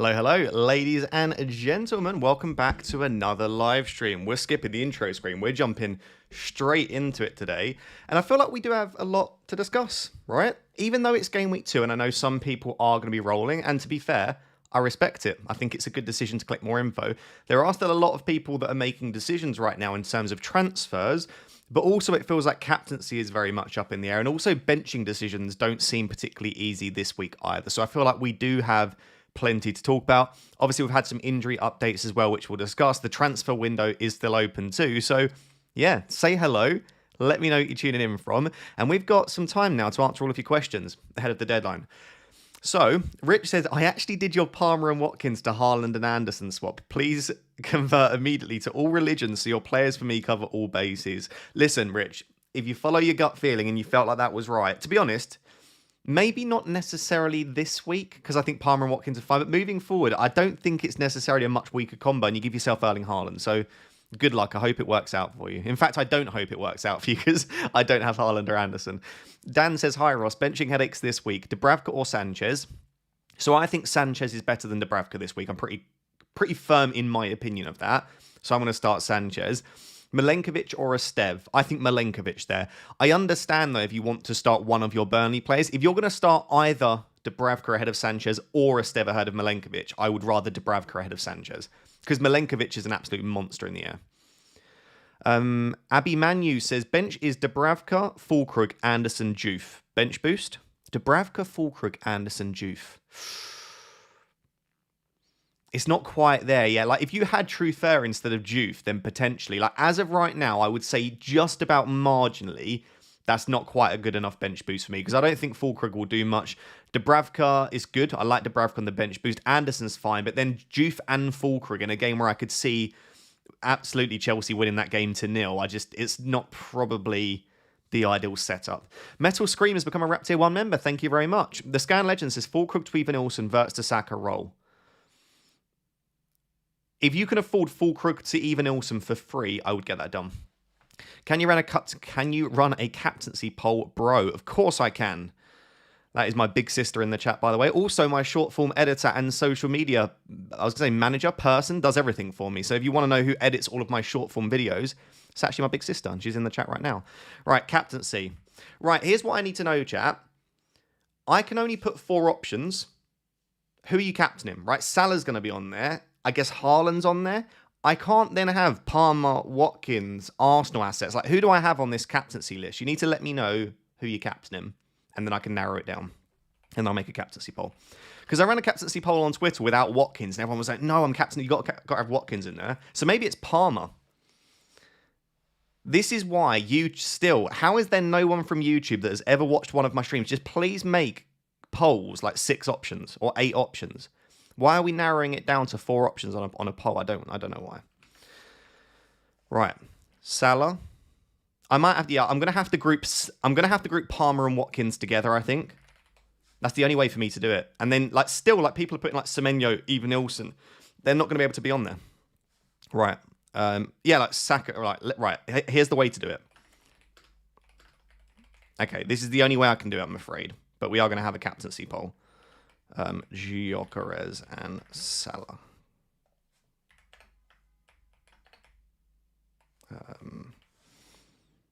Hello, hello, ladies and gentlemen. Welcome back to another live stream. We're skipping the intro screen. We're jumping straight into it today. And I feel like we do have a lot to discuss, right? Even though it's game week 2, and I know some people are going to be rolling, and to be fair, I respect it. I think it's a good decision to click more info. There are still a lot of people that are making decisions right now in terms of transfers, but also it feels like captaincy is very much up in the air. And also benching decisions don't seem particularly easy this week either. So I feel like we do have plenty to talk about. Obviously, we've had some injury updates as well, which we'll discuss. The transfer window is still open too. So, yeah, say hello. Let me know what you're tuning in from. And we've got some time now to answer all of your questions ahead of the deadline. So, Rich says, I actually did your Palmer and Watkins to Haaland and Anderson swap. Please convert immediately to all religions so your players for me cover all bases. Listen, Rich, if you follow your gut feeling and you felt like that was right, to be honest, maybe not necessarily this week, because I think Palmer and Watkins are fine, but moving forward, I don't think it's necessarily a much weaker combo, and you give yourself Erling Haaland. So good luck. I hope it works out for you. In fact, I don't hope it works out for you, because I don't have Haaland or Anderson. Dan says, hi Ross, benching headaches this week, Dubravka or Sanchez? So I think Sanchez is better than Dubravka this week. I'm pretty firm in my opinion of that. So I'm going to start Sanchez. Milenkovic or Estev? I think Milenkovic there. I understand, though, if you want to start one of your Burnley players. If you're going to start either Dubravka ahead of Sanchez or Estev ahead of Milenkovic, I would rather Dubravka ahead of Sanchez, because Milenkovic is an absolute monster in the air. Abby Manu says, bench is Dubravka, Fulkrug, Anderson, Juve. Bench boost? Dubravka, Fulkrug, Anderson, Juve. It's not quite there yet. Like, if you had Truffert instead of Juve, then potentially. Like, as of right now, I would say just about marginally, that's not quite a good enough bench boost for me, because I don't think Fulkrug will do much. Dubravka is good. I like Dubravka on the bench boost. Anderson's fine, but then Juve and Fulkrug in a game where I could see absolutely Chelsea winning that game to 0. It's not probably the ideal setup. Metal Scream has become a Rap Tier 1 member. Thank you very much. The Scan Legend says, Fulkrug to Evan-Nilsson, Verts to Saka roll. If you can afford Fulkrug to Evan-Nilsson for free, I would get that done. Can you run a captaincy poll, bro? Of course I can. That is my big sister in the chat, by the way. Also, my short form editor and social media, I was going to say manager, person, does everything for me. So if you want to know who edits all of my short form videos, it's actually my big sister, and she's in the chat right now. Right, captaincy. Right, here's what I need to know, chat. I can only put 4 options. Who are you captaining? Right, Salah's going to be on there. I guess Haaland's on there. I can't then have Palmer, Watkins, Arsenal assets. Like, who do I have on this captaincy list? You need to let me know who you're captaining, and then I can narrow it down, and I'll make a captaincy poll. Because I ran a captaincy poll on Twitter without Watkins, and everyone was like, no, I'm captain. You got to have Watkins in there. So maybe it's Palmer. This is why how is there no one from YouTube that has ever watched one of my streams? Just please make polls like 6 options or 8 options. Why are we narrowing it down to 4 options on a poll? I don't know why. Right, Salah. I might have. Yeah, I'm gonna have to group Palmer and Watkins together. I think that's the only way for me to do it. And then people are putting like Semenyo, Evan-Nilsson. They're not gonna be able to be on there. Right. Yeah, like Saka. Right. Here's the way to do it. Okay, this is the only way I can do it, I'm afraid. But we are gonna have a captaincy poll. Gyökeres and Salah.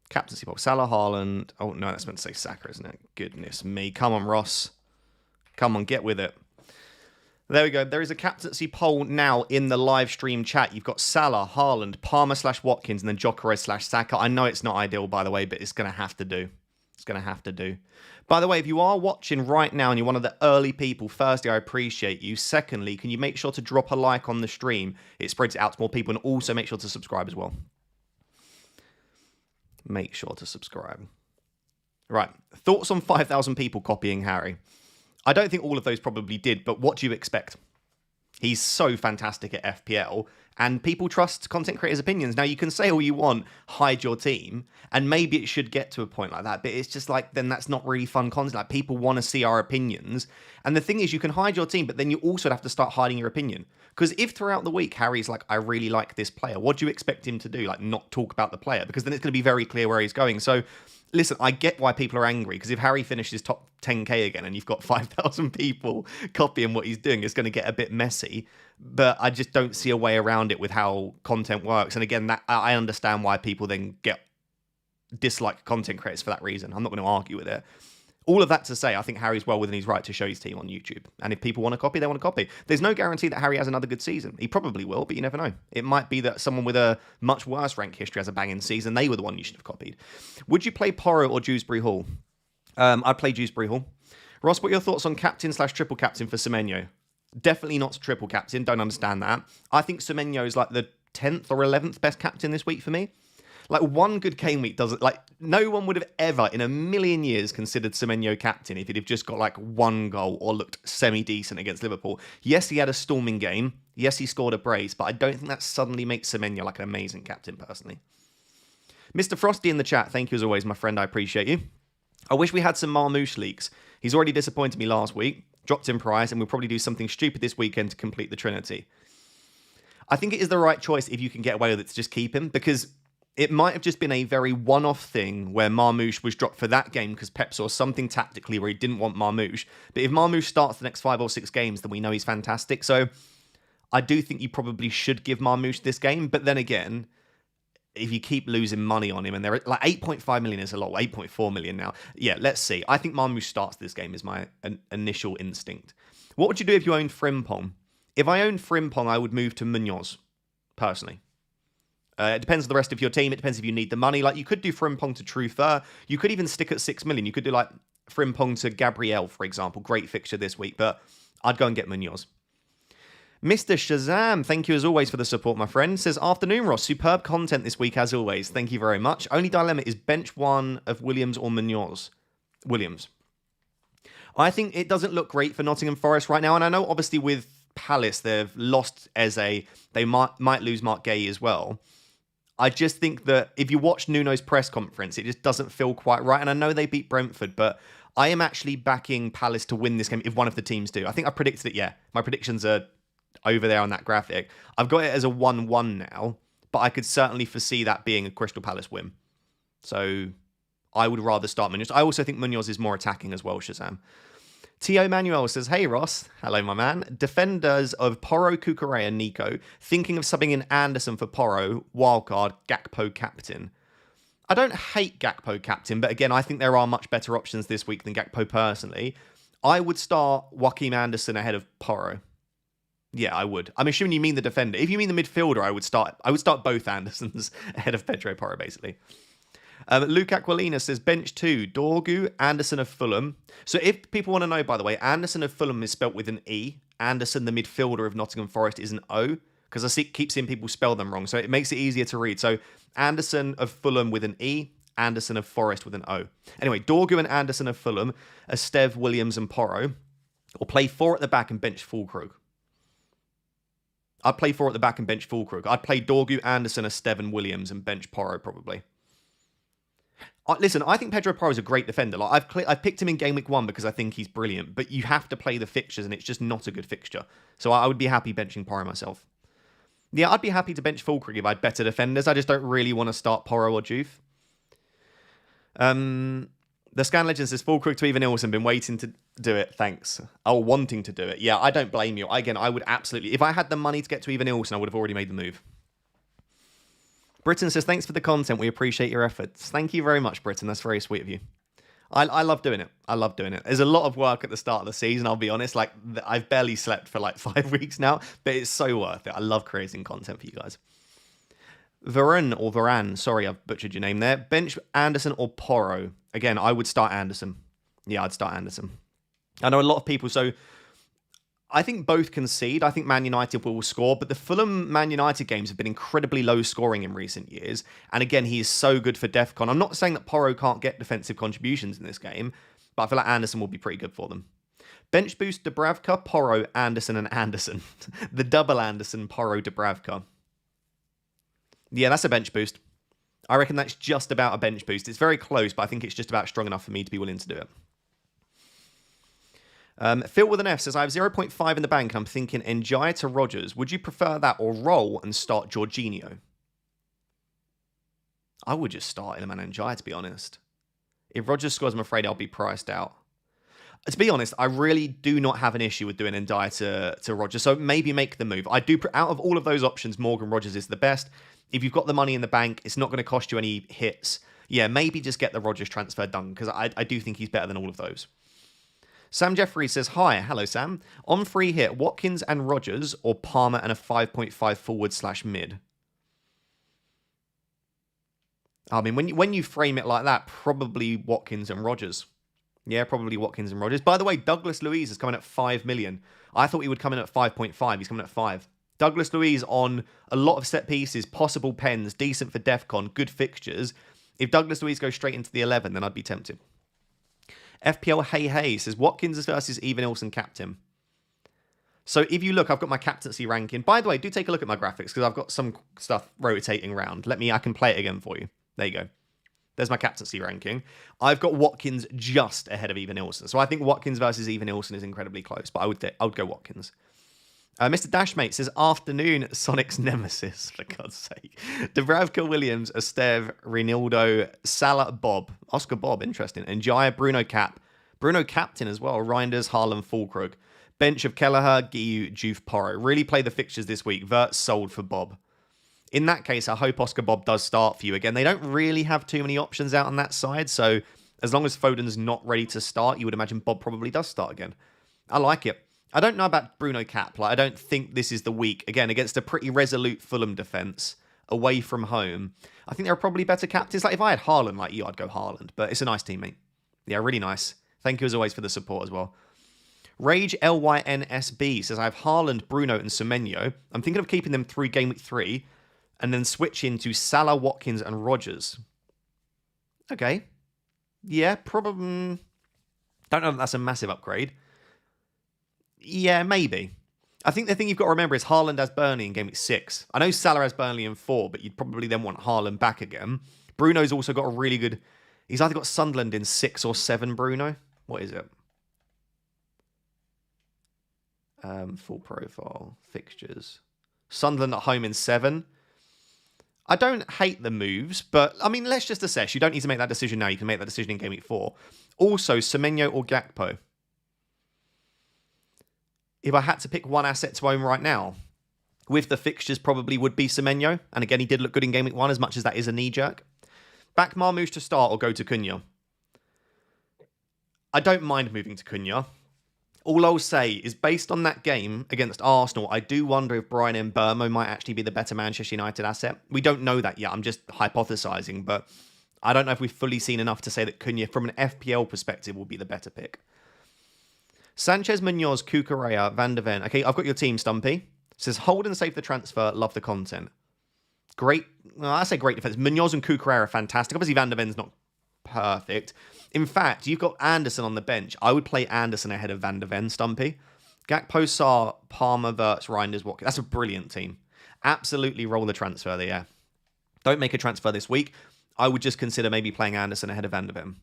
Captaincy poll. Salah, Haaland. Oh, no, that's meant to say Saka, isn't it? Goodness me. Come on, Ross. Come on, get with it. There we go. There is a captaincy poll now in the live stream chat. You've got Salah, Haaland, Palmer/Watkins, and then Gyökeres/Saka. I know it's not ideal, by the way, but it's going to have to do. It's going to have to do. By the way, if you are watching right now and you're one of the early people, firstly, I appreciate you. Secondly, can you make sure to drop a like on the stream? It spreads it out to more people, and also make sure to subscribe as well. Make sure to subscribe. Right. Thoughts on 5,000 people copying Harry? I don't think all of those probably did, but what do you expect? He's so fantastic at FPL, and people trust content creators' opinions. Now, you can say all you want, hide your team, and maybe it should get to a point like that, but it's just like, then that's not really fun content. Like, people want to see our opinions, and the thing is, you can hide your team, but then you also have to start hiding your opinion. Because if throughout the week, Harry's like, I really like this player, what do you expect him to do? Like, not talk about the player? Because then it's going to be very clear where he's going. So Listen, I get why people are angry, because if Harry finishes top 10k again and you've got 5,000 people copying what he's doing, it's going to get a bit messy. But I just don't see a way around it with how content works. And again, that I understand why people then get dislike content creators for that reason. I'm not going to argue with it. All of that to say, I think Harry's well within his right to show his team on YouTube. And if people want to copy, they want to copy. There's no guarantee that Harry has another good season. He probably will, but you never know. It might be that someone with a much worse rank history has a banging season. They were the one you should have copied. Would you play Porro or Dewsbury Hall? I'd play Dewsbury Hall. Ross, what are your thoughts on captain/triple captain for Semenyo? Definitely not triple captain. Don't understand that. I think Semenyo is like the 10th or 11th best captain this week for me. Like, one good game week doesn't... Like, no one would have ever in a million years considered Semenyo captain if he'd have just got, like, one goal or looked semi-decent against Liverpool. Yes, he had a storming game. Yes, he scored a brace, but I don't think that suddenly makes Semenyo, like, an amazing captain, personally. Mr. Frosty in the chat, thank you as always, my friend. I appreciate you. I wish we had some Marmouche leaks. He's already disappointed me last week, dropped in price, and we'll probably do something stupid this weekend to complete the Trinity. I think it is the right choice if you can get away with it to just keep him, because... it might have just been a very one-off thing where Marmouche was dropped for that game because Pep saw something tactically where he didn't want Marmouche. But if Marmouche starts the next 5 or 6 games, then we know he's fantastic. So I do think you probably should give Marmouche this game. But then again, if you keep losing money on him, and they're like 8.5 million is a lot, 8.4 million now. Yeah, let's see. I think Marmouche starts this game is my initial instinct. What would you do if you owned Frimpong? If I owned Frimpong, I would move to Munoz, personally. It depends on the rest of your team. It depends if you need the money. Like, you could do Frimpong to Truther. You could even stick at 6 million. You could do, like, Frimpong to Gabriel, for example. Great fixture this week, but I'd go and get Munoz. Mr. Shazam, thank you as always for the support, my friend. Says, afternoon, Ross. Superb content this week, as always. Thank you very much. Only dilemma is bench one of Williams or Munoz. Williams. I think it doesn't look great for Nottingham Forest right now, and I know, obviously, with Palace, they've lost Eze. They might lose Mark Gay as well. I just think that if you watch Nuno's press conference, it just doesn't feel quite right. And I know they beat Brentford, but I am actually backing Palace to win this game if one of the teams do. I think I predicted it, yeah. My predictions are over there on that graphic. I've got it as a 1-1 now, but I could certainly foresee that being a Crystal Palace win. So I would rather start Munoz. I also think Munoz is more attacking as well, Shazam. Tio Manuel says, hey Ross, hello my man. Defenders of Porro, Cucurella, and Nico, thinking of subbing in Anderson for Porro, wildcard, Gakpo captain. I don't hate Gakpo captain, but again, I think there are much better options this week than Gakpo personally. I would start Joachim Anderson ahead of Porro. Yeah, I would. I'm assuming you mean the defender. If you mean the midfielder, I would start both Andersons ahead of Pedro Porro, basically. Luke Aquilina says, bench 2, Dorgu, Anderson of Fulham. So if people want to know, by the way, Anderson of Fulham is spelt with an E. Anderson, the midfielder of Nottingham Forest, is an O. Because keep seeing people spell them wrong. So it makes it easier to read. So Anderson of Fulham with an E. Anderson of Forest with an O. Anyway, Dorgu and Anderson of Fulham, Esteve, Williams and Porro. Or play 4 at the back and bench Fulkrug. I'd play 4 at the back and bench Fulkrug. I'd play Dorgu, Anderson, Esteve and Williams and bench Porro probably. Listen, I think Pedro Porro is a great defender. Like I've picked him in game week 1 because I think he's brilliant, but you have to play the fixtures and it's just not a good fixture. So I would be happy benching Porro myself. Yeah, I'd be happy to bench Fulkrug if I had better defenders. I just don't really want to start Porro or Juve. The Scan Legend says, Fulkrug to Ivan Nilsson, been waiting to do it, thanks. Oh, wanting to do it. Yeah, I don't blame you. Again, I would absolutely, if I had the money to get to Ivan Nilsson, I would have already made the move. Britain says, thanks for the content. We appreciate your efforts. Thank you very much, Britain. That's very sweet of you. I love doing it. I love doing it. There's a lot of work at the start of the season, I'll be honest. Like, I've barely slept for like 5 weeks now, but it's so worth it. I love creating content for you guys. Varane, sorry, I've butchered your name there. Bench Anderson or Porro? Again, I would start Anderson. Yeah, I'd start Anderson. I know a lot of people, so I think both concede. I think Man United will score, but the Fulham Man United games have been incredibly low scoring in recent years. And again, he is so good for DEFCON. I'm not saying that Porro can't get defensive contributions in this game, but I feel like Anderson will be pretty good for them. Bench boost Dubravka, Porro, Anderson, and Anderson. The double Anderson, Porro, Dubravka. Yeah, that's a bench boost. I reckon that's just about a bench boost. It's very close, but I think it's just about strong enough for me to be willing to do it. Phil with an F says, I have 0.5 in the bank and I'm thinking Njai to Rodgers. Would you prefer that or roll and start Jorginho? I would just start Iliman Njai, to be honest. If Rodgers scores, I'm afraid I'll be priced out. To be honest, I really do not have an issue with doing Ndiaye to Rodgers, so maybe make the move. I do, out of all of those options, Morgan Rodgers is the best. If you've got the money in the bank, it's not going to cost you any hits. Yeah, maybe just get the Rodgers transfer done, because I do think he's better than all of those. Sam Jeffrey says, hi, hello Sam. On free hit, Watkins and Rodgers, or Palmer and a 5.5 forward/mid? I mean, when you frame it like that, probably Watkins and Rodgers. Yeah, probably Watkins and Rodgers. By the way, Douglas Luiz is coming at 5 million. I thought he would come in at 5.5. He's coming at 5. Douglas Luiz on a lot of set pieces, possible pens, decent for DEFCON, good fixtures. If Douglas Luiz goes straight into the 11, then I'd be tempted. FPL Hey says, Watkins versus Even Ilson captain. So if you look, I've got my captaincy ranking. By the way, do take a look at my graphics, because I've got some stuff rotating around. I can play it again for you. There you go. There's my captaincy ranking. I've got Watkins just ahead of Even Ilson. So I think Watkins versus Even Ilson is incredibly close, but I would go Watkins. Mr. Dashmate says, afternoon, Sonic's nemesis, for God's sake. Dubravka, Williams, Esteve, Reinildo, Salah, Bob. Oscar Bob, interesting. And Jaya, Bruno Cap. Bruno captain as well. Reinders, Haaland, Fulkrug. Bench of Kelleher, Giu, Juve, Porro. Really play the fixtures this week. Vert sold for Bob. In that case, I hope Oscar Bob does start for you. Again, they don't really have too many options out on that side, so as long as Foden's not ready to start, you would imagine Bob probably does start again. I like it. I don't know about Bruno Cap. I don't think this is the week. Again, against a pretty resolute Fulham defence, away from home, I think there are probably better captains. If I had Haaland like you, I'd go Haaland, but it's a nice teammate. Yeah, really nice. Thank you as always for the support as well. Rage LYNSB says, I have Haaland, Bruno, and Semenyo. I'm thinking of keeping them through game week 3, and then switching to Salah, Watkins, and Rodgers. Okay. Yeah, probably. Don't know if that's a massive upgrade. Yeah, maybe. I think the thing you've got to remember is Haaland has Burnley in game week 6. I know Salah has Burnley in 4, but you'd probably then want Haaland back again. Bruno's also got a really good... He's either got Sunderland in 6 or 7, Bruno. What is it? Full profile. Fixtures. Sunderland at home in 7. I don't hate the moves, but, I mean, let's just assess. You don't need to make that decision now. You can make that decision in game week 4. Also, Semenyo or Gakpo? If I had to pick one asset to own right now, with the fixtures probably would be Semenyo. And again, he did look good in game week 1, as much as that is a knee-jerk. Back Marmoush to start or go to Cunha? I don't mind moving to Cunha. All I'll say is, based on that game against Arsenal, I do wonder if Brian Mbeumo might actually be the better Manchester United asset. We don't know that yet. I'm just hypothesizing, but I don't know if we've fully seen enough to say that Cunha, from an FPL perspective, will be the better pick. Sanchez, Munoz, Cucurella, Van de Ven. Okay, I've got your team, Stumpy. Says, hold and save the transfer, love the content. Great, well, I say great defense. Munoz and Cucurella are fantastic. Obviously, Van de Ven's not perfect. In fact, you've got Anderson on the bench. I would play Anderson ahead of Van de Ven, Stumpy. Gakpo, Sarr, Palmer, Wirtz, Reinders, Watkins. That's a brilliant team. Absolutely roll the transfer there, yeah. Don't make a transfer this week. I would just consider maybe playing Anderson ahead of Van de Ven.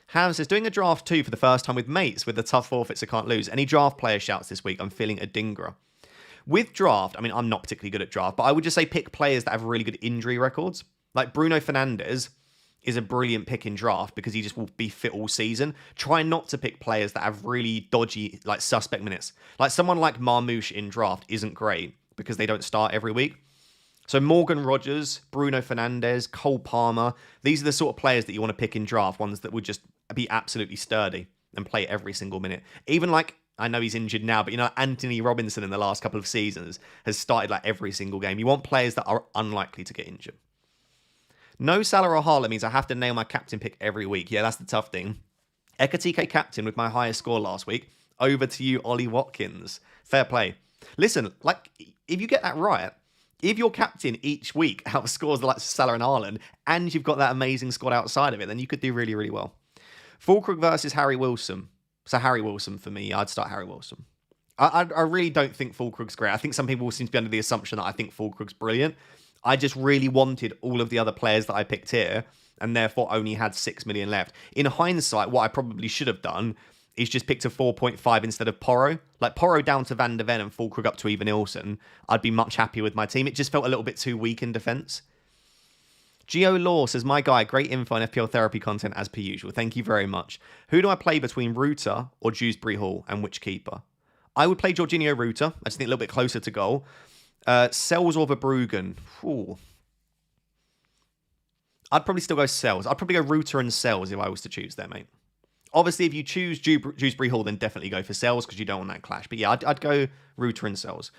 Ham says, doing a draft 2 for the first time with mates with the tough forfeits I can't lose. Any draft player shouts this week? I'm feeling a Dingra. With draft, I mean, I'm not particularly good at draft, but I would just say pick players that have really good injury records. Like Bruno Fernandes is a brilliant pick in draft because he just will be fit all season. Try not to pick players that have really dodgy, like suspect minutes. Like someone like Marmoush in draft isn't great because they don't start every week. So Morgan Rodgers, Bruno Fernandes, Cole Palmer, these are the sort of players that you want to pick in draft, ones that would just be absolutely sturdy and play every single minute. Even like, I know he's injured now, but you know, Anthony Robinson in the last couple of seasons has started like every single game. You want players that are unlikely to get injured. No Salah or Haaland means I have to nail my captain pick every week. Yeah, that's the tough thing. Ekatike captain with my highest score last week. Over to you, Ollie Watkins. Fair play. Listen, like, if you get that right, if your captain each week outscores the likes of Salah and Haaland, and you've got that amazing squad outside of it, then you could do really, really well. Fulkrug versus Harry Wilson. So Harry Wilson for me. I'd start Harry Wilson. I really don't think Fulkrug's great. I think some people seem to be under the assumption that I think Fulkrug's brilliant. I just really wanted all of the other players that I picked here, and therefore only had 6 million left. In hindsight, what I probably should have done is just picked a 4.5 instead of Porro. Like Porro down to Van de Ven and Fulkrug up to Even Ilson. I'd be much happier with my team. It just felt a little bit too weak in defence. Geo Law says, my guy, great info on FPL therapy content as per usual. Thank you very much. Who do I play between Ruta or Dewsbury Hall, and which keeper? I would play Jorginho Ruta. I just think a little bit closer to goal. Sells or Verbruggen. Ooh. I'd probably still go Sells. I'd probably go Ruta and Sells if I was to choose there, mate. Obviously, if you choose Dewsbury Hall, then definitely go for Sells because you don't want that clash. But yeah, I'd go Ruta and Sells.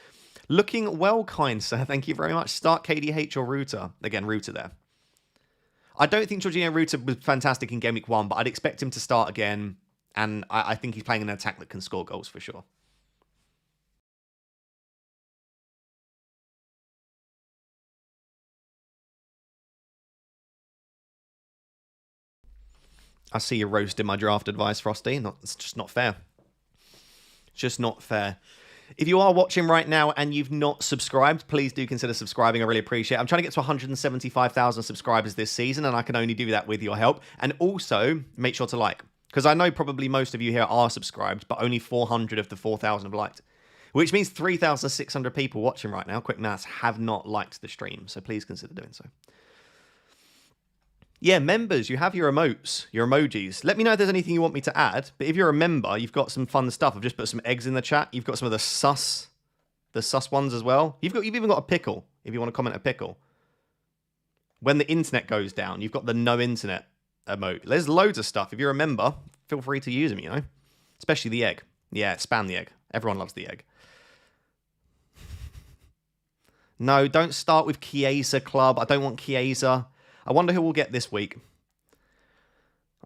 Looking well, kind sir. Thank you very much. Start KDH or Ruta. Again, Ruta there. I don't think Jorginho Ruta was fantastic in Game Week 1, but I'd expect him to start again. And I think he's playing an attack that can score goals for sure. I see you roasting my draft advice, Frosty. It's just not fair. Just not fair. If you are watching right now and you've not subscribed, please do consider subscribing. I really appreciate it. I'm trying to get to 175,000 subscribers this season, and I can only do that with your help. And also, make sure to like, because I know probably most of you here are subscribed, but only 400 of the 4,000 have liked, which means 3,600 people watching right now, quick maths, have not liked the stream. So please consider doing so. Yeah, members, you have your emotes, your emojis. Let me know if there's anything you want me to add. But if you're a member, you've got some fun stuff. I've just put some eggs in the chat. You've got some of the sus ones as well. You've even got a pickle, if you want to comment a pickle. When the internet goes down, you've got the no internet emote. There's loads of stuff. If you're a member, feel free to use them, you know. Especially the egg. Yeah, spam the egg. Everyone loves the egg. No, don't start with Chiesa Club. I don't want Chiesa. I wonder who we'll get this week.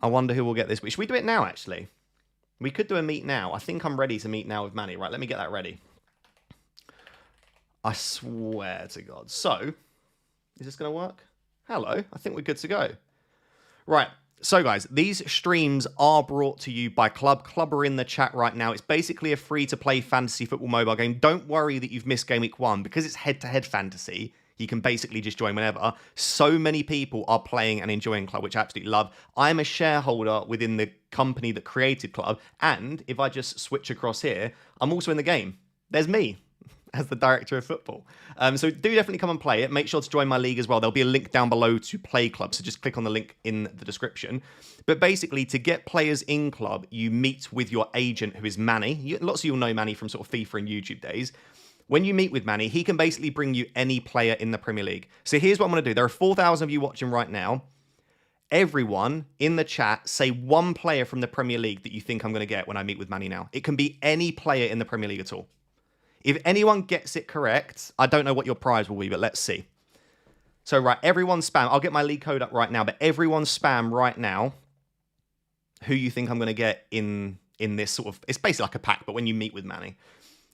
Should we do it now, actually? We could do a meet now. I think I'm ready to meet now with Manny. Right, let me get that ready. I swear to God. So, is this going to work? Hello. I think we're good to go. Right. So, guys, these streams are brought to you by Club. Club are in the chat right now. It's basically a free-to-play fantasy football mobile game. Don't worry that you've missed Game Week 1. Because it's head-to-head fantasy, you can basically just join whenever. So many people are playing and enjoying Club, which I absolutely love. I'm a shareholder within the company that created Club. And if I just switch across here, I'm also in the game. There's me as the director of football. So do definitely come and play it. Make sure to join my league as well. There'll be a link down below to play Club. So just click on the link in the description. But basically, to get players in Club, you meet with your agent, who is Manny. Lots of you will know Manny from sort of FIFA and YouTube days. When you meet with Manny, he can basically bring you any player in the Premier League. So here's what I'm going to do. There are 4,000 of you watching right now. Everyone in the chat, say one player from the Premier League that you think I'm going to get when I meet with Manny now. It can be any player in the Premier League at all. If anyone gets it correct, I don't know what your prize will be, but let's see. So, right, everyone spam. I'll get my league code up right now, but everyone spam right now who you think I'm going to get in this sort of... It's basically like a pack, but when you meet with Manny.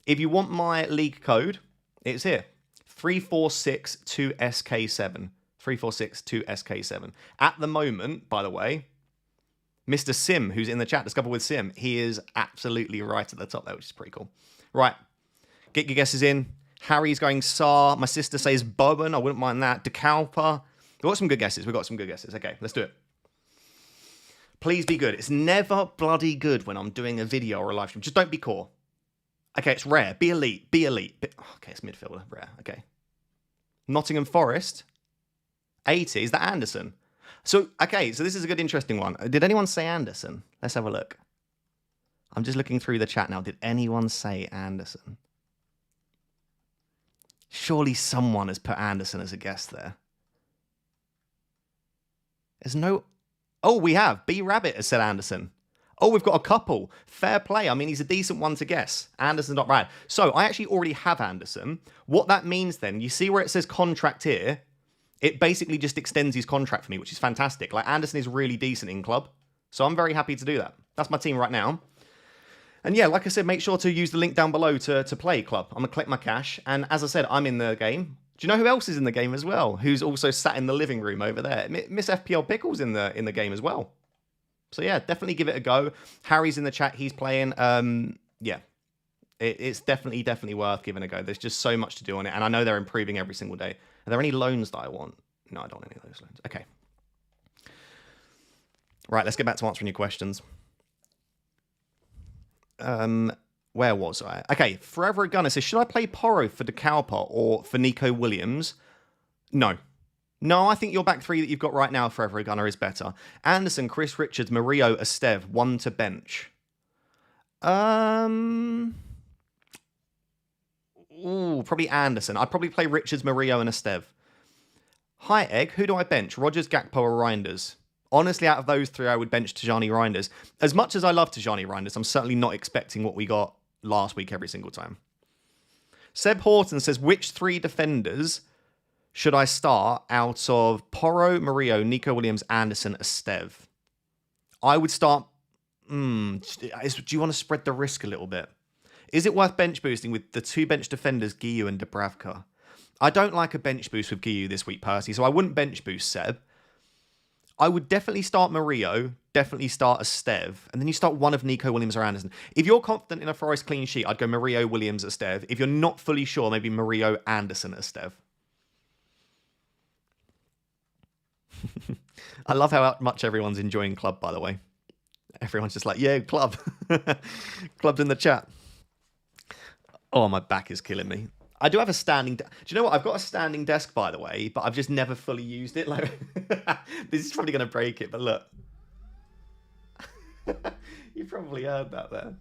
If you want my league code, it's here. 3462SK7. 3462SK7. At the moment, by the way, Mr. Sim, who's in the chat, Discover with Sim, he is absolutely right at the top there, which is pretty cool. Right. Get your guesses in. Harry's going Sar. My sister says Bowen. I wouldn't mind that. DeKalpa. We've got some good guesses. Okay, let's do it. Please be good. It's never bloody good when I'm doing a video or a live stream. Just don't be core. Okay, it's rare. Be elite. Okay, it's midfielder. Rare. Okay. Nottingham Forest. 80. Is that Anderson? So this is a good, interesting one. Did anyone say Anderson? Let's have a look. I'm just looking through the chat now. Did anyone say Anderson? Surely someone has put Anderson as a guest there. There's no... Oh, we have. B Rabbit has said Anderson. Oh, we've got a couple. Fair play. I mean, he's a decent one to guess. Anderson's not bad. So I actually already have Anderson. What that means then, you see where it says contract here? It basically just extends his contract for me, which is fantastic. Like, Anderson is really decent in Club. So I'm very happy to do that. That's my team right now. And yeah, like I said, make sure to use the link down below to play Club. I'm going to collect my cash. And as I said, I'm in the game. Do you know who else is in the game as well? Who's also sat in the living room over there? Miss FPL Pickle's in the game as well. So yeah, definitely give it a go. Harry's in the chat. He's playing. Yeah, it's definitely worth giving a go. There's just so much to do on it. And I know they're improving every single day. Are there any loans that I want? No, I don't want any of those loans. Okay. Right, let's get back to answering your questions. Where was I? Okay, Forever a Gunner says, should I play Porro for DeKalpa or for Nico Williams? No. No, I think your back three that you've got right now for every gunner is better. Anderson, Chris Richards, Murillo, Esteve, one to bench. Probably Anderson. I'd probably play Richards, Murillo, and Esteve. Hi, Egg. Who do I bench? Rogers, Gakpo, or Reinders? Honestly, out of those three, I would bench Tijani Reinders. As much as I love Tijani Reinders, I'm certainly not expecting what we got last week every single time. Seb Horton says, which three defenders should I start out of Porro, Murillo, Nico Williams, Anderson, Esteve? I would start... do you want to spread the risk a little bit? Is it worth bench boosting with the two bench defenders, Guiu and Dubravka? I don't like a bench boost with Guiu this week, personally, so I wouldn't bench boost Seb. I would definitely start Murillo, definitely start Esteve, and then you start one of Nico Williams or Anderson. If you're confident in a Forest clean sheet, I'd go Murillo, Williams, Esteve. If you're not fully sure, maybe Murillo, Anderson, Esteve. I love how much everyone's enjoying Club, by the way. Everyone's just like, yeah, Club. Club's in the chat. Oh, my back is killing me. I do have a standing... Do you know what? I've got a standing desk, by the way, but I've just never fully used it. Like, this is probably going to break it, but look. You probably heard that there.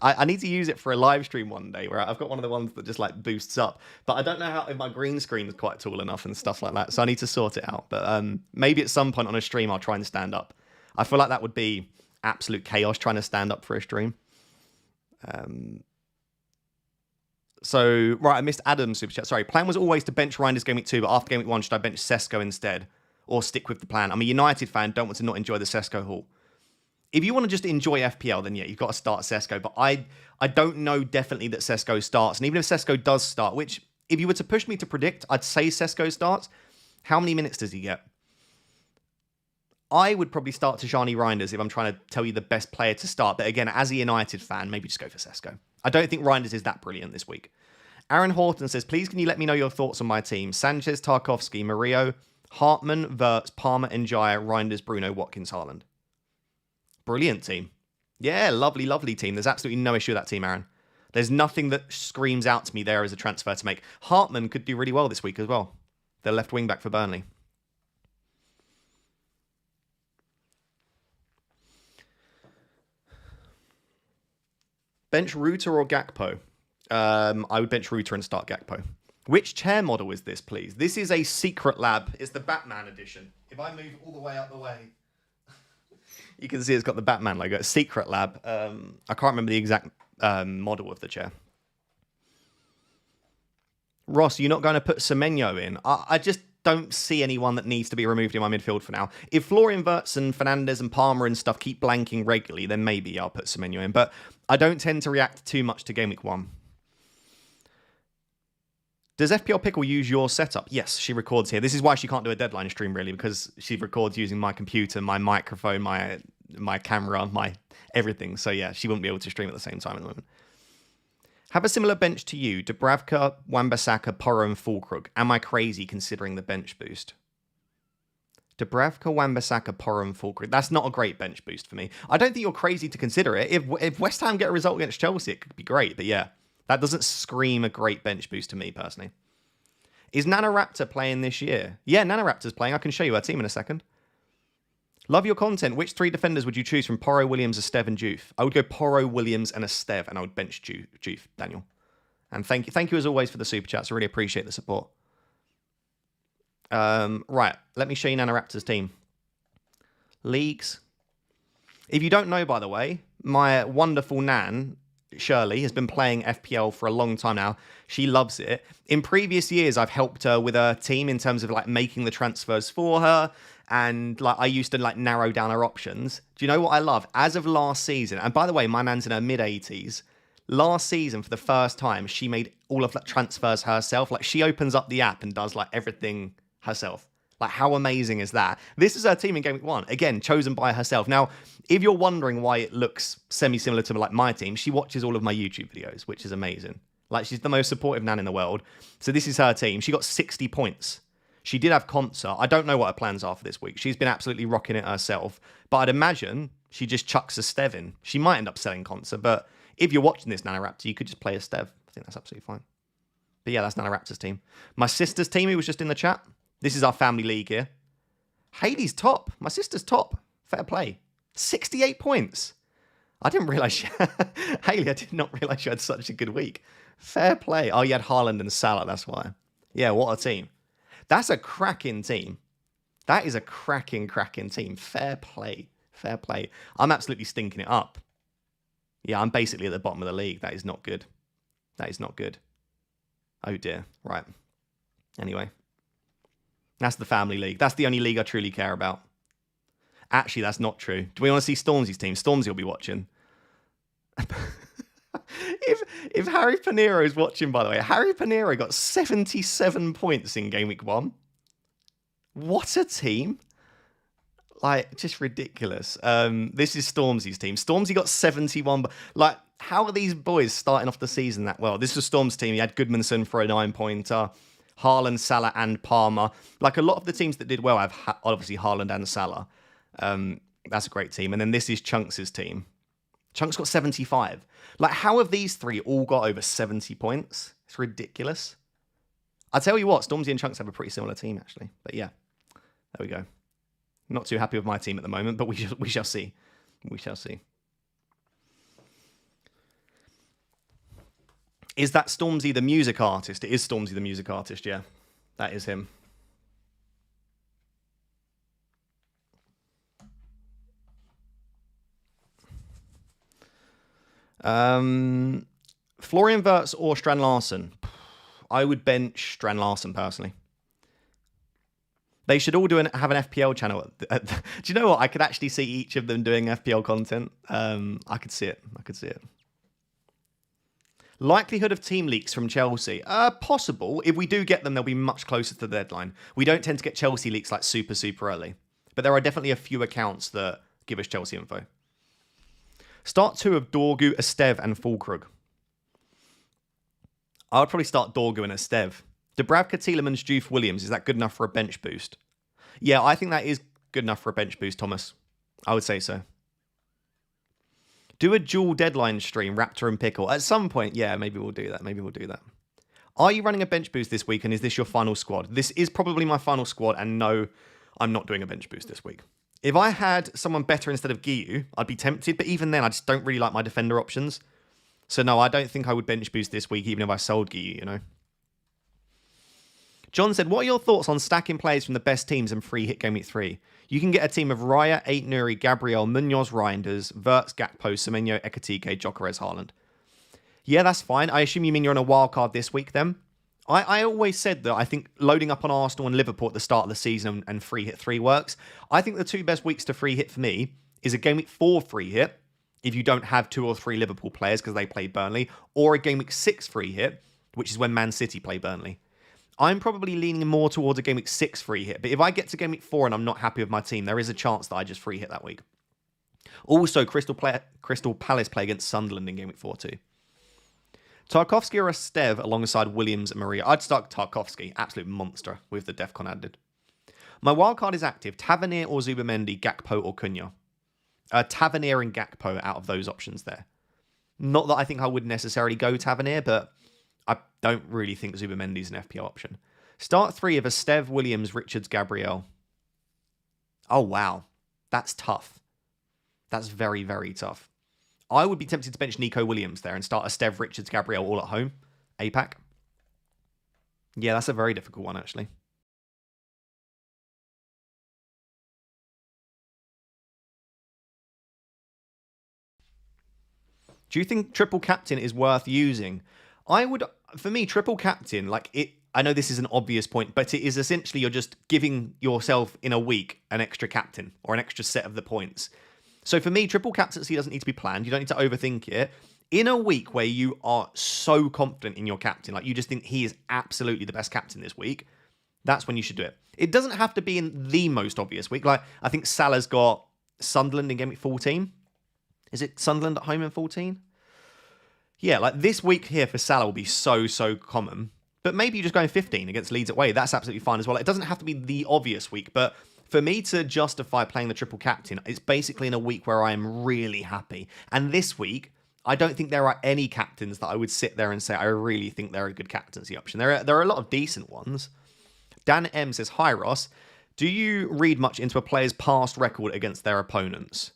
I need to use it for a live stream one day where I've got one of the ones that just like boosts up, but I don't know how if my green screen is quite tall enough and stuff like that. So I need to sort it out. But maybe at some point on a stream, I'll try and stand up. I feel like that would be absolute chaos trying to stand up for a stream. So, right, I missed Adam's super chat. Sorry, plan was always to bench Reinders game week 2, but after game week 1, should I bench Sesko instead? Or stick with the plan? I'm a United fan, don't want to not enjoy the Sesko haul. If you want to just enjoy FPL, then yeah, you've got to start Sesko. But I don't know definitely that Sesko starts. And even if Sesko does start, which if you were to push me to predict, I'd say Sesko starts. How many minutes does he get? I would probably start Tijani Reinders if I'm trying to tell you the best player to start. But again, as a United fan, maybe just go for Sesko. I don't think Reinders is that brilliant this week. Aaron Horton says, please can you let me know your thoughts on my team? Sanchez, Tarkovsky, Murillo, Hartman, Wirtz, Palmer, Njaya, Reinders, Bruno, Watkins, Haaland. Brilliant team. Yeah, lovely, lovely team. There's absolutely no issue with that team, Aaron. There's nothing that screams out to me there as a transfer to make. Hartman could do really well this week as well. The left wing back for Burnley. Bench Ruter or Gakpo? I would bench Ruter and start Gakpo. Which chair model is this, please? This is a Secret Lab. It's the Batman edition. If I move all the way out the way, you can see it's got the Batman logo. Secret Lab. I can't remember the exact model of the chair. Ross, you're not going to put Semenyo in? I just don't see anyone that needs to be removed in my midfield for now. If Florian Wirtz and Fernandes and Palmer and stuff keep blanking regularly, then maybe I'll put Semenyo in. But I don't tend to react too much to Game Week 1. Does FPL Pickle use your setup? Yes, she records here. This is why she can't do a deadline stream, really, because she records using my computer, my microphone, my camera, my everything. So, yeah, she wouldn't be able to stream at the same time at the moment. Have a similar bench to you. Dubravka, Wan-Bissaka, Porro, and Fulkrug. Am I crazy considering the bench boost? Dubravka, Wan-Bissaka, Porro, and Fulkrug. That's not a great bench boost for me. I don't think you're crazy to consider it. If West Ham get a result against Chelsea, it could be great. But yeah, that doesn't scream a great bench boost to me, personally. Is Nanoraptor playing this year? Yeah, Nanoraptor's playing. I can show you her team in a second. Love your content. Which three defenders would you choose from Porro, Williams, Esteve, and Juve? I would go Porro, Williams, and Esteve, and I would bench Juve, Daniel. And thank you as always for the super chats. I really appreciate the support. Right, let me show you Nanoraptor's team. Leagues. If you don't know, by the way, my wonderful Nan, Shirley, has been playing FPL for a long time now. She loves it. In previous years, I've helped her with her team in terms of like making the transfers for her. And like I used to like narrow down her options. Do you know what I love? As of last season, and by the way, my Nan's in her mid-80s. Last season, for the first time, she made all of the transfers herself. Like she opens up the app and does like everything herself. Like how amazing is that? This is her team in Game Week 1. Again, chosen by herself. Now, if you're wondering why it looks semi-similar to like my team, she watches all of my YouTube videos, which is amazing. Like she's the most supportive Nan in the world. So this is her team. She got 60 points. She did have Concert. I don't know what her plans are for this week. She's been absolutely rocking it herself. But I'd imagine she just chucks a Stev in. She might end up selling Concert, but if you're watching this Nanoraptor, you could just play a Stev. I think that's absolutely fine. But yeah, that's not a Raptors team. My sister's team, who was just in the chat. This is our family league here. Haley's top. My sister's top. Fair play. 68 points. I didn't realise Haley, I did not realise you had such a good week. Fair play. Oh, you had Haaland and Salah, that's why. Yeah, what a team. That's a cracking team. That is a cracking team. Fair play. Fair play. I'm absolutely stinking it up. Yeah, I'm basically at the bottom of the league. That is not good. That is not good. Oh dear. Right. Anyway. That's the family league. That's the only league I truly care about. Actually, that's not true. Do we want to see Stormzy's team? Stormzy will be watching. if Harry Pinero is watching, by the way, Harry Pinero got 77 points in Game Week 1. What a team. Like, just ridiculous. This is Stormzy's team. Stormzy got 71. Like, how are these boys starting off the season that well? This was Storm's team. He had Goodmanson for a 9-pointer. Haaland, Salah, and Palmer. Like, a lot of the teams that did well have obviously Haaland and Salah. That's a great team. And then this is Chunks' team. Chunks got 75. Like, how have these three all got over 70 points? It's ridiculous. I tell you what, Stormzy and Chunks have a pretty similar team, actually. But yeah, there we go. Not too happy with my team at the moment, but we shall see. We shall see. Is that Stormzy the music artist? It is Stormzy the music artist, yeah. That is him. Florian Wirtz or Strand Larsen? I would bench Strand Larsen personally. They should all have an FPL channel. Do you know what? I could actually see each of them doing FPL content. I could see it. Likelihood of team leaks from Chelsea? Possible. If we do get them, they'll be much closer to the deadline. We don't tend to get Chelsea leaks like super early. But there are definitely a few accounts that give us Chelsea info. Start 2 of Dorgu, Estev, and Fulkrug. I would probably start Dorgu and Estev. Dubravka, Tielemans, Juve, Williams. Is that good enough for a bench boost? Yeah, I think that is good enough for a bench boost, Thomas. I would say so. Do a dual deadline stream, Raptor and Pickle. At some point, yeah, maybe we'll do that. Are you running a bench boost this week, and is this your final squad? This is probably my final squad, and no, I'm not doing a bench boost this week. If I had someone better instead of Giyu, I'd be tempted, but even then, I just don't really like my defender options. So no, I don't think I would bench boost this week, even if I sold Giyu, you know. John said, what are your thoughts on stacking players from the best teams and free hit Game Week 3? You can get a team of Raya, 8 Nuri, Gabriel, Munoz, Reinders, Wirtz, Gakpo, Semenyo, Ekatike, Gyökeres, Haaland. Yeah, that's fine. I assume you mean you're on a wild card this week then? I always said that I think loading up on Arsenal and Liverpool at the start of the season and free hit 3 works. I think the 2 best weeks to free hit for me is a Game Week 4 free hit, if you don't have 2 or 3 Liverpool players because they played Burnley, or a Game Week 6 free hit, which is when Man City play Burnley. I'm probably leaning more towards a Game Week 6 free hit, but if I get to Game Week 4 and I'm not happy with my team, there is a chance that I just free hit that week. Also, Crystal Palace play against Sunderland in Game Week 4 too. Tarkovsky or Estev alongside Williams and Maria. I'd start Tarkovsky, absolute monster with the Defcon added. My wildcard is active. Tavernier or Zubamendi, Gakpo or Cunha. Tavernier and Gakpo out of those options there. Not that I think I would necessarily go Tavernier, but I don't really think Zubamendi's an FPL option. Start 3 of Estev, Williams, Richards, Gabriel. Oh, wow. That's tough. That's very, very tough. I would be tempted to bench Nico Williams there and start Estev, Richards, Gabriel all at home. APAC. Yeah, that's a very difficult one, actually. Do you think triple captain is worth using? For me, triple captain, like it, I know this is an obvious point, but it is essentially you're just giving yourself in a week an extra captain or an extra set of the points. So for me, triple captaincy doesn't need to be planned. You don't need to overthink it. In a week where you are so confident in your captain, like you just think he is absolutely the best captain this week, that's when you should do it. It doesn't have to be in the most obvious week. Like I think Salah's got Sunderland in Game Week 14. Is it Sunderland at home in 14? Yeah, like this week here for Salah will be so common. But maybe you just go in 15 against Leeds away. That's absolutely fine as well. It doesn't have to be the obvious week, but for me to justify playing the triple captain, it's basically in a week where I am really happy. And this week, I don't think there are any captains that I would sit there and say I really think they're a good captaincy option. There are a lot of decent ones. Dan M says, "Hi Ross, do you read much into a player's past record against their opponents?"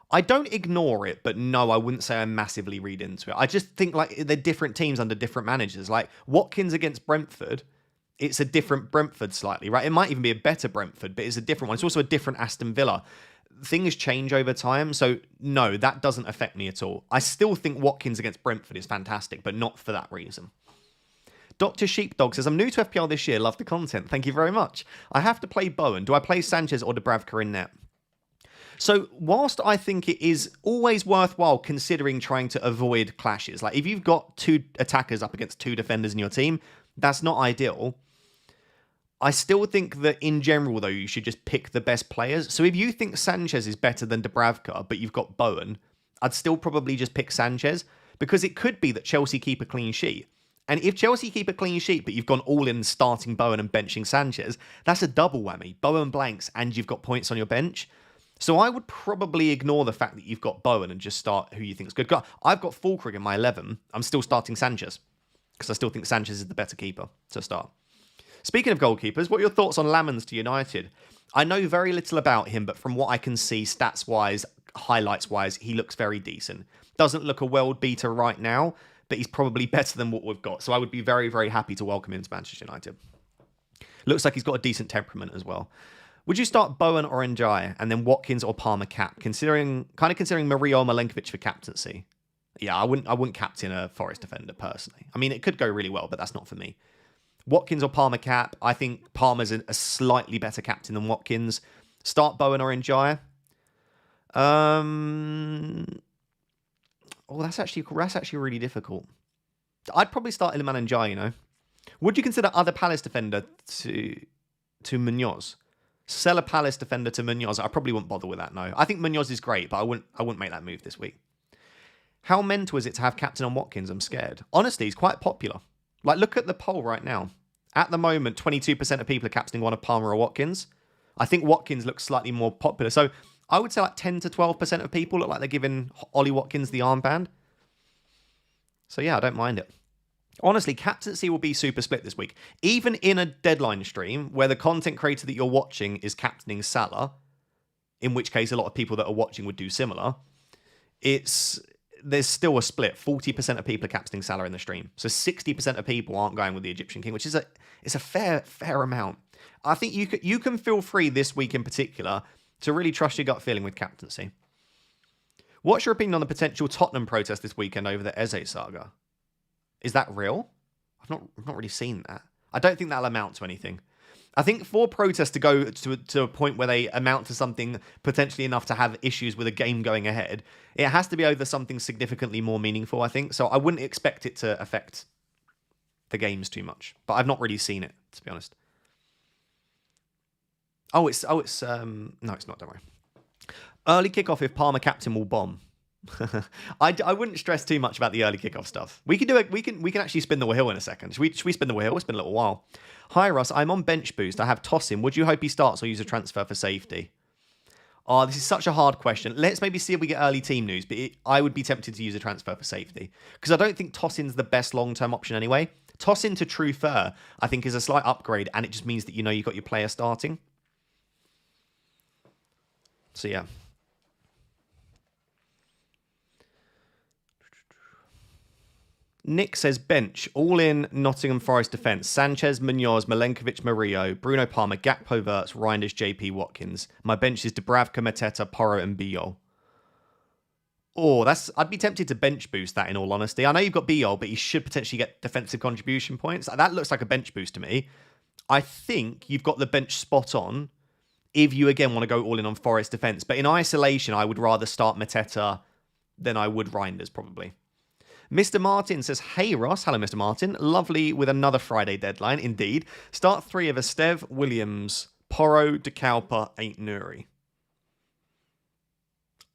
I don't ignore it, but no, I wouldn't say I massively read into it. I just think like they're different teams under different managers. Like Watkins against Brentford, it's a different Brentford slightly, right? It might even be a better Brentford, but it's a different one. It's also a different Aston Villa. Things change over time, so no, that doesn't affect me at all. I still think Watkins against Brentford is fantastic, but not for that reason. Dr. Sheepdog says, "I'm new to FPL this year. Love the content. Thank you very much. I have to play Bowen. Do I play Sanchez or Dubravka in net?" So, whilst I think it is always worthwhile considering trying to avoid clashes, like if you've got two attackers up against two defenders in your team, that's not ideal. I still think that in general, though, you should just pick the best players. So if you think Sanchez is better than Dubravka, but you've got Bowen, I'd still probably just pick Sanchez, because it could be that Chelsea keep a clean sheet. And if Chelsea keep a clean sheet, but you've gone all in starting Bowen and benching Sanchez, that's a double whammy. Bowen blanks and you've got points on your bench. So I would probably ignore the fact that you've got Bowen and just start who you think is good. I've got Fulkrug in my 11. I'm still starting Sanchez, because I still think Sanchez is the better keeper to start. Speaking of goalkeepers, what are your thoughts on Lamans to United? I know very little about him, but from what I can see, stats-wise, highlights-wise, he looks very decent. Doesn't look a world beater right now, but he's probably better than what we've got. So I would be very, very happy to welcome him to Manchester United. Looks like he's got a decent temperament as well. Would you start Bowen or Njai, and then Watkins or Palmer cap, considering Murillo or Milenkovic for captaincy? Yeah, I wouldn't captain a Forest defender personally. I mean, it could go really well, but that's not for me. Watkins or Palmer cap. I think Palmer's a slightly better captain than Watkins. Start Bowen or Njai. That's actually really difficult. I'd probably start Iliman Njai, you know. Would you consider other Palace defender to Munoz? Sell a Palace defender to Munoz? I probably wouldn't bother with that, no. I think Munoz is great, but I wouldn't make that move this week. How mental is it to have captain on Watkins? I'm scared. Honestly, he's quite popular. Like, look at the poll right now. At the moment, 22% of people are captaining one of Palmer or Watkins. I think Watkins looks slightly more popular. So I would say like 10 to 12% of people look like they're giving Ollie Watkins the armband. So yeah, I don't mind it. Honestly, captaincy will be super split this week. Even in a deadline stream where the content creator that you're watching is captaining Salah, in which case a lot of people that are watching would do similar, there's still a split. 40% of people are captaining Salah in the stream. So 60% of people aren't going with the Egyptian King, which is a fair amount. I think you can feel free this week in particular to really trust your gut feeling with captaincy. What's your opinion on the potential Tottenham protest this weekend over the Eze saga? Is that real? I've not really seen that. I don't think that'll amount to anything. I think for protests to go to a point where they amount to something potentially enough to have issues with a game going ahead, it has to be over something significantly more meaningful, I think. So I wouldn't expect it to affect the games too much. But I've not really seen it, to be honest. No, it's not, don't worry. Early kickoff if Palmer captain will bomb. I wouldn't stress too much about the early kickoff stuff. We can do it. We can actually spin the wheel in a second. Should we spin the wheel? It's been a little while. Hi Russ, I'm on bench boost. I have Tosin. Would you hope he starts or use a transfer for safety? Oh, this is such a hard question. Let's maybe see if we get early team news. But I would be tempted to use a transfer for safety because I don't think Tosin's the best long-term option anyway. Tosin to True Fur, I think, is a slight upgrade, and it just means that you've got your player starting. So yeah. Nick says bench, all in Nottingham Forest defence. Sanchez, Munoz, Milenkovic, Murillo, Bruno Palmer, Gakpo, Wirtz, Reinders, JP, Watkins. My bench is Dubravka, Mateta, Porro and Biol. Oh, I'd be tempted to bench boost that in all honesty. I know you've got Biol, but he should potentially get defensive contribution points. That looks like a bench boost to me. I think you've got the bench spot on if you again want to go all in on Forest defence. But in isolation, I would rather start Mateta than I would Reinders probably. Mr. Martin says, hey Ross. Hello, Mr. Martin. Lovely with another Friday deadline, indeed. Start 3 of Esteve, Williams, Porro, De Kalpa, Ain't Nuri.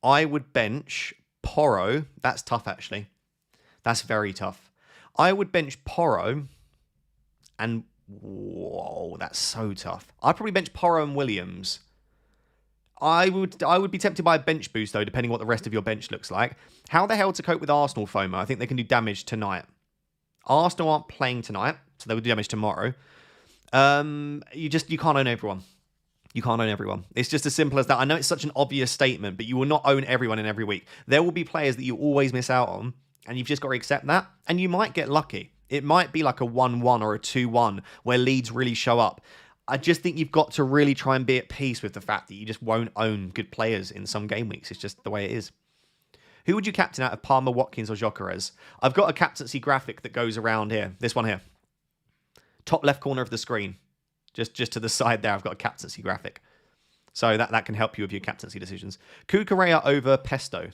I would bench Porro. That's tough, actually. That's very tough. I would bench Porro and... Whoa, that's so tough. I'd probably bench Porro and Williams. I would be tempted by a bench boost, though, depending what the rest of your bench looks like. How the hell to cope with Arsenal FOMO? I think they can do damage tonight. Arsenal aren't playing tonight, so they will do damage tomorrow. You can't own everyone. You can't own everyone. It's just as simple as that. I know it's such an obvious statement, but you will not own everyone in every week. There will be players that you always miss out on, and you've just got to accept that. And you might get lucky. It might be like a 1-1 or a 2-1 where leads really show up. I just think you've got to really try and be at peace with the fact that you just won't own good players in some game weeks. It's just the way it is. Who would you captain out of Palmer, Watkins, or Gyökeres? I've got a captaincy graphic that goes around here. This one here. Top left corner of the screen. Just to the side there, I've got a captaincy graphic. So that can help you with your captaincy decisions. Cucurella over Pesto.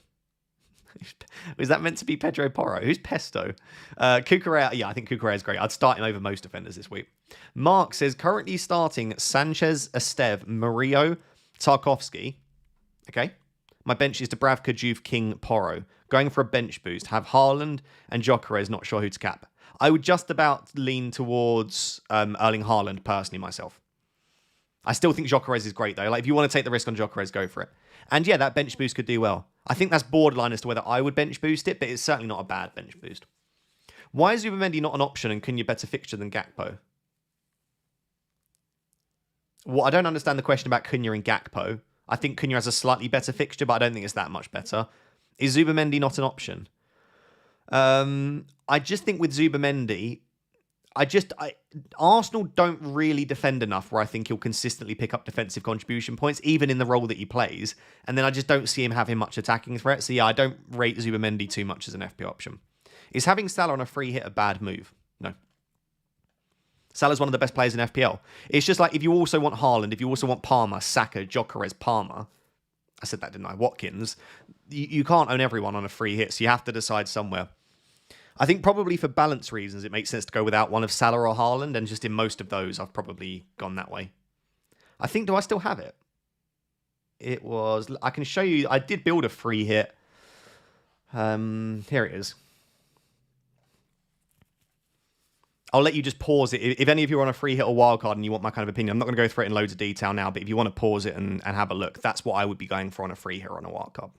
Is that meant to be Pedro Porro? Who's Pesto? Cucurella. Yeah, I think Cucurella is great. I'd start him over most defenders this week. Mark says, currently starting Sanchez, Esteve, Murillo, Tarkovsky. Okay. My bench is Dubravka, Juve, King, Porro. Going for a bench boost. Have Haaland and Gyökeres, not sure who to cap. I would just about lean towards Erling Haaland, personally, myself. I still think Gyökeres is great, though. Like, if you want to take the risk on Gyökeres, go for it. And yeah, that bench boost could do well. I think that's borderline as to whether I would bench boost it, but it's certainly not a bad bench boost. Why is Zubimendi not an option and Cunha better fixture than Gakpo? Well, I don't understand the question about Cunha and Gakpo. I think Cunha has a slightly better fixture, but I don't think it's that much better. Is Zubimendi not an option? I just think with Zubimendi, Arsenal don't really defend enough where I think he'll consistently pick up defensive contribution points, even in the role that he plays. And then I just don't see him having much attacking threat. So yeah, I don't rate Zubimendi too much as an FP option. Is having Salah on a free hit a bad move? No. Salah's one of the best players in FPL. It's just like if you also want Haaland, if you also want Palmer, Saka, Gyökeres, Palmer. I said that, didn't I? Watkins. You can't own everyone on a free hit, so you have to decide somewhere. I think probably for balance reasons, it makes sense to go without one of Salah or Haaland, and just in most of those, I've probably gone that way. I think, do I still have it? It was, I can show you, I did build a free hit. Here it is. I'll let you just pause it. If any of you are on a free hit or wildcard and you want my kind of opinion, I'm not going to go through it in loads of detail now, but if you want to pause it and have a look, that's what I would be going for on a free hit or on a wildcard.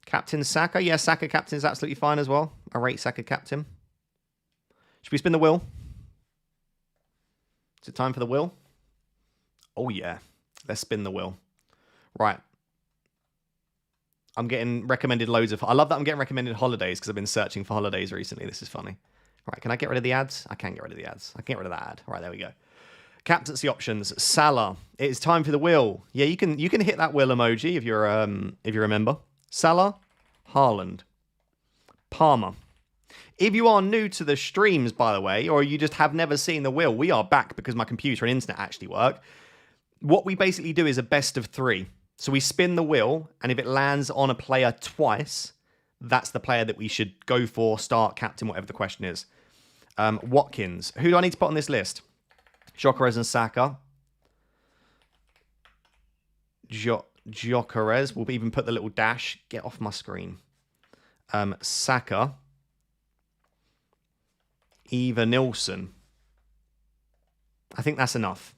Captain Saka. Yeah, Saka captain is absolutely fine as well. I rate Saka captain. Should we spin the wheel? Is it time for the wheel? Oh, yeah. Let's spin the wheel. Right. I'm getting recommended loads of... I love that I'm getting recommended holidays because I've been searching for holidays recently. This is funny. Right, can I get rid of the ads? I can get rid of the ads. I can get rid of that ad. Right, there we go. Captaincy options. Salah. It's time for the wheel. Yeah, you can hit that wheel emoji if you're a member. Salah, Haaland, Palmer. If you are new to the streams, by the way, or you just have never seen the wheel, we are back because my computer and internet actually work. What we basically do is a best of 3. So we spin the wheel, and if it lands on a player twice, that's the player that we should go for, start, captain, whatever the question is. Watkins. Who do I need to put on this list? Gyökeres and Saka. Gyökeres. We'll even put the little dash. Get off my screen. Saka. Eva Nilsson. I think that's enough.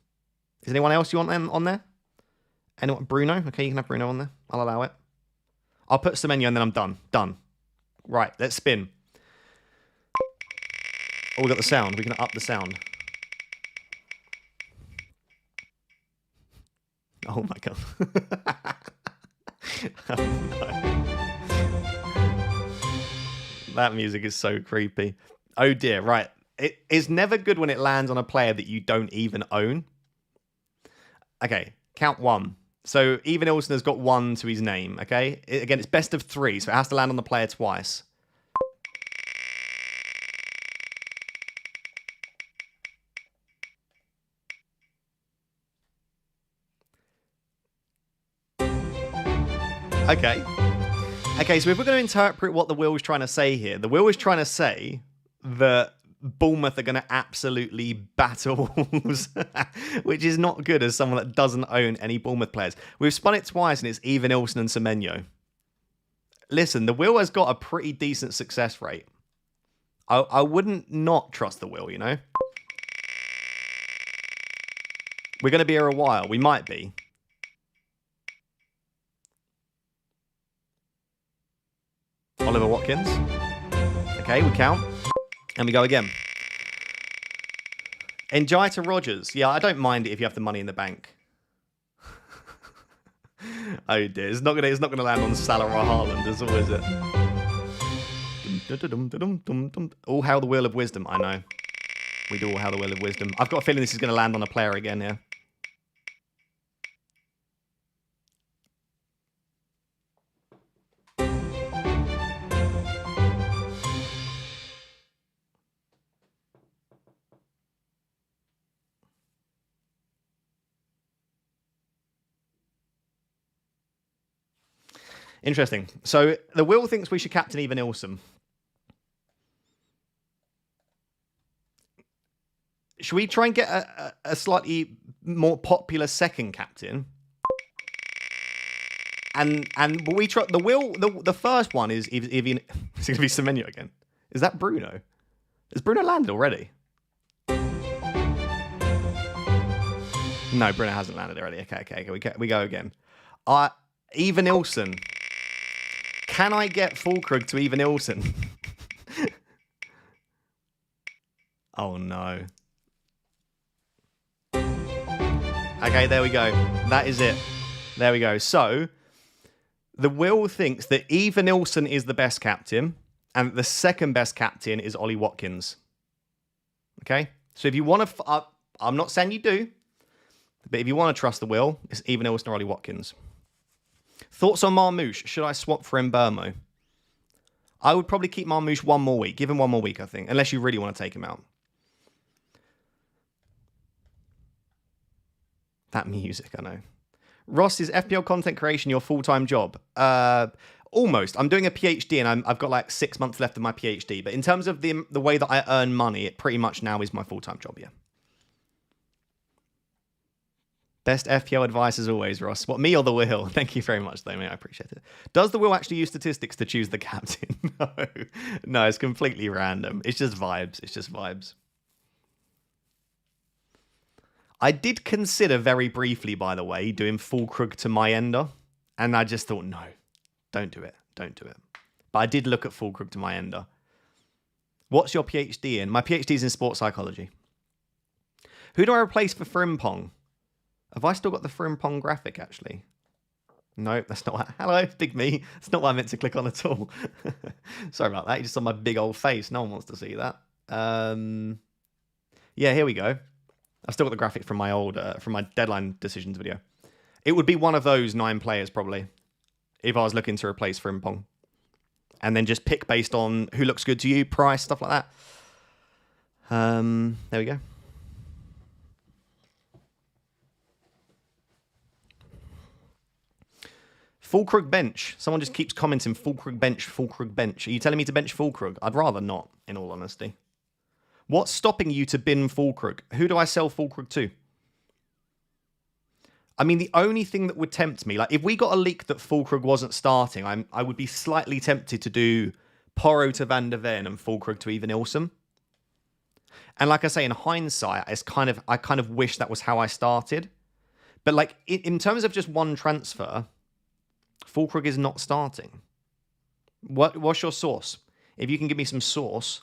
Is anyone else you want them on there? Anyone? Bruno? Okay, you can have Bruno on there. I'll allow it. I'll put Semenyo and then I'm done. Done. Right, let's spin. Oh, we got the sound. We can up the sound. Oh my god. Oh, no. That music is so creepy. Oh dear, right. It's never good when it lands on a player that you don't even own. Okay, count 1. So Even Ilson has got 1 to his name, okay? Again, it's best of 3, so it has to land on the player twice. Okay. Okay, so if we're going to interpret what the wheel is trying to say here, the wheel is trying to say that Bournemouth are going to absolutely battle Wolves, which is not good as someone that doesn't own any Bournemouth players. We've spun it twice and it's Even Ilson and Semenyo. Listen, the wheel has got a pretty decent success rate. I wouldn't not trust the will, you know? We're going to be here a while. We might be. Oliver Watkins. Okay, we count. And we go again. Enjoy to Rogers. Yeah, I don't mind it if you have the money in the bank. Oh dear, it's not gonna land on Salah or Haaland, is it? All hail the wheel of wisdom. I know. We do all hail the wheel of wisdom. I've got a feeling this is gonna land on a player again here. Interesting. So the Will thinks we should captain Even Ilson. Should we try and get a slightly more popular second captain? And we try the Will. The first one is even. It's going to be Semenyo again. Is that Bruno? Has Bruno landed already? No, Bruno hasn't landed already. Okay. We go again. Even Ilson. Can I get Fulkrug to Even Ilson? Oh no. Okay, there we go. That is it. There we go. So, the Will thinks that Even Ilson is the best captain, and the second best captain is Ollie Watkins. Okay? So if you want to... I'm not saying you do, but if you want to trust the Will, it's Even Ilson or Ollie Watkins. Thoughts on Marmoush? Should I swap for Mbermo? I would probably keep Marmoush one more week. Give him one more week, I think. Unless you really want to take him out. That music, I know. Ross, is FPL content creation your full-time job? Almost. I'm doing a PhD and I've got like 6 months left of my PhD. But in terms of the way that I earn money, it pretty much now is my full-time job, yeah. Best FPL advice as always, Ross. What, me or the Will? Thank you very much, though, mate. I appreciate it. Does the Will actually use statistics to choose the captain? No, it's completely random. It's just vibes. I did consider very briefly, by the way, doing Fulkrug to my ender. And I just thought, no, don't do it. But I did look at Fulkrug to my ender. What's your PhD in? My PhD is in sports psychology. Who do I replace for Frimpong? Have I still got the Frimpong graphic, actually? No, that's not what... Hello, big me. That's not what I meant to click on at all. Sorry about that. You just saw my big old face. No one wants to see that. Yeah, here we go. I've still got the graphic from my old... from my deadline decisions video. It would be one of those 9 players, probably, if I was looking to replace Frimpong. And then just pick based on who looks good to you, price, stuff like that. There we go. Fulkrug bench. Someone just keeps commenting Fulkrug bench. Are you telling me to bench Fulkrug? I'd rather not, in all honesty. What's stopping you to bin Fulkrug? Who do I sell Fulkrug to? I mean, the only thing that would tempt me, like if we got a leak that Fulkrug wasn't starting, I would be slightly tempted to do Porro to Van der Ven and Fulkrug to Even Ilson. And like I say, in hindsight, I kind of wish that was how I started. But like in terms of just one transfer, Fulkrug is not starting. What's your source? If you can give me some source,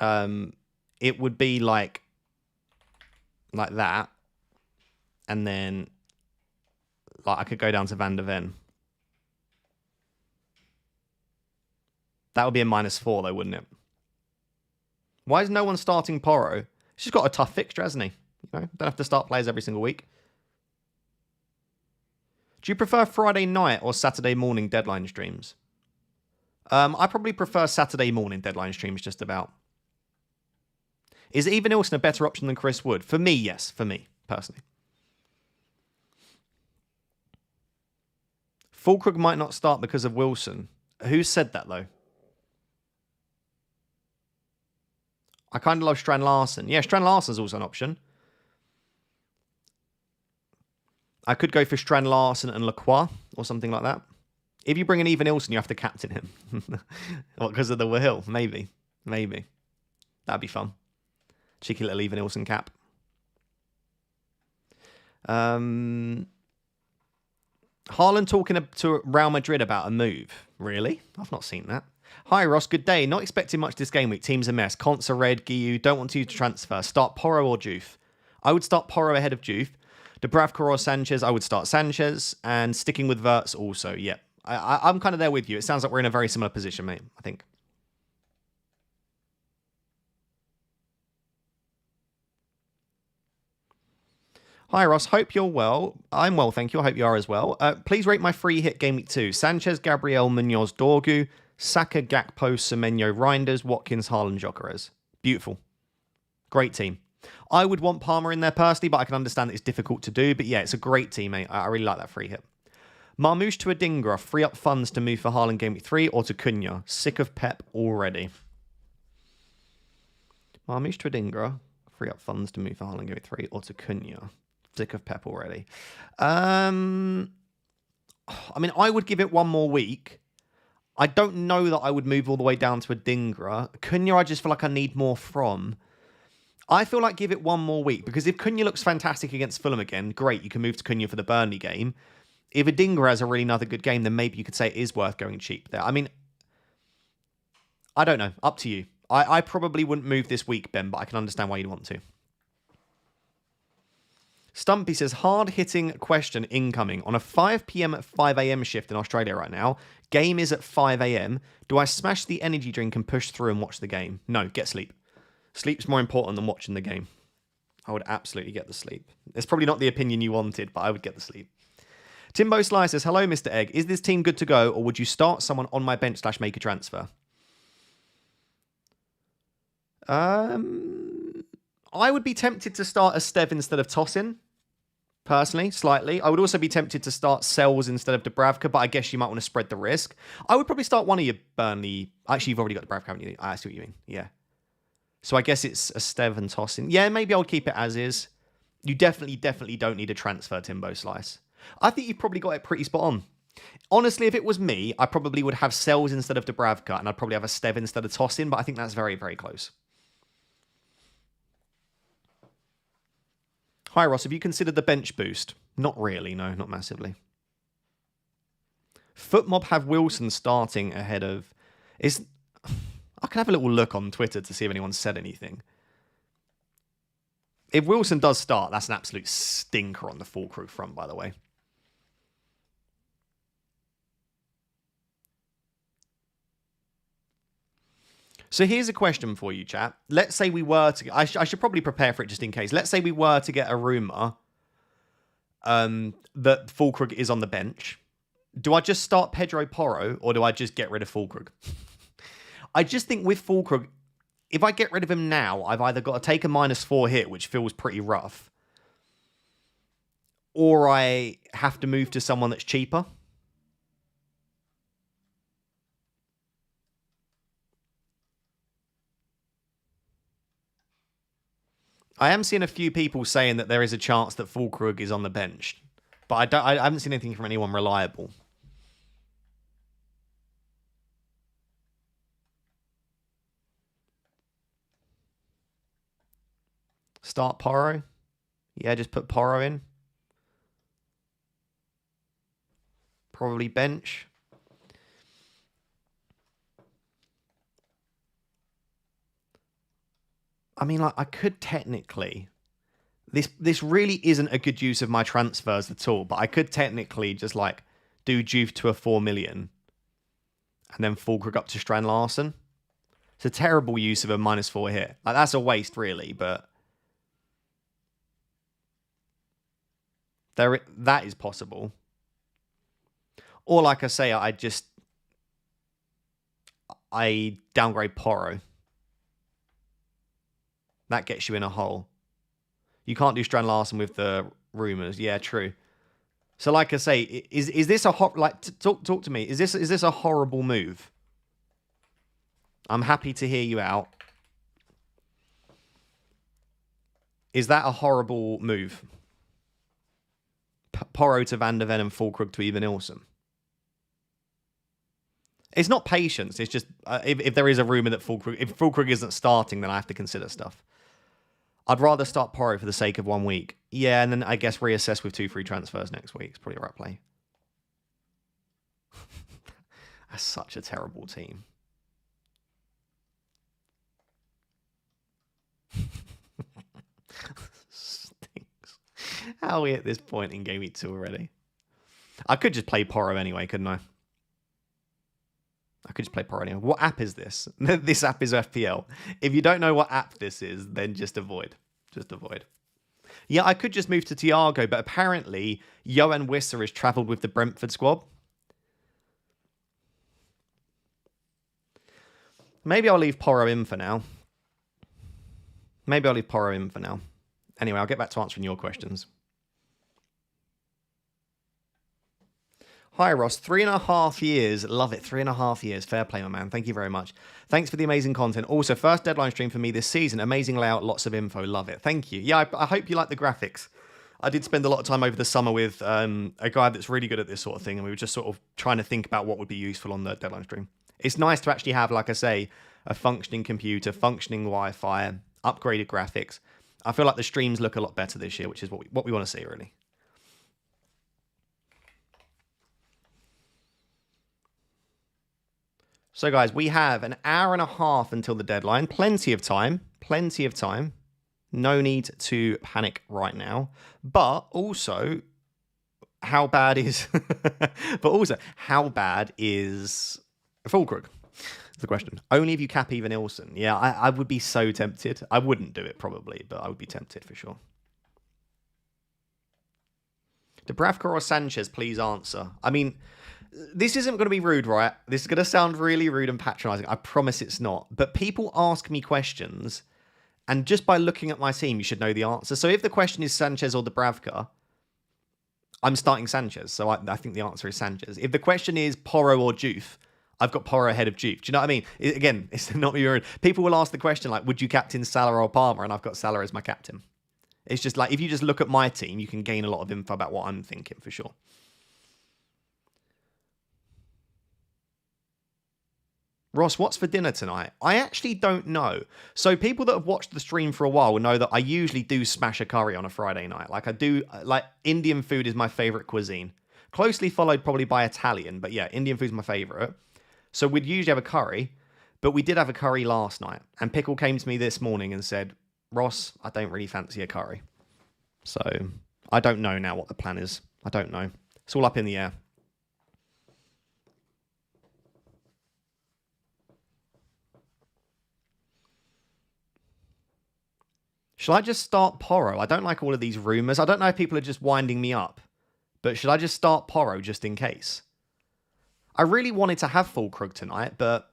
it would be like that. And then like I could go down to Van der Ven. That would be a -4 though, wouldn't it? Why is no one starting Porro? He's just got a tough fixture, hasn't he? You know, don't have to start players every single week. Do you prefer Friday night or Saturday morning deadline streams? I probably prefer Saturday morning deadline streams just about. Is Even Ilson a better option than Chris Wood? For me, yes. For me, personally. Fulkrug might not start because of Wilson. Who said that, though? I kind of love Strand Larsen. Yeah, Strand Larsen's also an option. I could go for Strand Larsen and Lacroix or something like that. If you bring in Even Ilson, you have to captain him. What, because of the will? Maybe. Maybe. That'd be fun. Cheeky little Even Ilson cap. Haaland talking to Real Madrid about a move. Really? I've not seen that. Hi, Ross. Good day. Not expecting much this game week. Team's a mess. Conts are red. Guiu. Don't want to transfer. Start Porro or Juve. I would start Porro ahead of Juve. Dubravka or Sanchez. I would start Sanchez. And sticking with Wirtz also. Yep. I'm kind of there with you. It sounds like we're in a very similar position, mate. I think. Hi, Ross. Hope you're well. I'm well, thank you. I hope you are as well. Please rate my free hit game week 2. Sanchez, Gabriel, Munoz, Dorgu, Saka, Gakpo, Semenyo, Reinders, Watkins, Haaland, Jokeres. Beautiful. Great team. I would want Palmer in there personally, but I can understand that it's difficult to do. But yeah, it's a great team, mate. I really like that free hit. Marmoush to Adingra. Free up funds to move for Haaland game week 3 or to Cunha. Sick of Pep already. Marmoush to Adingra. Free up funds to move for Haaland game week 3 or to Cunha. Sick of Pep already. I mean, I would give it one more week. I don't know that I would move all the way down to Adingra. Cunha, I just feel like I need more from. I feel like give it one more week, because if Cunha looks fantastic against Fulham again, great, you can move to Cunha for the Burnley game. If Adingra has a really another good game, then maybe you could say it is worth going cheap there. I mean, I don't know. Up to you. I probably wouldn't move this week, Ben, but I can understand why you'd want to. Stumpy says, hard-hitting question incoming. On a 5 p.m. at 5 a.m. shift in Australia right now, game is at 5 a.m. Do I smash the energy drink and push through and watch the game? No, get sleep. Sleep's more important than watching the game. I would absolutely get the sleep. It's probably not the opinion you wanted, but I would get the sleep. Timbo Sly says, hello, Mr. Egg. Is this team good to go, or would you start someone on my bench / make a transfer? I would be tempted to start Estev instead of Tosin. Personally, slightly. I would also be tempted to start Sells instead of Dubravka, but I guess you might want to spread the risk. I would probably start one of your Burnley. Actually, you've already got Dubravka, haven't you? I see what you mean. Yeah. So I guess it's Estev and Tosin. Yeah, maybe I'll keep it as is. You definitely don't need a transfer, Timbo Slice. I think you've probably got it pretty spot on. Honestly, if it was me, I probably would have Sells instead of Dubravka, and I'd probably have Estev instead of Tosin, but I think that's very, very close. Hi, Ross. Have you considered the bench boost? Not really, no, not massively. Footmob have Wilson starting ahead of... I can have a little look on Twitter to see if anyone said anything. If Wilson does start, that's an absolute stinker on the full crew front, by the way. So here's a question for you, chat. Let's say we were to... I should probably prepare for it just in case. Let's say we were to get a rumour that Fulkrug is on the bench. Do I just start Pedro Porro, or do I just get rid of Fulkrug? I just think with Fulkrug, if I get rid of him now, I've either got to take a -4 hit, which feels pretty rough, or I have to move to someone that's cheaper. I am seeing a few people saying that there is a chance that Fulkrug is on the bench, but I haven't seen anything from anyone reliable. Start Porro. Yeah, just put Porro in. Probably bench. I mean, like, I could technically... This really isn't a good use of my transfers at all, but I could technically just, like, do Juve to a 4 million and then Fulkrug up to Strand Larsen. It's a terrible use of a -4 hit. Like, that's a waste, really, but... that is possible. Or, like I say, I downgrade Porro. That gets you in a hole. You can't do Strand Larsen with the rumours. Yeah, true. So, like I say, is this a talk to me? Is this a horrible move? I'm happy to hear you out. Is that a horrible move? Porro to Van der Ven and Fulkrug to Even Ilson. It's not patience. It's just if there is a rumour that if Fulkrug isn't starting, then I have to consider stuff. I'd rather start Porro for the sake of 1 week. Yeah, and then I guess reassess with 2 free transfers next week. It's probably the right play. That's such a terrible team. Stinks. How are we at this point in Game Week 2 already? I could just play Porro anyway, couldn't I? I could just play Porro anyway. What app is this? This app is FPL. If you don't know what app this is, then just avoid. Just avoid. Yeah, I could just move to Thiago, but apparently Johan Wisser has travelled with the Brentford squad. Maybe I'll leave Porro in for now. Anyway, I'll get back to answering your questions. Hi, Ross. 3.5 years. Love it. 3.5 years. Fair play, my man. Thank you very much. Thanks for the amazing content. Also, first deadline stream for me this season. Amazing layout. Lots of info. Love it. Thank you. Yeah, I hope you like the graphics. I did spend a lot of time over the summer with a guy that's really good at this sort of thing, and we were just sort of trying to think about what would be useful on the deadline stream. It's nice to actually have, like I say, a functioning computer, functioning Wi-Fi, upgraded graphics. I feel like the streams look a lot better this year, which is what we want to see, really. So, guys, we have an hour and a half until the deadline. Plenty of time. Plenty of time. No need to panic right now. But also, how bad is... how bad is Fulkrug? The question. Only if you cap even Ilson. Yeah, I would be so tempted. I wouldn't do it probably, but I would be tempted for sure. Dubravka or Sanchez, please answer. I mean, this isn't going to be rude, right? This is going to sound really rude and patronising. I promise it's not. But people ask me questions, and just by looking at my team, you should know the answer. So if the question is Sanchez or Dubravka, I'm starting Sanchez. So I think the answer is Sanchez. If the question is Porro or Juve, I've got Porro ahead of Juve. Do you know what I mean? Again, it's not me rude. People will ask the question like, would you captain Salah or Palmer? And I've got Salah as my captain. It's just like, if you just look at my team, you can gain a lot of info about what I'm thinking for sure. Ross, what's for dinner tonight? I actually don't know. So people that have watched the stream for a while will know that I usually do smash a curry on a Friday night. Like Indian food is my favorite cuisine. Closely followed probably by Italian, but yeah, Indian food's my favorite. So we'd usually have a curry, but we did have a curry last night. And Pickle came to me this morning and said, Ross, I don't really fancy a curry. So I don't know now what the plan is. I don't know. It's all up in the air. Should I just start Porro? I don't like all of these rumours. I don't know if people are just winding me up. But should I just start Porro just in case? I really wanted to have Fulkrug tonight, but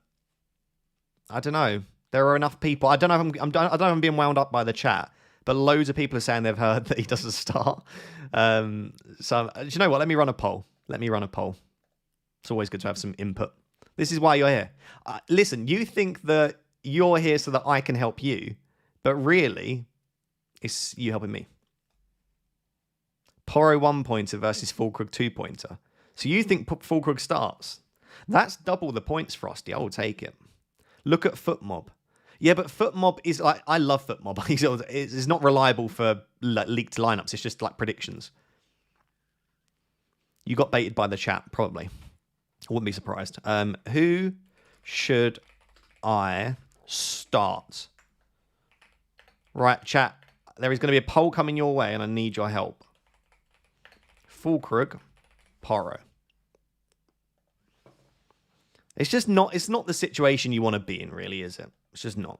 I don't know. There are enough people. I don't know if I don't know if I'm being wound up by the chat, but loads of people are saying they've heard that he doesn't start. So do you know what? Let me run a poll. It's always good to have some input. This is why you're here. Listen, you think that you're here so that I can help you, but really, it's you helping me. Porro 1-pointer versus Fulkrug 2-pointer. So you think Fulkrug starts? That's double the points, Frosty. I will take it. Look at FootMob. Yeah, but FootMob is like... I love FootMob. It's not reliable for leaked lineups. It's just like predictions. You got baited by the chat, probably. I wouldn't be surprised. Who should I start? Right, chat. There is going to be a poll coming your way, and I need your help. Fulkrug, Porro. It's just not... It's not the situation you want to be in, really, is it? It's just not.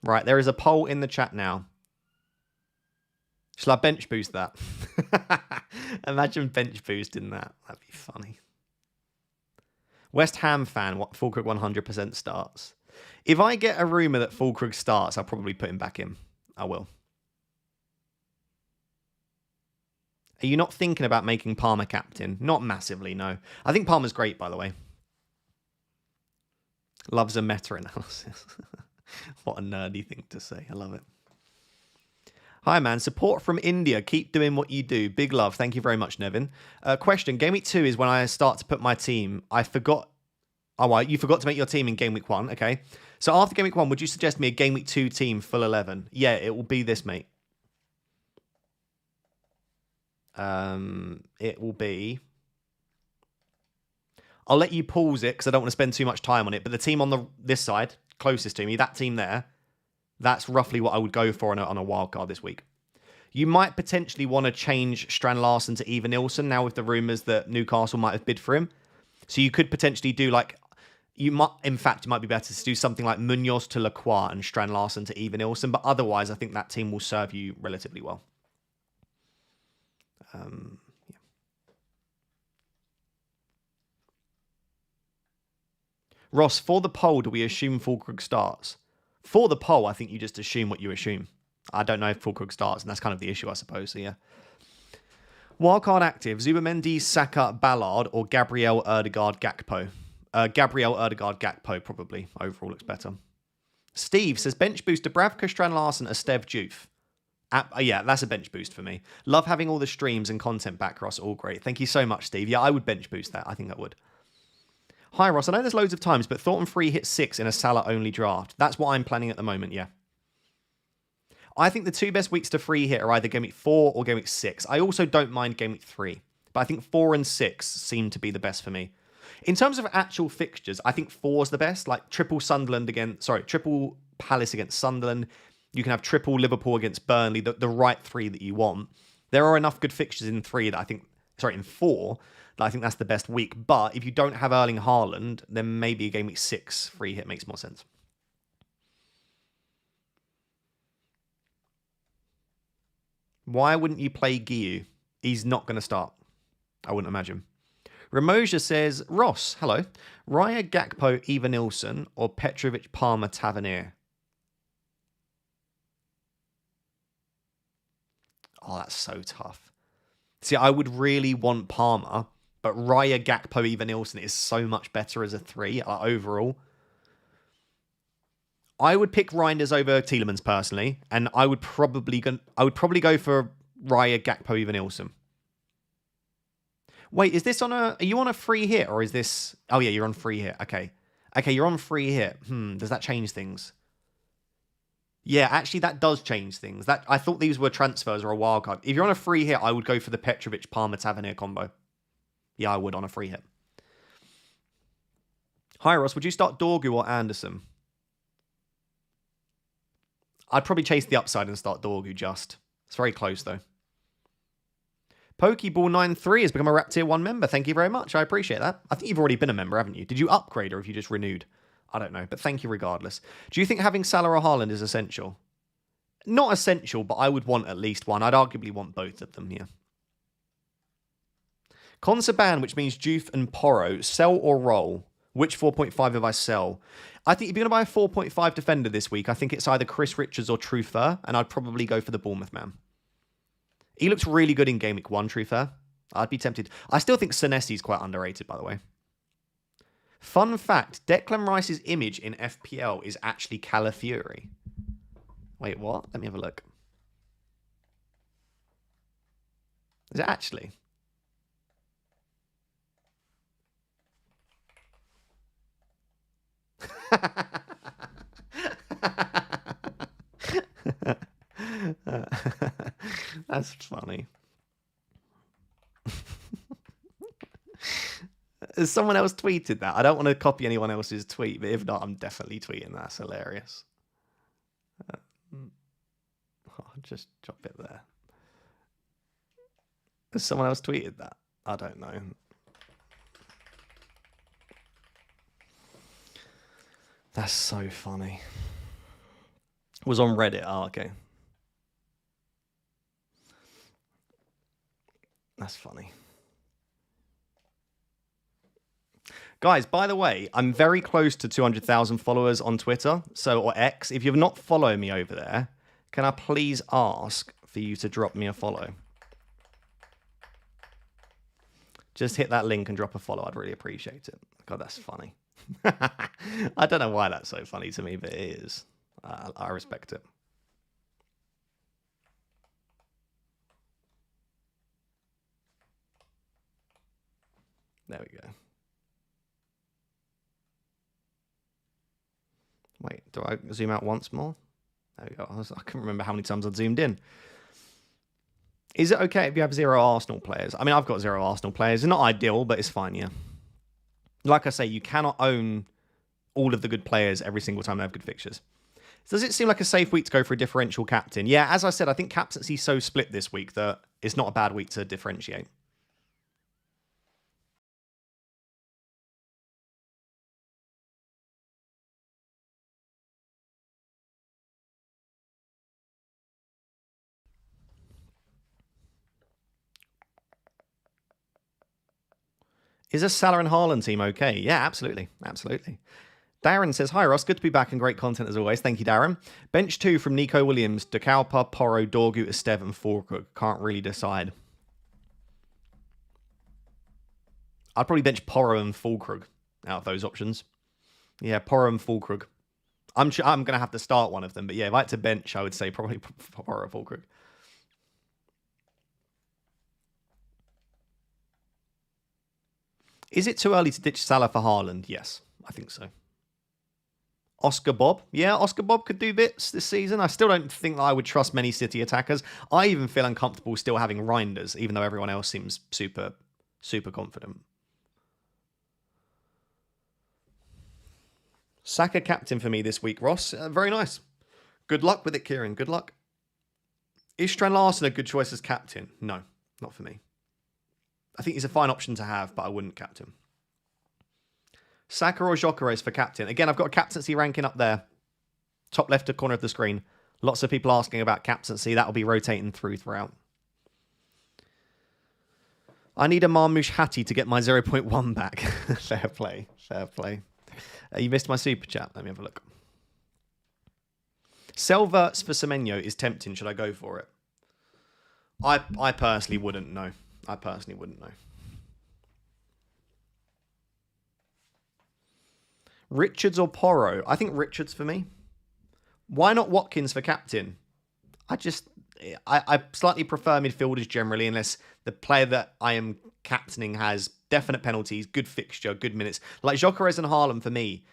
Right, there is a poll in the chat now. Shall I bench boost that? Imagine bench boosting that. That'd be funny. West Ham fan, what Fulkrug 100% starts. If I get a rumour that Fulkrug starts, I'll probably put him back in. I will. Are you not thinking about making Palmer captain? Not massively, no. I think Palmer's great, by the way. Loves a meta-analysis. What a nerdy thing to say. I love it. Hi, man. Support from India. Keep doing what you do. Big love. Thank you very much, Nevin. Question. Game week 2 is when I start to put my team. I forgot. Oh, well, you forgot to make your team in game week 1. Okay. So after game week 1, would you suggest me a game week 2 team full 11? Yeah, it will be this, mate. It will be... I'll let you pause it because I don't want to spend too much time on it. But the team on this side, closest to me, that team there, that's roughly what I would go for on a wild card this week. You might potentially want to change Strand Larsen to Eva Nilsson now with the rumours that Newcastle might have bid for him. So you could potentially do like... In fact, it might be better to do something like Munoz to Lacroix and Strand Larsen to Eva Nilsson. But otherwise, I think that team will serve you relatively well. Yeah. Ross, for the poll, do we assume Fulkrug starts? For the poll, I think you just assume what you assume. I don't know if Fulkrug starts, and that's kind of the issue, I suppose. So, yeah. Wildcard active, Zubamendi, Saka, Ballard, or Gabriel Erdegaard Gakpo? Gabriel Erdegaard Gakpo, probably. Overall looks better. Steve says, bench boost to Bravka, Strand Larsen, Estev Juf. Yeah, that's a bench boost for me. Love having all the streams and content back, Ross. All great. Thank you so much, Steve. Yeah, I would bench boost that. I think I would. Hi, Ross. I know there's loads of times, but Thornton 3 hit 6 in a Salah-only draft. That's what I'm planning at the moment, yeah. I think the 2 best weeks to free hit are either game week 4 or game week 6. I also don't mind game week 3, but I think 4 and 6 seem to be the best for me. In terms of actual fixtures, I think 4 is the best. Like triple Palace against Sunderland. You can have triple Liverpool against Burnley, the right 3 that you want. There are enough good fixtures in 4 that I think that's the best week. But if you don't have Erling Haaland, then maybe a game week 6 free hit makes more sense. Why wouldn't you play Guiu? He's not going to start. I wouldn't imagine. Ramoja says, Ross, hello. Raya, Gakpo, Eva Nilsson, or Petrovic, Palmer, Tavernier? Oh, that's so tough. See, I would really want Palmer, but Raya, Gakpo, Eva Nilsson is so much better as a 3 overall. I would pick Reinders over Tielemans personally, and I would probably go for Raya, Gakpo, Eva Nilsson. Wait, is this are you on a free hit or is this... Oh yeah, you're on free hit. Okay, you're on free hit. Does that change things? Yeah, actually that does change things. I thought these were transfers or a wild card. If you're on a free hit, I would go for the Petrovic, Palmer, Tavernier combo. Yeah, I would on a free hit. Hi Ross, would you start Dorgu or Anderson? I'd probably chase the upside and start Dorgu just. It's very close though. Pokeball93 has become a Rap Tier 1 member. Thank you very much. I appreciate that. I think you've already been a member, haven't you? Did you upgrade or have you just renewed? I don't know, but thank you regardless. Do you think having Salah or Haaland is essential? Not essential, but I would want at least one. I'd arguably want both of them here. Consaban, which means Juve and Porro, sell or roll? Which 4.5 have I sell? I think if you're going to buy a 4.5 defender this week, I think it's either Chris Richards or Trufer, and I'd probably go for the Bournemouth man. He looks really good in Game Week 1, Trufer. I'd be tempted. I still think Senesi's quite underrated, by the way. Fun fact, Declan Rice's image in FPL is actually Calafiori. Wait, what? Let me have a look. Is it actually? That's funny. Has someone else tweeted that? I don't want to copy anyone else's tweet, but if not, I'm definitely tweeting that. That's hilarious. I'll just drop it there. Has someone else tweeted that? I don't know. That's so funny. It was on Reddit. Oh, okay. That's funny. Guys, by the way, I'm very close to 200,000 followers on Twitter, or X. If you've not followed me over there, can I please ask for you to drop me a follow? Just hit that link and drop a follow. I'd really appreciate it. God, that's funny. I don't know why that's so funny to me, but it is. I respect it. There we go. Wait, do I zoom out once more? There we go. I couldn't remember how many times I'd zoomed in. Is it okay if you have 0 Arsenal players? I mean, I've got 0 Arsenal players. It's not ideal, but it's fine, yeah. Like I say, you cannot own all of the good players every single time they have good fixtures. Does it seem like a safe week to go for a differential captain? Yeah, as I said, I think captaincy is so split this week that it's not a bad week to differentiate. Is a Salah and Haaland team okay? Yeah, absolutely. Absolutely. Darren says, hi Ross, good to be back and great content as always. Thank you, Darren. Bench 2 from Nico Williams, De Kalpa, Porro, Dorgu, Esteve and Fulkrug. Can't really decide. I'd probably bench Porro and Fulkrug out of those options. Yeah, Porro and Fulkrug. I'm going to have to start one of them, but yeah, if I had to bench, I would say probably Porro or Fulkrug. Is it too early to ditch Salah for Haaland? Yes, I think so. Oscar Bob. Yeah, Oscar Bob could do bits this season. I still don't think that I would trust many City attackers. I even feel uncomfortable still having Reinders, even though everyone else seems super, super confident. Saka captain for me this week, Ross. Very nice. Good luck with it, Kieran. Good luck. Is Strand Larson a good choice as captain? No, not for me. I think he's a fine option to have, but I wouldn't captain. Saka or Gyökeres for captain. Again, I've got a captaincy ranking up there. Top left corner of the screen. Lots of people asking about captaincy. That'll be rotating throughout. I need a Marmoush Hattie to get my 0.1 back. Fair play. Fair play. You missed my super chat. Let me have a look. Selverts for Semenyo is tempting. Should I go for it? I personally wouldn't know. I personally wouldn't know. Richards or Porro? I think Richards for me. Why not Watkins for captain? I slightly prefer midfielders generally, unless the player that I am captaining has definite penalties, good fixture, good minutes. Like Gyökeres and Haaland for me,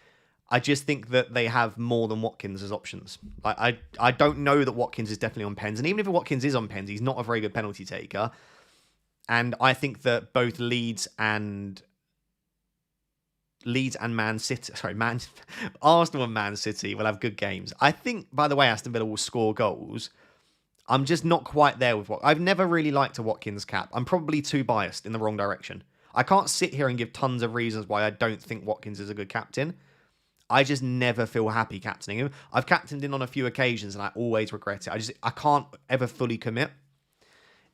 I just think that they have more than Watkins as options. I don't know that Watkins is definitely on pens, and even if Watkins is on pens, he's not a very good penalty taker. And I think that both Leeds and Man City, Arsenal and Man City will have good games. I think, by the way, Aston Villa will score goals. I'm just not quite there with what I've never really liked a Watkins cap. I'm probably too biased in the wrong direction. I can't sit here and give tons of reasons why I don't think Watkins is a good captain. I just never feel happy captaining him. I've captained him on a few occasions and I always regret it. I can't ever fully commit.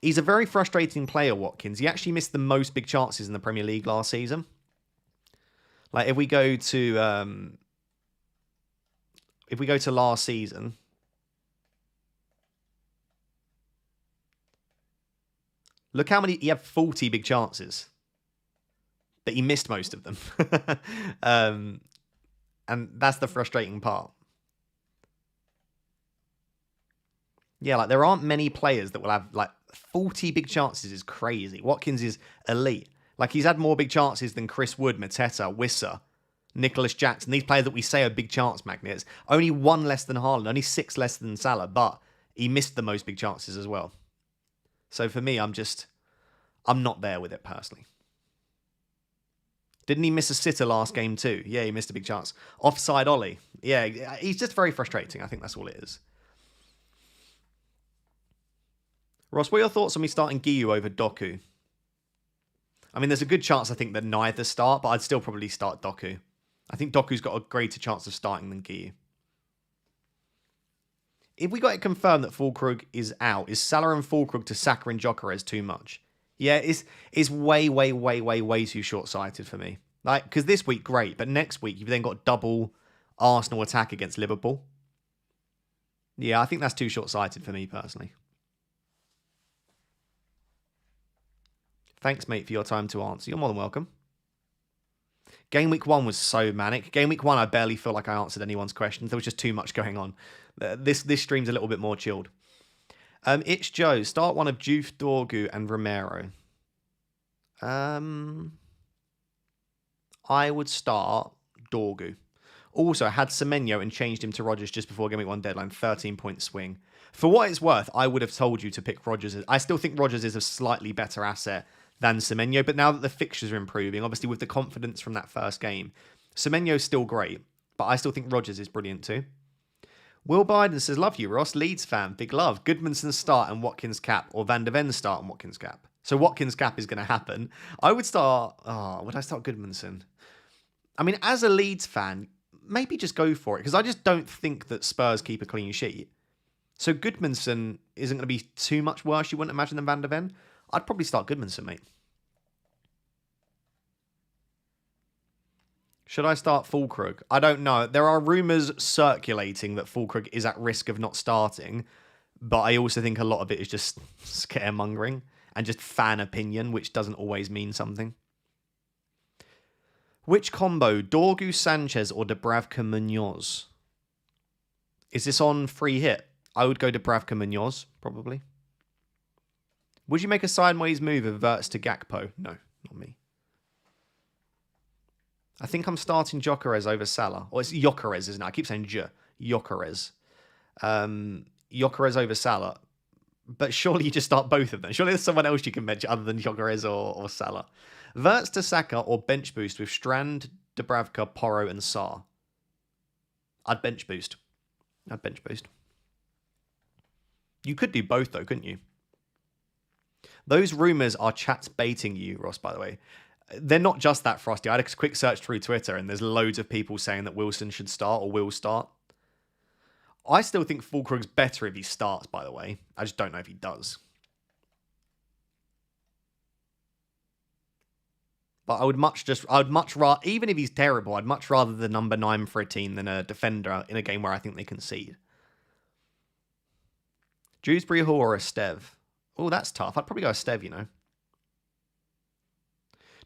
He's a very frustrating player, Watkins. He actually missed the most big chances in the Premier League last season. Like if we go to last season, look how many he had 40 big chances, but he missed most of them. And that's the frustrating part. Yeah, like there aren't many players that will have like 40 big chances is crazy. Watkins is elite. Like he's had more big chances than Chris Wood, Mateta, Wissa, Nicholas Jackson. These players that we say are big chance magnets. Only 1 less than Haaland, only 6 less than Salah, but he missed the most big chances as well. So for me, I'm not there with it personally. Didn't he miss a sitter last game too? Yeah, he missed a big chance. Offside Ollie. Yeah, he's just very frustrating. I think that's all it is. Ross, what are your thoughts on me starting Guiu over Doku? I mean, there's a good chance, I think, that neither start, but I'd still probably start Doku. I think Doku's got a greater chance of starting than Guiu. If we got it confirmed that Fulkrug is out, is Salah and Fulkrug to Saka and Gyökeres too much? Yeah, it's way too short-sighted for me. Like, because this week, great, but next week, you've then got double Arsenal attack against Liverpool. Yeah, I think that's too short-sighted for me, personally. Thanks, mate, for your time to answer. You're more than welcome. Game week 1 was so manic. Game week 1, I barely feel like I answered anyone's questions. There was just too much going on. This stream's a little bit more chilled. It's Joe. Start one of Juve, Dorgu, and Romero. I would start Dorgu. Also, I had Semenyo and changed him to Rodgers just before Game Week 1 deadline. 13-point swing. For what it's worth, I would have told you to pick Rodgers. I still think Rodgers is a slightly better asset than Semenyo, but now that the fixtures are improving, obviously with the confidence from that first game, Semenyo's still great, but I still think Rodgers is brilliant too. Will Biden says, love you, Ross. Leeds fan, big love. Goodmanson start and Watkins cap, or Van de Ven start and Watkins cap. So Watkins cap is going to happen. I would start, would I start Goodmanson? I mean, as a Leeds fan, maybe just go for it, because I just don't think that Spurs keep a clean sheet. So Goodmanson isn't going to be too much worse, you wouldn't imagine, than Van de Ven. I'd probably start Goodmanson, mate. Should I start Fulkrug? I don't know. There are rumours circulating that Fulkrug is at risk of not starting, but I also think a lot of it is just scaremongering and just fan opinion, which doesn't always mean something. Which combo, Dorgu Sanchez or Dubravka Munoz? Is this on free hit? I would go Dubravka Munoz, probably. Would you make a sideways move if Verts to Gakpo? No, not me. I think I'm starting Gyökeres over Salah. Or it's Gyökeres, isn't it? I keep saying Gyökeres. Gyökeres over Salah. But surely you just start both of them. Surely there's someone else you can mention other than Gyökeres or Salah. Verts to Saka or bench boost with Strand, Dubravka, Porro and Sarr. I'd bench boost. You could do both though, couldn't you? Those rumours are chat baiting you, Ross, by the way. They're not just that, Frosty. I had a quick search through Twitter and there's loads of people saying that Wilson should start or will start. I still think Fulkrug's better if he starts, by the way. I just don't know if he does. But I would much rather, even if he's terrible, I'd much rather the number 9 for a team than a defender in a game where I think they concede. Dewsbury Hall or Estev? Oh, that's tough. I'd probably go Estev, you know.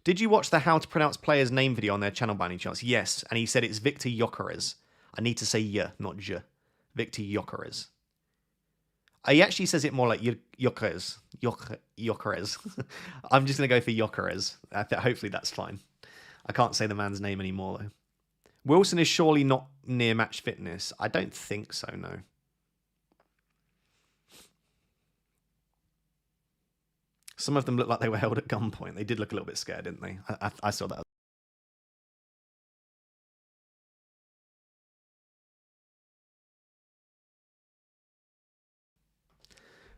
Did you watch the How to Pronounce Players' Name video on their channel by any chance? Yes, and he said it's Victor Gyökeres. I need to say not J. Victor Gyökeres. He actually says it more like Gyökeres. I'm just going to go for Gyökeres. Hopefully that's fine. I can't say the man's name anymore, though. Wilson is surely not near match fitness. I don't think so, no. Some of them look like they were held at gunpoint. They did look a little bit scared, didn't they? I saw that.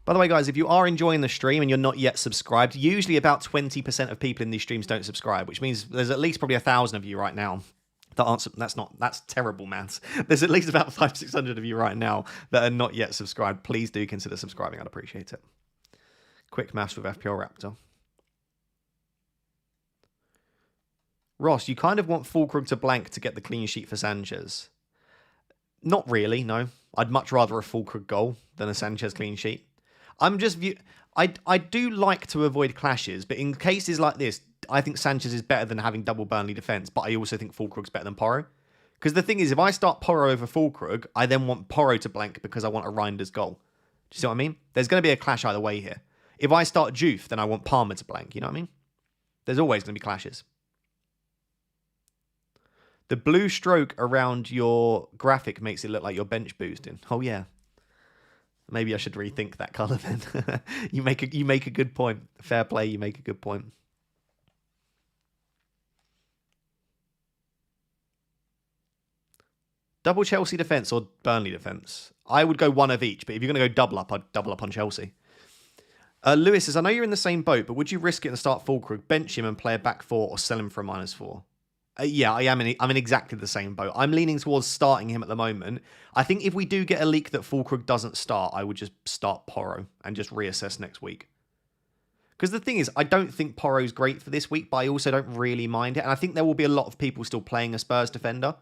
By the way, guys, if you are enjoying the stream and you're not yet subscribed, usually about 20% of people in these streams don't subscribe, which means there's at least probably 1,000 of you right now that aren't. That's terrible maths. There's at least about 500-600 of you right now that are not yet subscribed. Please do consider subscribing. I'd appreciate it. Quick maths with FPL Raptor. Ross, you kind of want Fulkrug to blank to get the clean sheet for Sanchez. Not really, no. I'd much rather a Fulkrug goal than a Sanchez clean sheet. I do like to avoid clashes, but in cases like this, I think Sanchez is better than having double Burnley defence, but I also think Fulkrug's better than Porro. Because the thing is, if I start Porro over Fulkrug, I then want Porro to blank because I want a Reinders goal. Do you see what I mean? There's going to be a clash either way here. If I start Juve, then I want Palmer to blank, you know what I mean? There's always going to be clashes. The blue stroke around your graphic makes it look like you're bench boosting. Oh, yeah. Maybe I should rethink that colour then. You make a good point. Fair play, you make a good point. Double Chelsea defence or Burnley defence? I would go one of each, but if you're going to go double up, I'd double up on Chelsea. Lewis says, I know you're in the same boat, but would you risk it and start Fulkrug, bench him and play a back 4 or sell him for a -4? Yeah, I'm in exactly the same boat. I'm leaning towards starting him at the moment. I think if we do get a leak that Fulkrug doesn't start, I would just start Porro and just reassess next week. Because the thing is, I don't think Porro's great for this week, but I also don't really mind it. And I think there will be a lot of people still playing a Spurs defender.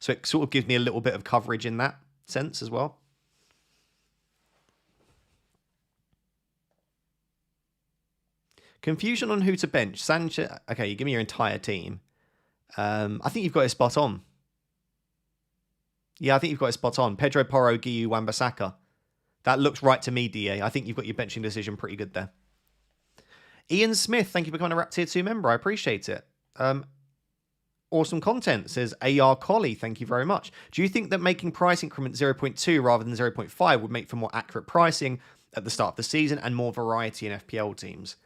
So it sort of gives me a little bit of coverage in that sense as well. Confusion on who to bench. Sanchez. Okay, you give me your entire team. I think you've got it spot on. Yeah, I think you've got it spot on. Pedro Porro, Guiu, Wan-Bissaka. That looks right to me, DA. I think you've got your benching decision pretty good there. Ian Smith, thank you for becoming a Rap Tier 2 member. I appreciate it. Awesome content, says AR Collie. Thank you very much. Do you think that making price increment 0.2 rather than 0.5 would make for more accurate pricing at the start of the season and more variety in FPL teams?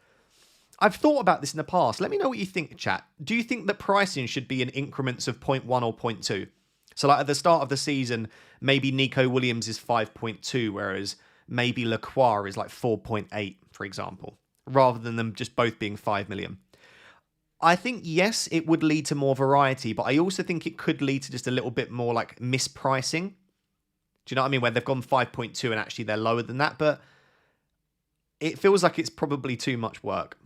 I've thought about this in the past. Let me know what you think, chat. Do you think that pricing should be in increments of 0.1 or 0.2? So like at the start of the season, maybe Nico Williams is 5.2, whereas maybe Lacroix is like 4.8, for example, rather than them just both being 5 million. I think, yes, it would lead to more variety, but I also think it could lead to just a little bit more like mispricing. Do you know what I mean? Where they've gone 5.2 and actually they're lower than that, but it feels like it's probably too much work.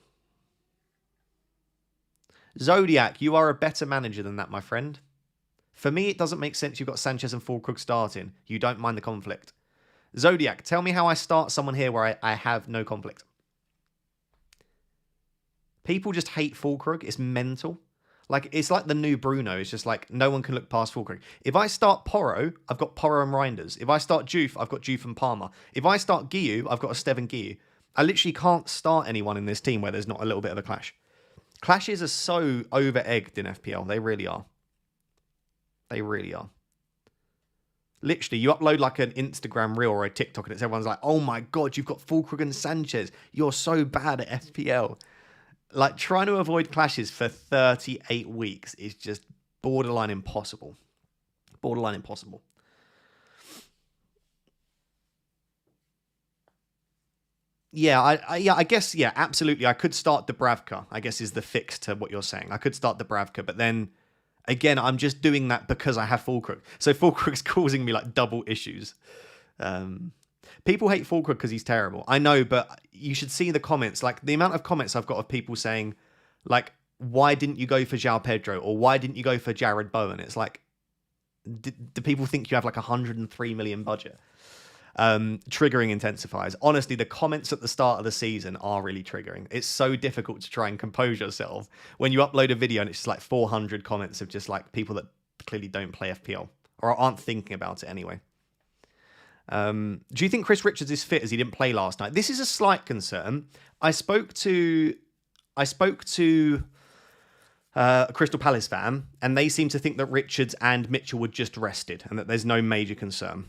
Zodiac, you are a better manager than that, my friend. For me, it doesn't make sense you've got Sanchez and Fulkrug starting. You don't mind the conflict. Zodiac, tell me how I start someone here where I have no conflict. People just hate Fulkrug. It's mental. Like, it's like the new Bruno. It's just like, no one can look past Fulkrug. If I start Porro, I've got Porro and Reinders. If I start Juve, I've got Juve and Palmer. If I start Guiu, I've got a Steven Guiu. I literally can't start anyone in this team where there's not a little bit of a clash. Clashes are so over-egged in FPL. They really are. They really are. Literally, you upload like an Instagram reel or a TikTok and it's everyone's like, oh my God, you've got Fulkrug and Sanchez. You're so bad at FPL. Like, trying to avoid clashes for 38 weeks is just borderline impossible. Borderline impossible. Yeah, I guess, yeah, absolutely. I could start Dubravka, I guess is the fix to what you're saying. I could start Dubravka, but then, again, I'm just doing that because I have Fulkrug. So Fulkrug's causing me, like, double issues. People hate Fulkrug because he's terrible. I know, but you should see the comments. Like, the amount of comments I've got of people saying, like, why didn't you go for João Pedro? Or why didn't you go for Jared Bowen? It's like, do people think you have, like, 103 million budget? Triggering intensifiers. Honestly, the comments at the start of the season are really triggering. It's so difficult to try and compose yourself when you upload a video and it's just like 400 comments of just like people that clearly don't play FPL or aren't thinking about it anyway. Do you think Chris Richards is fit as he didn't play last night? This is a slight concern. I spoke to a Crystal Palace fan, and they seem to think that Richards and Mitchell were just rested and that there's no major concern.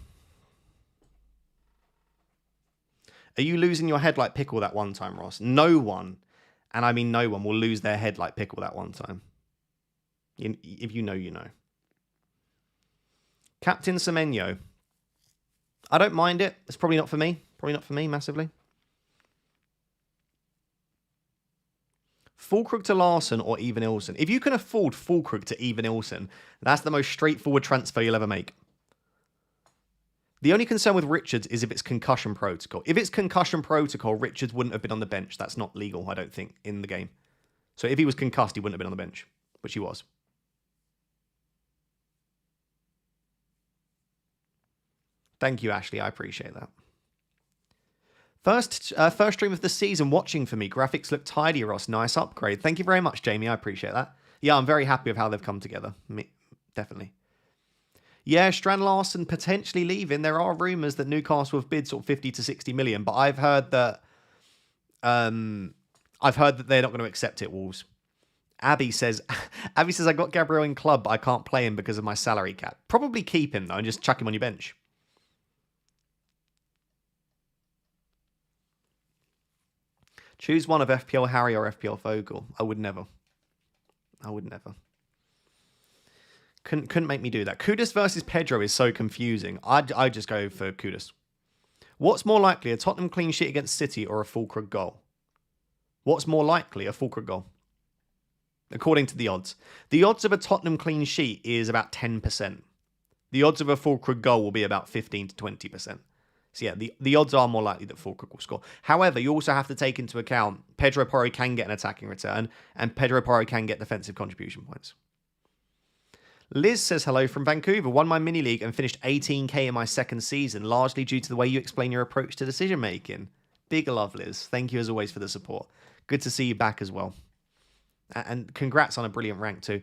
Are you losing your head like Pickle that one time, Ross? No one, and I mean no one, will lose their head like Pickle that one time. If you know, you know. Captain Semenyo. I don't mind it. It's probably not for me. Probably not for me, massively. Fulkrug to Larson or Even Ilson. If you can afford Fulkrug to Even Ilson, that's the most straightforward transfer you'll ever make. The only concern with Richards is if it's concussion protocol. If it's concussion protocol, Richards wouldn't have been on the bench. That's not legal, I don't think, in the game. So if he was concussed, he wouldn't have been on the bench, which he was. Thank you, Ashley. I appreciate that. First stream of the season watching for me. Graphics look tidy, Ross. Nice upgrade. Thank you very much, Jamie. I appreciate that. Yeah, I'm very happy with how they've come together. Definitely. Yeah, Strand Larson potentially leaving. There are rumours that Newcastle have bid sort of 50 to 60 million, but I've heard that they're not going to accept it, Wolves. Abby says, I got Gabriel in club, but I can't play him because of my salary cap. Probably keep him, though, and just chuck him on your bench. Choose one of FPL Harry or FPL Vogel. I would never. Couldn't make me do that. Kudus versus Pedro is so confusing. I'd just go for Kudus. What's more likely, a Tottenham clean sheet against City or a Fulkrug goal? What's more likely, a Fulkrug goal? According to the odds. The odds of a Tottenham clean sheet is about 10%. The odds of a Fulkrug goal will be about 15 to 20%. So yeah, the odds are more likely that Fulkrug will score. However, you also have to take into account Pedro Porro can get an attacking return and Pedro Porro can get defensive contribution points. Liz says hello from Vancouver. Won my mini league and finished 18k in my second season, largely due to the way you explain your approach to decision making. Big love, Liz. Thank you as always for the support. Good to see you back as well. And congrats on a brilliant rank too.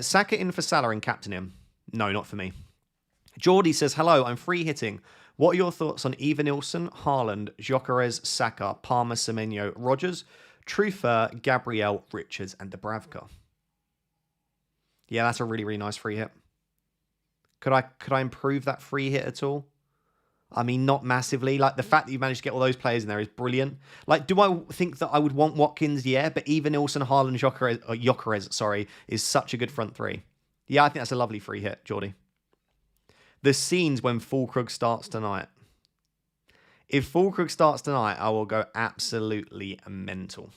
Saka in for Salah and captain him. No, not for me. Geordie says hello. I'm free hitting. What are your thoughts on Even Ilson, Haaland, Gyökeres, Saka, Palmer, Semenyo, Rodgers, Trufer, Gabriel, Richards, and Dubravka? Yeah, that's a really, really nice free hit. Could I improve that free hit at all? I mean, not massively. Like, the fact that you managed to get all those players in there is brilliant. Like, do I think that I would want Watkins? Yeah, but even Ilson, Haaland, Gyökeres, sorry, is such a good front three. Yeah, I think that's a lovely free hit, Geordie. The scenes when Fulkrug starts tonight. If Fulkrug starts tonight, I will go absolutely mental.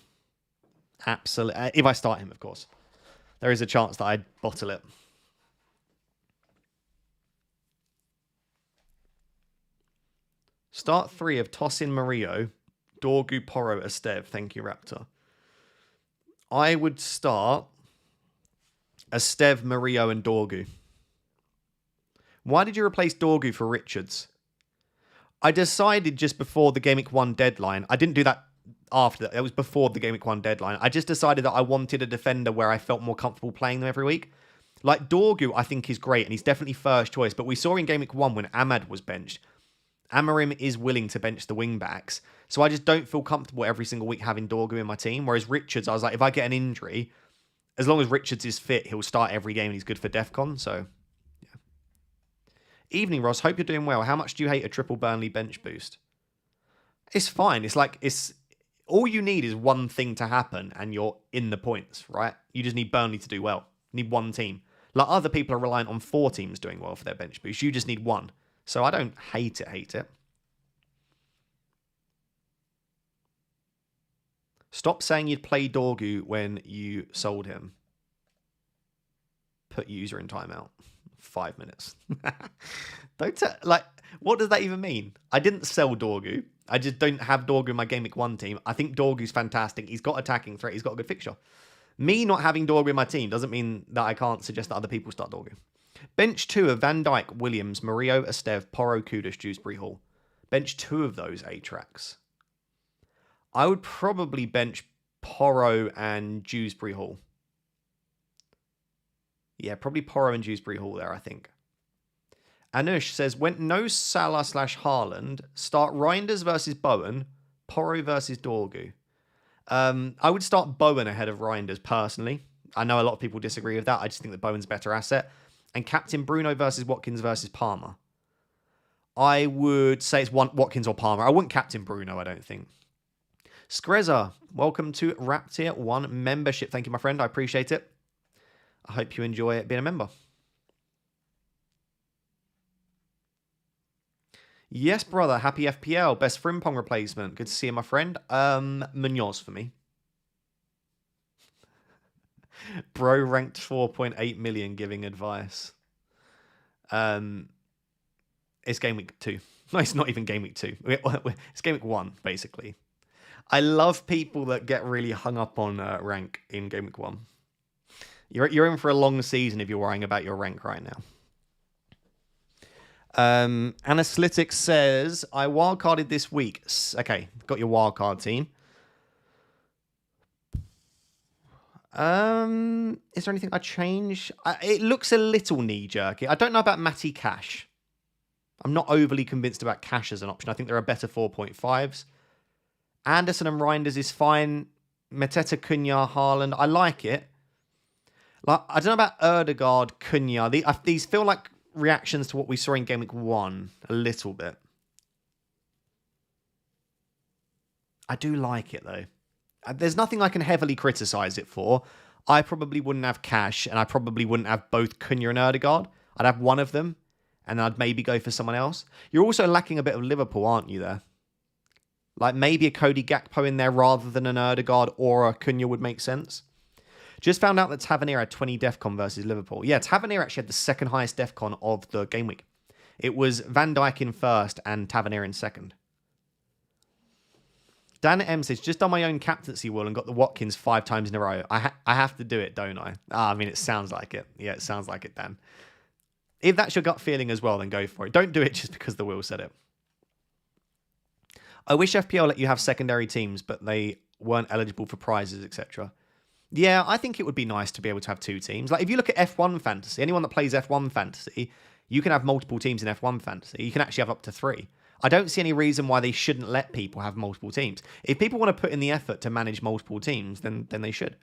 Absolutely. If I start him, of course. There is a chance that I'd bottle it. Start 3 of Tosin, Murillo, Dorgu, Porro, Estev. Thank you, Raptor. I would start Estev, Murillo, and Dorgu. Why did you replace Dorgu for Richards? I decided just before the Game Week 1 deadline. I didn't do that after that. It was before the Game Week 1 deadline. I just decided that I wanted a defender where I felt more comfortable playing them every week. Like, Dorgu, I think, is great, and he's definitely first choice. But we saw in Game Week 1 when Ahmad was benched, Amorim is willing to bench the wing-backs. So I just don't feel comfortable every single week having Dorgu in my team. Whereas Richards, I was like, if I get an injury, as long as Richards is fit, he'll start every game and he's good for DEFCON. So, yeah. Evening, Ross. Hope you're doing well. How much do you hate a triple Burnley bench boost? It's fine. It's like, all you need is one thing to happen and you're in the points, right? You just need Burnley to do well. You need one team. Like, other people are reliant on 4 teams doing well for their bench boost. You just need one. So I don't hate it. Stop saying you'd play Dorgu when you sold him. Put user in timeout. 5 minutes. What does that even mean? I didn't sell Dorgu. I just don't have Dorgu in my Game Week 1 team. I think Dorgu's fantastic. He's got attacking threat. He's got a good fixture. Me not having Dorgu in my team doesn't mean that I can't suggest that other people start Dorgu. Bench 2 of Van Dijk, Williams, Murillo, Estev, Porro, Kudus, Dewsbury Hall. Bench 2 of those A-tracks. I would probably bench Porro and Dewsbury Hall. Yeah, probably Porro and Dewsbury Hall there, I think. Anush says, when no Salah/Haaland, start Reinders versus Bowen, Porro versus Dorgu. I would start Bowen ahead of Reinders, personally. I know a lot of people disagree with that. I just think that Bowen's a better asset. And Captain Bruno versus Watkins versus Palmer. I would say it's Watkins or Palmer. I wouldn't Captain Bruno, I don't think. Skreza, welcome to Raptier 1 membership. Thank you, my friend. I appreciate it. I hope you enjoy being a member. Yes, brother. Happy FPL. Best Frimpong replacement. Good to see you, my friend. Munoz for me. Bro ranked 4.8 million giving advice. It's Game Week 2. No, it's not even Game Week 2. It's Game Week 1, basically. I love people that get really hung up on rank in Game Week 1. You're in for a long season if you're worrying about your rank right now. Analytics says, I wildcarded this week. Okay, got your wildcard team. Is there anything I change? It looks a little knee-jerky. I don't know about Matty Cash. I'm not overly convinced about Cash as an option. I think there are better 4.5s. Anderson and Reinders is fine. Mateta, Cunha, Haaland. I like it. Like, I don't know about Erdegaard, Cunha. These feel like reactions to what we saw in Game Week 1 a little bit. I do like it, though. There's nothing I can heavily criticise it for. I probably wouldn't have Cash, and I probably wouldn't have both Cunha and Erdegaard. I'd have one of them, and I'd maybe go for someone else. You're also lacking a bit of Liverpool, aren't you, there? Like, maybe a Cody Gakpo in there rather than an Erdegaard or a Cunha would make sense. Just found out that Tavernier had 20 DEFCON versus Liverpool. Yeah, Tavernier actually had the second highest DEFCON of the game week. It was Van Dijk in first and Tavernier in second. Dan M says, just done my own captaincy wheel and got the Watkins 5 times in a row. I have to do it, don't I? I mean, it sounds like it. Yeah, it sounds like it, Dan. If that's your gut feeling as well, then go for it. Don't do it just because the wheel said it. I wish FPL let you have secondary teams, but they weren't eligible for prizes, etc. Yeah, I think it would be nice to be able to have 2 teams. Like, if you look at F1 Fantasy, anyone that plays F1 Fantasy, you can have multiple teams in F1 Fantasy. You can actually have up to 3. I don't see any reason why they shouldn't let people have multiple teams. If people want to put in the effort to manage multiple teams, then they should.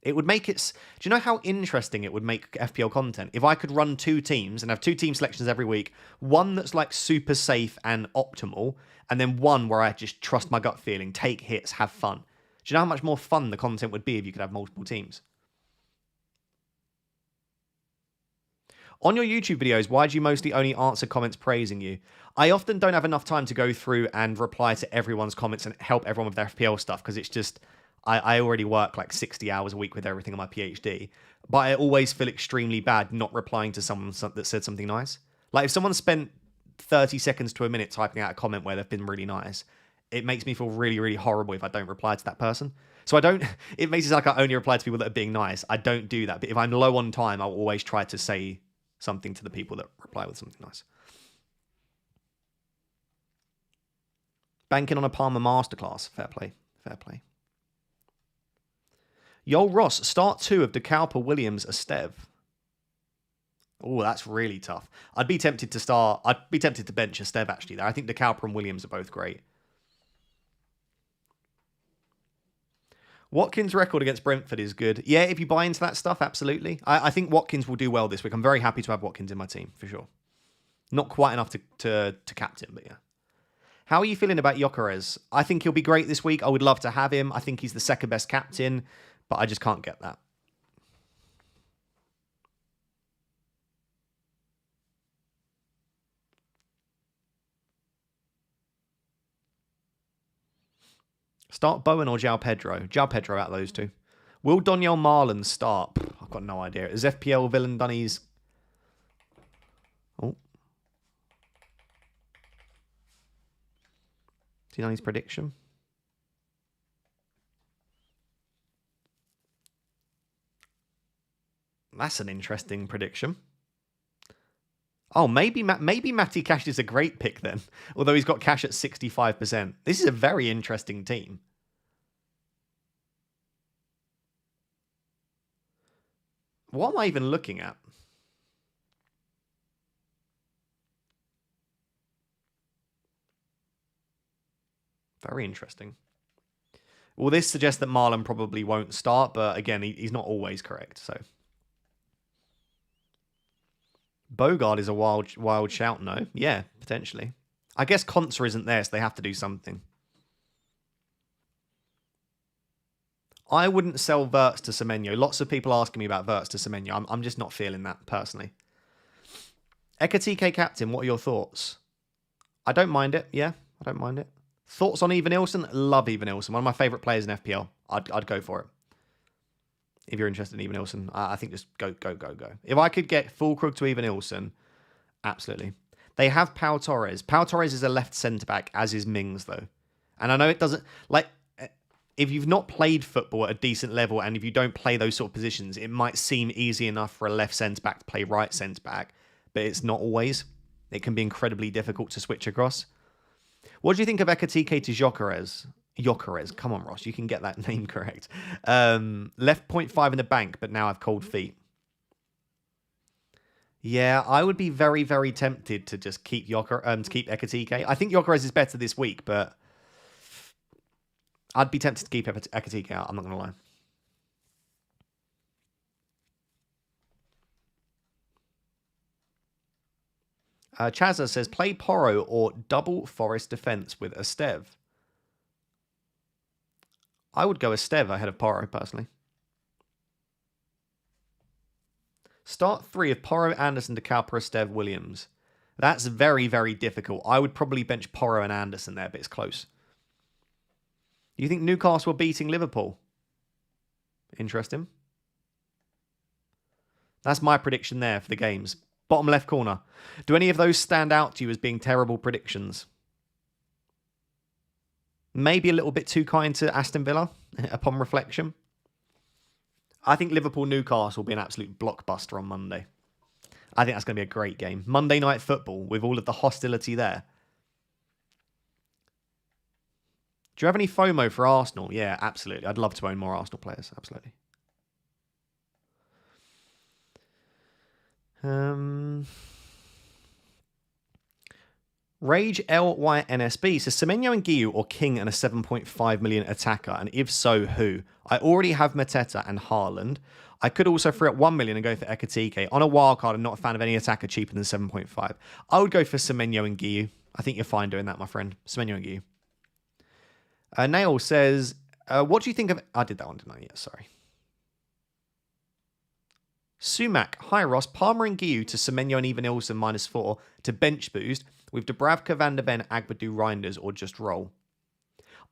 It would make it. Do you know how interesting it would make FPL content if I could run two teams and have two team selections every week? One that's like super safe and optimal, and then one where I just trust my gut feeling, take hits, have fun. Do you know how much more fun the content would be if you could have multiple teams? On your YouTube videos, why do you mostly only answer comments praising you? I often don't have enough time to go through and reply to everyone's comments and help everyone with their FPL stuff because it's just, I already work like 60 hours a week with everything on my PhD. But I always feel extremely bad not replying to someone that said something nice. Like if someone spent 30 seconds to a minute typing out a comment where they've been really nice, it makes me feel really, really horrible if I don't reply to that person. So I don't, it makes it sound like I only reply to people that are being nice. I don't do that. But if I'm low on time, I'll always try to say something to the people that reply with something nice. Banking on a Palmer masterclass. Fair play. Fair play. Yo, Ross, start 2 of De Cowper, Williams, Estev. Oh, that's really tough. I'd be tempted to bench Estev actually there. I think De Cowper and Williams are both great. Watkins' record against Brentford is good. Yeah, if you buy into that stuff, absolutely. I think Watkins will do well this week. I'm very happy to have Watkins in my team, for sure. Not quite enough to captain, but yeah. How are you feeling about Gyökeres? I think he'll be great this week. I would love to have him. I think he's the second best captain, but I just can't get that. Start Bowen or João Pedro? João Pedro out of those two. Will Doniel Marlon start? I've got no idea. Is FPL Villain Dunnies... Oh. Is he done his prediction? That's an interesting prediction. Oh, maybe Matty Cash is a great pick then. Although he's got Cash at 65%. This is a very interesting team. What am I even looking at? Very interesting. Well, this suggests that Marlon probably won't start, but again, he's not always correct, so... Bogard is a wild shout, no? Yeah, potentially. I guess Conser isn't there, so they have to do something. I wouldn't sell Verts to Semenyo. Lots of people asking me about Verts to Semenyo. I'm just not feeling that, personally. Ekatike captain, what are your thoughts? I don't mind it, yeah. I don't mind it. Thoughts on Ivan Nilsson? Love Ivan Nilsson. One of my favourite players in FPL. I'd go for it. If you're interested in Ivan Nilsson, I think just go. If I could get Fulkrug to Ivan Nilsson, absolutely. They have Pau Torres. Pau Torres is a left centre-back, as is Mings, though. And I know it doesn't... Like, if you've not played football at a decent level, and if you don't play those sort of positions, it might seem easy enough for a left centre-back to play right centre-back, but it's not always. It can be incredibly difficult to switch across. What do you think of Ekatike to Gyökeres? Gyökeres, come on, Ross, you can get that name correct. Left 0.5 in the bank, but now I've cold feet. Yeah, I would be very, very tempted to just keep Ekatike. I think Gyökeres is better this week, but I'd be tempted to keep Ekatike out. I'm not going to lie. Chazza says, play Porro or double Forest defence with Estev. I would go Estev ahead of Porro, personally. Start 3 of Porro, Anderson, De Cowper, Estev, Williams. That's very, very difficult. I would probably bench Porro and Anderson there, but it's close. You think Newcastle are beating Liverpool? Interesting. That's my prediction there for the games. Bottom left corner. Do any of those stand out to you as being terrible predictions? Maybe a little bit too kind to Aston Villa upon reflection. I think Liverpool-Newcastle will be an absolute blockbuster on Monday. I think that's going to be a great game. Monday Night Football with all of the hostility there. Do you have any FOMO for Arsenal? Yeah, absolutely. I'd love to own more Arsenal players. Absolutely. Rage LYNSB says Semenyo and Guiu or King and a 7.5 million attacker, and if so, who? I already have Mateta and Haaland. I could also free up 1 million and go for Ekatike. On a wildcard, I'm not a fan of any attacker cheaper than 7.5. I would go for Semenyo and Guiu. I think you're fine doing that, my friend. Semenyo and Guiu. Nail says, what do you think of... I did that one, didn't I? Yeah, sorry. Sumac, hi Ross, Palmer and Guiu to Semenyo and even Ilson -4 to bench boost with Dubravka, Van der Ven, Agbadu, Reinders, or just roll.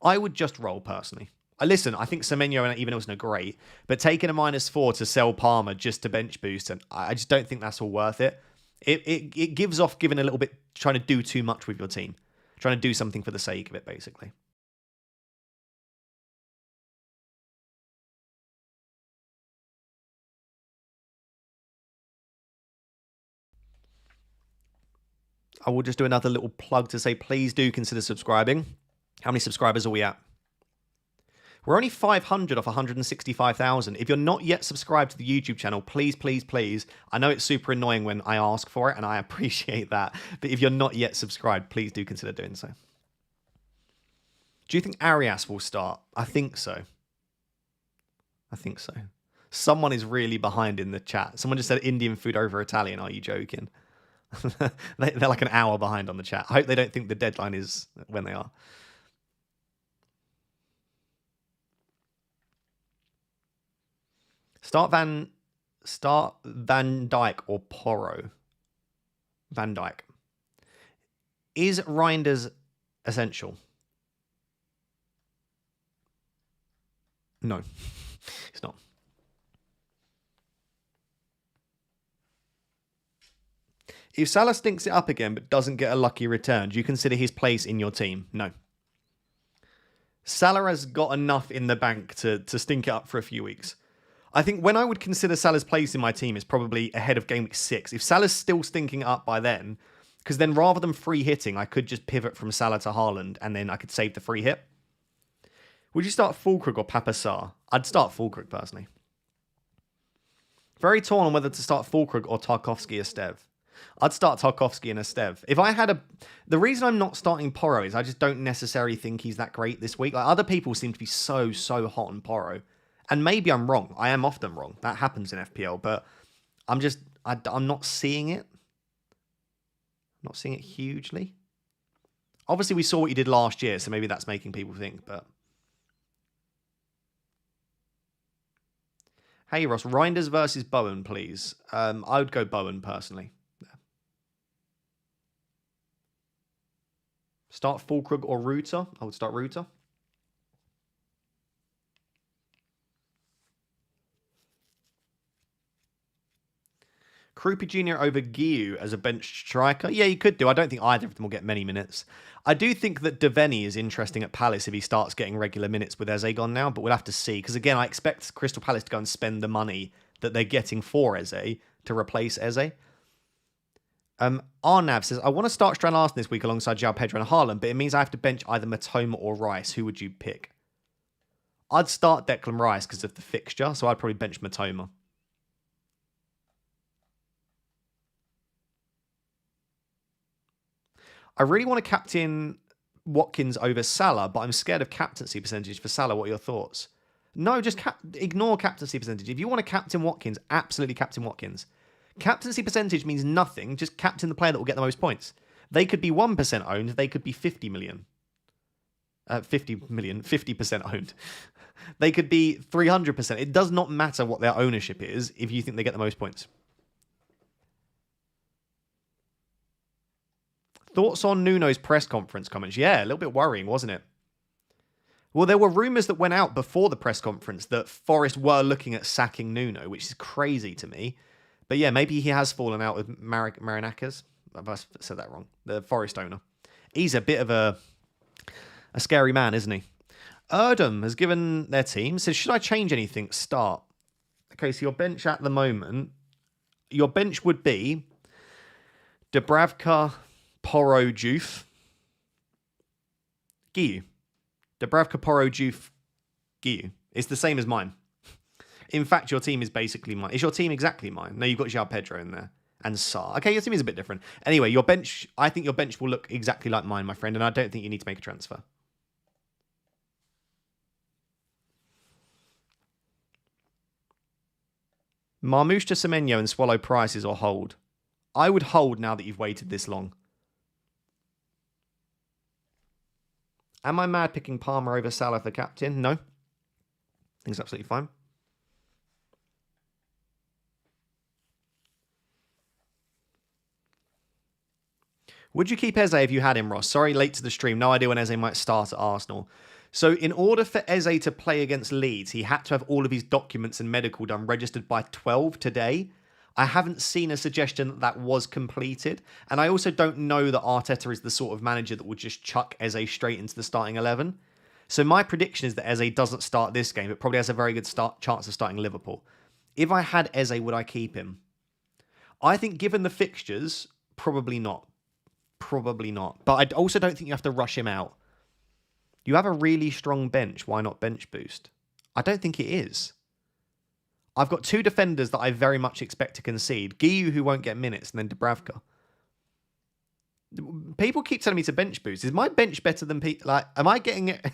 I would just roll personally. Listen, I think Semenyo and even Ilson are great, but taking a -4 to sell Palmer just to bench boost, and I just don't think that's all worth it. It gives off giving a little bit, trying to do too much with your team, trying to do something for the sake of it, basically. I will just do another little plug to say, please do consider subscribing. How many subscribers are we at? We're only 500 off 165,000. If you're not yet subscribed to the YouTube channel, please, please, please. I know it's super annoying when I ask for it, and I appreciate that. But if you're not yet subscribed, please do consider doing so. Do you think Arias will start? I think so. I think so. Someone is really behind in the chat. Someone just said Indian food over Italian. Are you joking? They're like an hour behind on the chat. I hope they don't think the deadline is when they are. Start Van Dijk or Porro. Van Dijk. Is Reinders essential? No, it's not. If Salah stinks it up again but doesn't get a lucky return, do you consider his place in your team? No. Salah has got enough in the bank to stink it up for a few weeks. I think when I would consider Salah's place in my team is probably ahead of game week 6. If Salah's still stinking it up by then, because then rather than free hitting, I could just pivot from Salah to Haaland and then I could save the free hit. Would you start Fulkrug or Papa Sarr? I'd start Fulkrug personally. Very torn on whether to start Fulkrug or Tarkovsky or Stev. I'd start Tarkovsky and Estev. If I had the reason I'm not starting Porro is I just don't necessarily think he's that great this week. Like other people seem to be so hot on Porro. And maybe I'm wrong. I am often wrong. That happens in FPL, but I'm not seeing it. I'm not seeing it hugely. Obviously, we saw what he did last year, so maybe that's making people think, but... Hey, Ross, Reinders versus Bowen, please. I would go Bowen, personally. Start Fulkrug or Ruter. I would start Ruter. Krupi Jr. over Guiu as a bench striker. Yeah, you could do. I don't think either of them will get many minutes. I do think that Devaney is interesting at Palace if he starts getting regular minutes with Eze gone now, but we'll have to see. Because again, I expect Crystal Palace to go and spend the money that they're getting for Eze to replace Eze. Arnav says, I want to start Strand Larsen this week alongside João Pedro and Haaland, but it means I have to bench either Matoma or Rice. Who would you pick? I'd start Declan Rice because of the fixture, so I'd probably bench Matoma. I really want to captain Watkins over Salah, but I'm scared of captaincy percentage for Salah. What are your thoughts? No, just ignore captaincy percentage. If you want to captain Watkins, absolutely captain Watkins. Captaincy percentage means nothing. Just captain the player that will get the most points. They could be 1% owned. They could be 50 million. 50% owned. They could be 300%. It does not matter what their ownership is if you think they get the most points. Thoughts on Nuno's press conference comments? Yeah, a little bit worrying, wasn't it? Well, there were rumours that went out before the press conference that Forest were looking at sacking Nuno, which is crazy to me. But yeah, maybe he has fallen out with Marinakis. I said that wrong. The Forest owner. He's a bit of a scary man, isn't he? Erdem has given their team. Says, should I change anything? Start. Okay, so your bench at the moment, your bench would be Dubravka, Porro, Juve, Guiu. Dubravka, Porro, Juve, Guiu. It's the same as mine. In fact, your team is basically mine. Is your team exactly mine? No, you've got João Pedro in there. and Saar. Okay, your team is a bit different. Anyway, your bench, I think your bench will look exactly like mine, my friend, and I don't think you need to make a transfer. Marmoush to Semenyo and swallow prices or hold? I would hold now that you've waited this long. Am I mad picking Palmer over Salah for captain? No. I think it's absolutely fine. Would you keep Eze if you had him, Ross? Sorry, late to the stream. No idea when Eze might start at Arsenal. So in order for Eze to play against Leeds, he had to have all of his documents and medical done registered by 12 today. I haven't seen a suggestion that that was completed. And I also don't know that Arteta is the sort of manager that would just chuck Eze straight into the starting 11. So my prediction is that Eze doesn't start this game. It probably has a very good chance of starting Liverpool. If I had Eze, would I keep him? I think given the fixtures, probably not. Probably not. But I also don't think you have to rush him out. You have a really strong bench. Why not bench boost? I don't think it is. I've got two defenders that I very much expect to concede. Guiu, who won't get minutes, and then Dubravka. People keep telling me to bench boost. Is my bench better than people? Like, am I getting it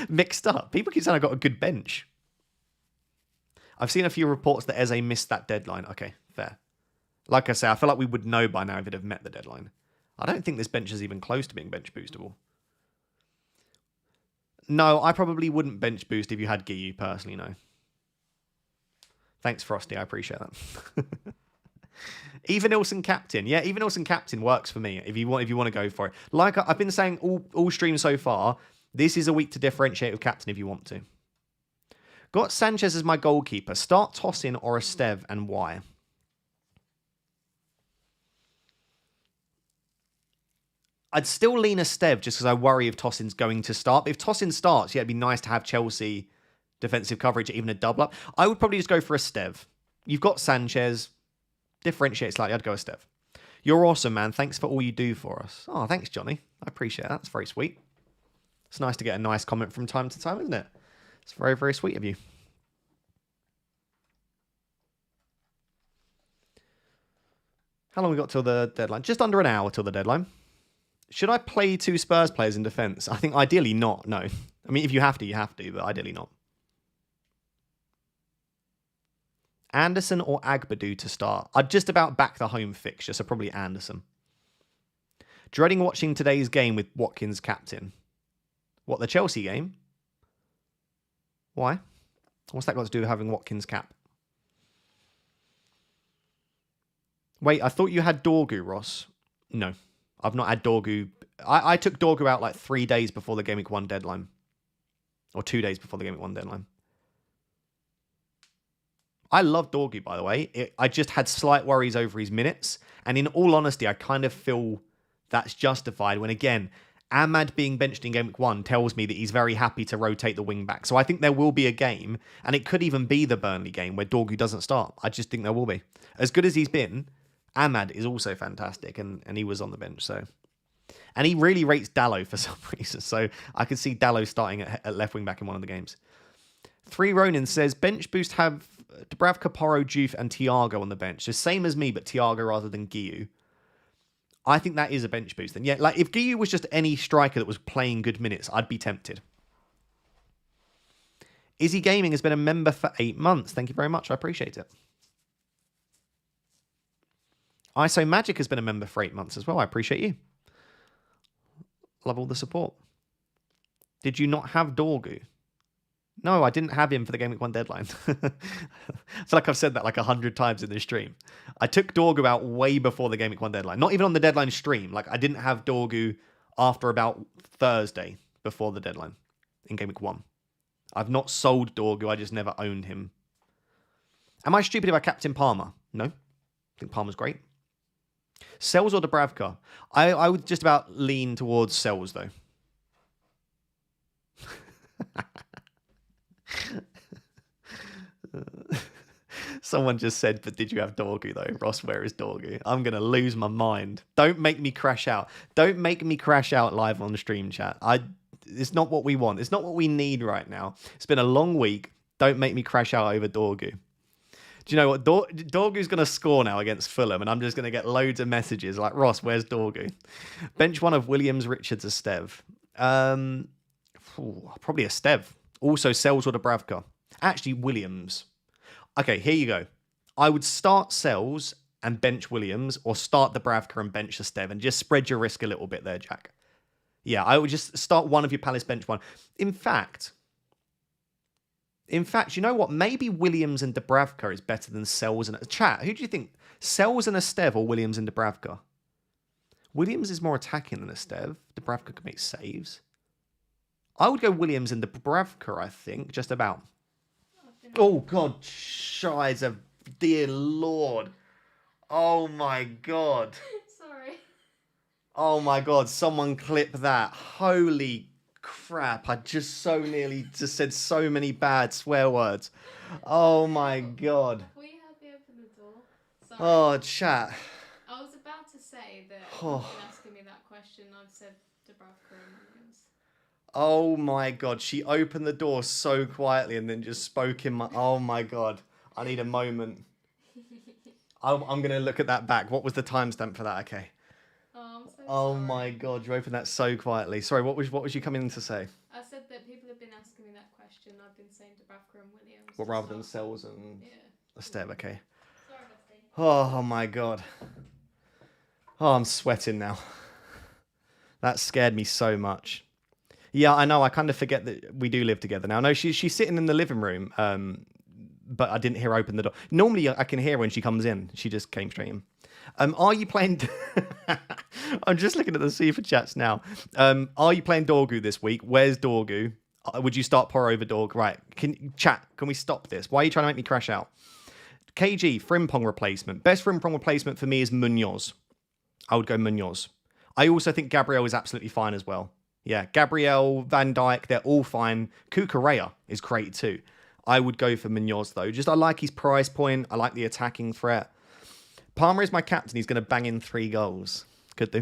mixed up? People keep saying I've got a good bench. I've seen a few reports that Eze missed that deadline. Okay, fair. Like I say, I feel like we would know by now if it had met the deadline. I don't think this bench is even close to being bench boostable. No, I probably wouldn't bench boost if you had Guiu, personally, no. Thanks, Frosty. I appreciate that. Even Nilsson captain. Yeah, even Nilsson captain works for me if you want to go for it. Like I've been saying all streams so far, this is a week to differentiate with captain if you want to. Got Sanchez as my goalkeeper. Start Tosin or Esteve and why? I'd still lean Esteve just because I worry if Tosin's going to start. But if Tosin starts, yeah, it'd be nice to have Chelsea defensive coverage, even a double up. I would probably just go for Esteve. You've got Sanchez. Differentiate slightly. I'd go Esteve. You're awesome, man. Thanks for all you do for us. Oh, thanks, Johnny. I appreciate that. That's very sweet. It's nice to get a nice comment from time to time, isn't it? It's very, very sweet of you. How long have we got till the deadline? Just under an hour till the deadline. Should I play two Spurs players in defence? I think ideally not, no. I mean, if you have to, you have to, but ideally not. Anderson or Agbadu to start? I'd just about back the home fixture, so probably Anderson. Dreading watching today's game with Watkins captain. What, the Chelsea game? Why? What's that got to do with having Watkins cap? Wait, I thought you had Dorgu, Ross. No. I've not had Dorgu. I took Dorgu out like 3 days before the Game Week 1 deadline. Or 2 days before the Game Week 1 deadline. I love Dorgu, by the way. I just had slight worries over his minutes. And in all honesty, I kind of feel that's justified when, again, Ahmad being benched in Game Week 1 tells me that he's very happy to rotate the wing back. So I think there will be a game, and it could even be the Burnley game where Dorgu doesn't start. I just think there will be. As good as he's been, Ahmad is also fantastic, and he was on the bench. So, and he really rates Dallo for some reason. So I could see Dallo starting at left wing back in one of the games. 3 Ronin says, bench boost have Dubravka, Porro, Juve, and Thiago on the bench. So same as me, but Thiago rather than Guiu. I think that is a bench boost. And yeah, like if Guiu was just any striker that was playing good minutes, I'd be tempted. Izzy Gaming has been a member for 8 months. Thank you very much. I appreciate it. ISO Magic has been a member for 8 months as well. I appreciate you. Love all the support. Did you not have Dorgu? No, I didn't have him for the Game Week 1 deadline. I feel like I've said that like 100 times in this stream. I took Dorgu out way before the Game Week 1 deadline. Not even on the deadline stream. Like I didn't have Dorgu after about Thursday before the deadline in Game Week 1. I've not sold Dorgu. I just never owned him. Am I stupid if I captain Palmer? No. I think Palmer's great. Sells or Dubravka? I would just about lean towards Sells, though. Someone just said, but did you have Dorgu, though? Ross, where is Dorgu? I'm going to lose my mind. Don't make me crash out. Don't make me crash out live on the stream chat. It's not what we want. It's not what we need right now. It's been a long week. Don't make me crash out over Dorgu. Do you know what? Dorgu's going to score now against Fulham, and I'm just going to get loads of messages like, Ross, where's Dorgu? Bench one of Williams, Richards, Esteve. Probably Esteve. Also, Sells or Dubravka. Actually, Williams. Okay, here you go. I would start Sells and bench Williams, or start Dubravka and bench Esteve, and just spread your risk a little bit there, Jack. Yeah, I would just start one of your Palace bench one. In fact, you know what? Maybe Williams and Dubravka is better than Sells and... Chat, who do you think? Sells and Esteve or Williams and Dubravka? Williams is more attacking than Esteve. Dubravka can make saves. I would go Williams and Dubravka, I think, just about. Oh, God. Shiza, dear Lord. Oh, my God. Sorry. Oh, my God. Someone clip that. Holy crap. I just so nearly just said so many bad swear words. Oh, my God. Will you help me open the door? Sorry. Oh, chat. I was about to say that you've been asking me that question. I've said Dubravka and Williams. Oh my God, she opened the door so quietly and then just spoke in my... Oh my God, I need a moment. I'm going to look at that back. What was the timestamp for that? Okay. Oh, I'm so sorry. Oh my God, you opened that so quietly. Sorry, what was you coming in to say? I said that people have been asking me that question. I've been saying Dubravka and Williams. What, rather than Sells and Esteve? Okay. Sorry, Dusty. Oh my God. Oh, I'm sweating now. That scared me so much. Yeah, I know. I kind of forget that we do live together now. No, she's sitting in the living room, but I didn't hear her open the door. Normally, I can hear when she comes in. She just came straight in. Are you playing... I'm just looking at the super chats now. Are you playing Dorgu this week? Where's Dorgu? Would you start Porro over Dorg? Right. Can we stop this? Why are you trying to make me crash out? KG, Frimpong replacement. Best Frimpong replacement for me is Munoz. I would go Munoz. I also think Gabriel is absolutely fine as well. Yeah, Gabriel, Van Dijk, they're all fine. Cucurella is great too. I would go for Munoz though. Just I like his price point. I like the attacking threat. Palmer is my captain. He's going to bang in 3 goals. Could do.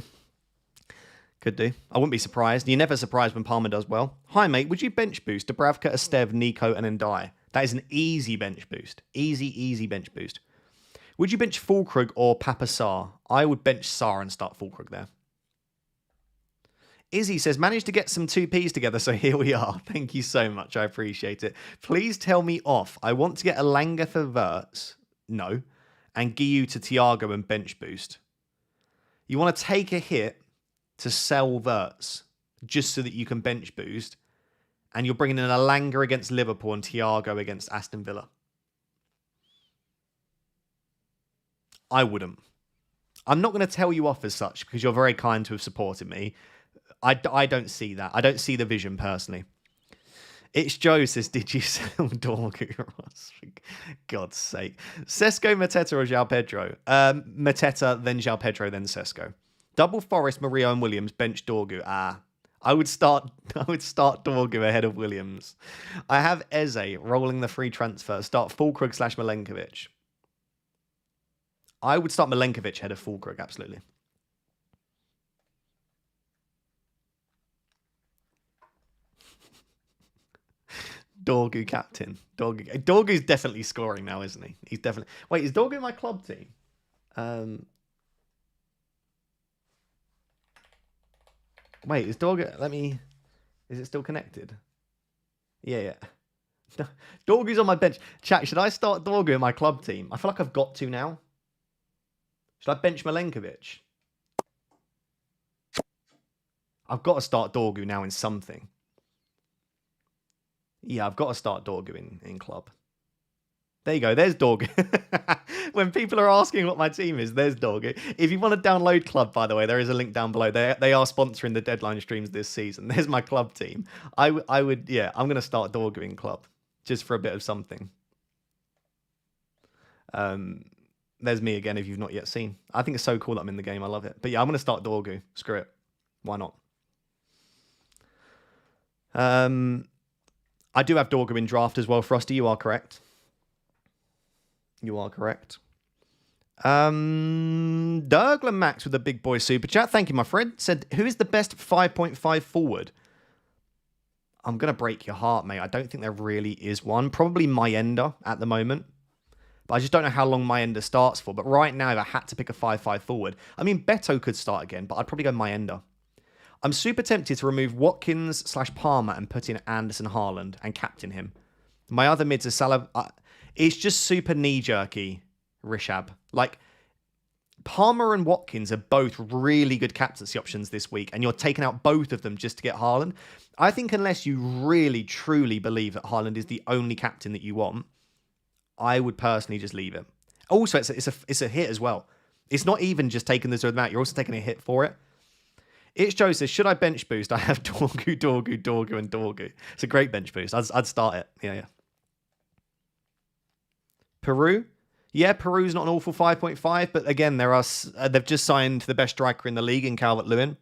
Could do. I wouldn't be surprised. You're never surprised when Palmer does well. Hi, mate. Would you bench boost Dubravka, Esteve, Nico, and Ndai? That is an easy bench boost. Easy bench boost. Would you bench Fulkrug or Papa Sarr? I would bench Sarr and start Fulkrug there. Izzy says, managed to get some 2Ps together, so here we are. Thank you so much. I appreciate it. Please tell me off. I want to get Elanga for Verts. No. And Guiu to Thiago and bench boost. You want to take a hit to sell Verts just so that you can bench boost. And you're bringing in Elanga against Liverpool and Thiago against Aston Villa. I wouldn't. I'm not going to tell you off as such because you're very kind to have supported me. I don't see that. I don't see the vision personally. It's Joe says, did you sell Dorgu, Ross? For God's sake. Sesko, Mateta or João Pedro? Mateta, then João Pedro, then Sesko. Double Forest, Murillo and Williams, bench Dorgu. I would start Dorgu ahead of Williams. I have Eze rolling the free transfer. Start Fulkrug / Milenkovic. I would start Milenkovic ahead of Fulkrug, absolutely. Dorgu captain. Dorgu's definitely scoring now, isn't he? He's definitely... Wait, is Dorgu my club team? Wait, is Dorgu... Let me... Is it still connected? Yeah. Dorgu's on my bench. Chat, should I start Dorgu in my club team? I feel like I've got to now. Should I bench Milenkovic? I've got to start Dorgu now in something. Yeah, I've got to start Dorgu in club. There you go. There's Dorgu. When people are asking what my team is, there's Dorgu. If you want to download club, by the way, there is a link down below. They are sponsoring the deadline streams this season. There's my club team. I would, yeah, I'm going to start Dorgu in club just for a bit of something. There's me again if you've not yet seen. I think it's so cool that I'm in the game. I love it. But yeah, I'm going to start Dorgu. Screw it. Why not? I do have Dorgu in draft as well, Frosty. You are correct. You are correct. Dergler Max with a big boy super chat. Thank you, my friend. Said, who is the best 5.5 forward? I'm going to break your heart, mate. I don't think there really is one. Probably Mayenda at the moment. But I just don't know how long my ender starts for. But right now, if I had to pick a 5-5 forward, I mean, Beto could start again, but I'd probably go my ender. I'm super tempted to remove Watkins/Palmer and put in Anderson Haaland and captain him. My other mids are Salah. It's just super knee-jerky, Rishab. Like, Palmer and Watkins are both really good captaincy options this week, and you're taking out both of them just to get Haaland. I think unless you really, truly believe that Haaland is the only captain that you want, I would personally just leave it. Also, it's a hit as well. It's not even just taking the zone out. You're also taking a hit for it. It's Joe says, should I bench boost? I have Dorgu, and Dorgu. It's a great bench boost. I'd start it. Yeah. Peru? Yeah, Peru's not an awful 5.5, but again, they've just signed the best striker in the league in Calvert-Lewin.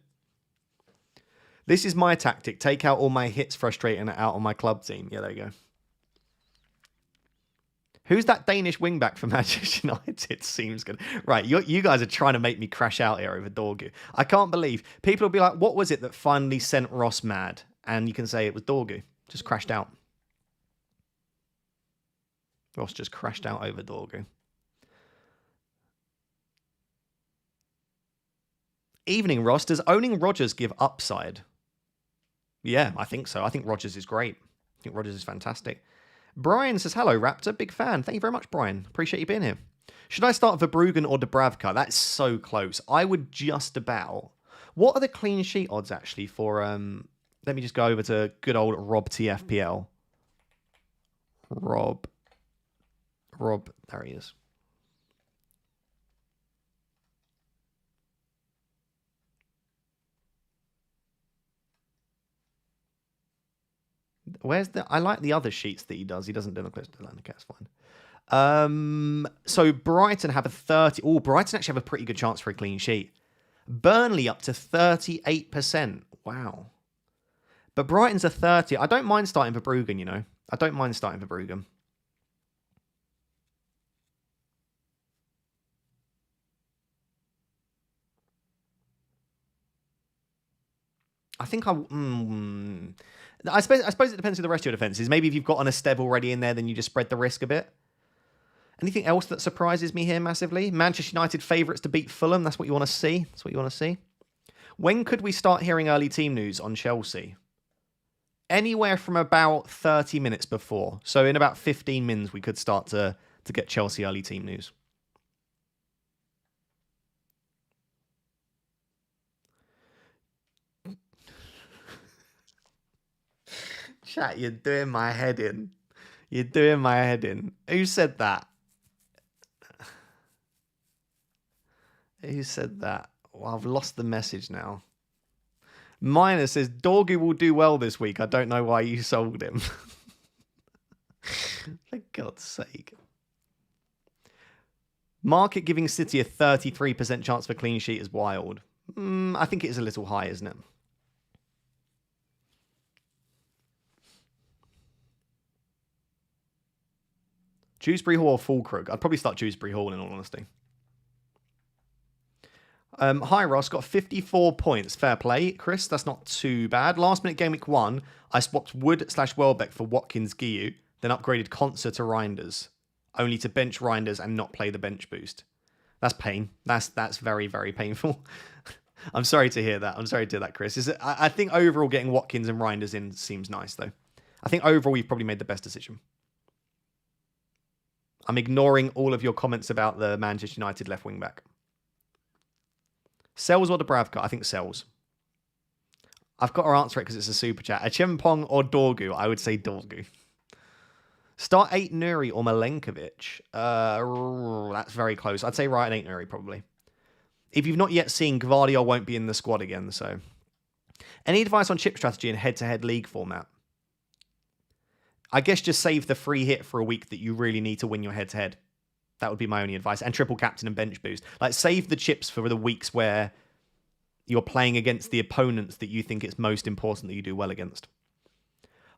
This is my tactic. Take out all my hits frustrating out on my club team. Yeah, there you go. Who's that Danish wingback from Manchester United? Seems good. Right, you guys are trying to make me crash out here over Dorgu. I can't believe. People will be like, what was it that finally sent Ross mad? And you can say it was Dorgu. Just crashed out. Ross just crashed out over Dorgu. Evening, Ross. Does owning Rodgers give upside? Yeah, I think so. I think Rodgers is great. I think Rodgers is fantastic. Brian says, hello, Raptor. Big fan. Thank you very much, Brian. Appreciate you being here. Should I start Verbruggen or Dubravka? That's so close. I would just about... What are the clean sheet odds, actually, for... Let me just go over to good old Rob TFPL. Rob. There he is. Where's the... I like the other sheets that he does. He doesn't do the clips. That's fine. So Brighton have a 30... Oh, Brighton actually have a pretty good chance for a clean sheet. Burnley up to 38%. Wow. But Brighton's a 30. I don't mind starting Verbruggen, you know. I don't mind starting Verbruggen. I think I suppose it depends who the rest of your defence is. Maybe if you've got an Esteve already in there, then you just spread the risk a bit. Anything else that surprises me here massively? Manchester United favourites to beat Fulham. That's what you want to see. That's what you want to see. When could we start hearing early team news on Chelsea? Anywhere from about 30 minutes before. So in about 15 minutes, we could start to get Chelsea early team news. Chat, you're doing my head in. You're doing my head in. Who said that? Who said that? Well, I've lost the message now. Miner says, Dorgu will do well this week. I don't know why you sold him. For God's sake. Market giving City a 33% chance for clean sheet is wild. I think it is a little high, isn't it? Dewsbury Hall or Fulkrug? I'd probably start Dewsbury Hall in all honesty. Hi, Ross. Got 54 points. Fair play, Chris. That's not too bad. Last minute game week 1, I swapped Wood/Welbeck for Watkins Guiu, then upgraded Concert to Reinders, only to bench Reinders and not play the bench boost. That's pain. That's very, very painful. I'm sorry to hear that. I'm sorry to hear that, Chris. I think overall getting Watkins and Reinders in seems nice, though. I think overall you've probably made the best decision. I'm ignoring all of your comments about the Manchester United left wing back. Sells or Dubravka? I think Sells. I've got to answer it because it's a super chat. A Chimpong or Dorgu? I would say Dorgu. Start 8 Nuri or Milenkovic? That's very close. I'd say Ryan 8 Nuri probably. If you've not yet seen, Gvardiol won't be in the squad again, so. Any advice on chip strategy in head-to-head league format? I guess just save the free hit for a week that you really need to win your head-to-head. That would be my only advice. And triple captain and bench boost. Like, save the chips for the weeks where you're playing against the opponents that you think it's most important that you do well against.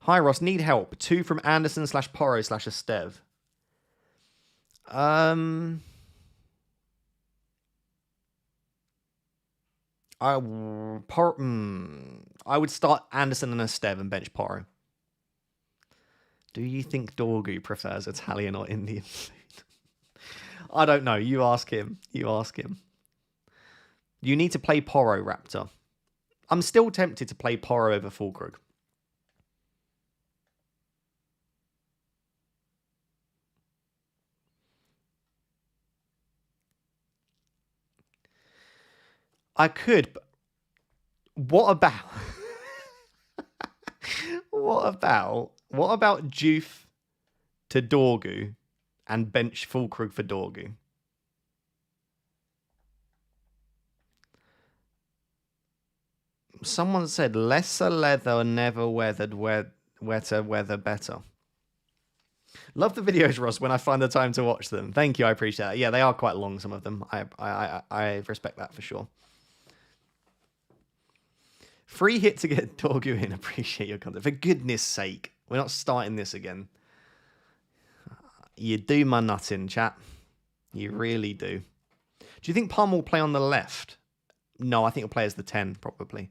Hi, Ross. Need help. 2 from Anderson/Porro/Esteve. I would start Anderson and Esteve and bench Porro. Do you think Dorgu prefers Italian or Indian food? I don't know. You ask him. You ask him. You need to play Porro, Raptor. I'm still tempted to play Porro over Fulkrug. I could, but what about... what about Joof to Dorgu and bench Fulkrug for Dorgu? Someone said lesser leather, never weathered, wetter weather better. Love the videos, Ross, when I find the time to watch them. Thank you, I appreciate that. Yeah, they are quite long, some of them. I respect that for sure. Free hit to get Dorgu in. Appreciate your content. For goodness sake, we're not starting this again. You do my nut in, chat. You really do. Do you think Palmer will play on the left? No, I think he'll play as the 10, probably.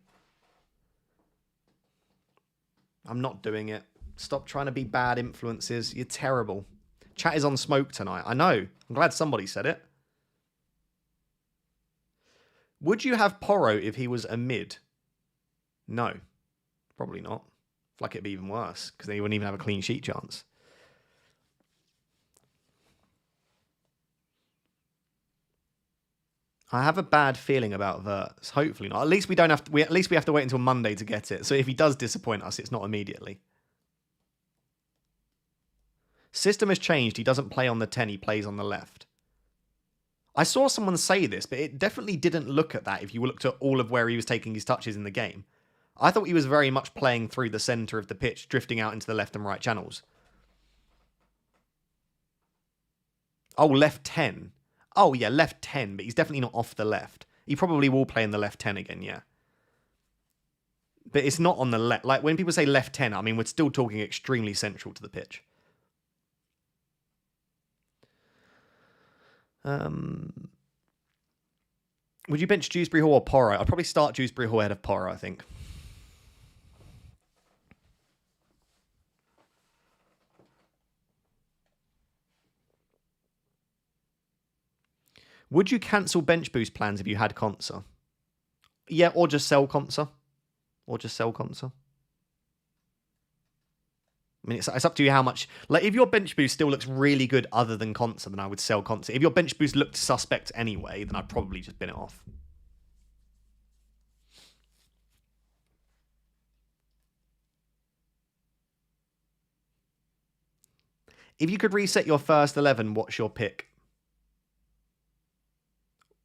I'm not doing it. Stop trying to be bad influences. You're terrible. Chat is on smoke tonight. I know. I'm glad somebody said it. Would you have Porro if he was a mid? No. Probably not. I feel like it'd be even worse, because then he wouldn't even have a clean sheet chance. I have a bad feeling about Verts. Hopefully not. At least we don't have to. At least we have to wait until Monday to get it. So if he does disappoint us, it's not immediately. System has changed. He doesn't play on the 10. He plays on the left. I saw someone say this, but it definitely didn't look at that if you looked at all of where he was taking his touches in the game. I thought he was very much playing through the centre of the pitch, drifting out into the left and right channels. Oh, left 10. Oh, yeah, left 10, but he's definitely not off the left. He probably will play in the left 10 again, yeah. But it's not on the left. Like, when people say left 10, I mean, we're still talking extremely central to the pitch. Would you bench Dewsbury Hall or Porro? I'd probably start Dewsbury Hall ahead of Porro, I think. Would you cancel bench boost plans if you had Consa? Yeah, or just sell Consa. I mean, it's up to you how much... Like, if your bench boost still looks really good other than Consa, then I would sell Consa. If your bench boost looked suspect anyway, then I'd probably just bin it off. If you could reset your first 11, what's your pick?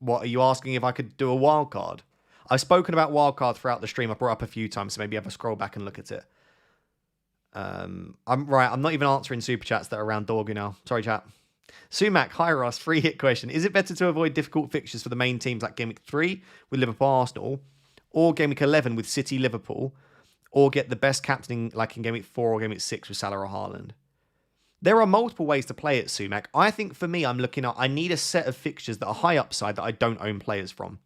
What, are you asking if I could do a wildcard? I've spoken about wildcard throughout the stream. I brought up a few times, so maybe have a scroll back and look at it. I'm not even answering super chats that are around Dorgu now. Sorry, chat. Sumac, hi Ross, free hit question. Is it better to avoid difficult fixtures for the main teams like Game Week 3 with Liverpool Arsenal, or Game Week 11 with City Liverpool, or get the best captaining like in Game Week 4 or Game Week 6 with Salah or Haaland? There are multiple ways to play it, Sumac. I think for me, I'm looking at, I need a set of fixtures that are high upside that I don't own players from.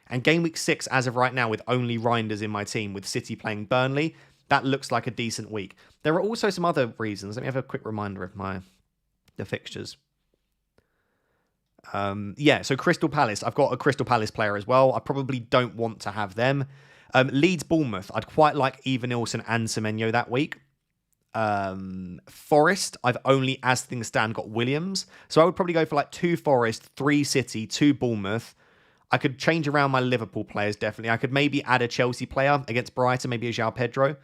And Game Week 6, as of right now, with only Reinders in my team, with City playing Burnley, that looks like a decent week. There are also some other reasons. Let me have a quick reminder of the fixtures. So Crystal Palace. I've got a Crystal Palace player as well. I probably don't want to have them. Leeds Bournemouth. I'd quite like Evanilson and Semenyo that week. Forest, I've only, as things stand, got Williams. So I would probably go for like 2 Forest, 3 City, 2 Bournemouth. I could change around my Liverpool players, definitely. I could maybe add a Chelsea player against Brighton, maybe a João Pedro.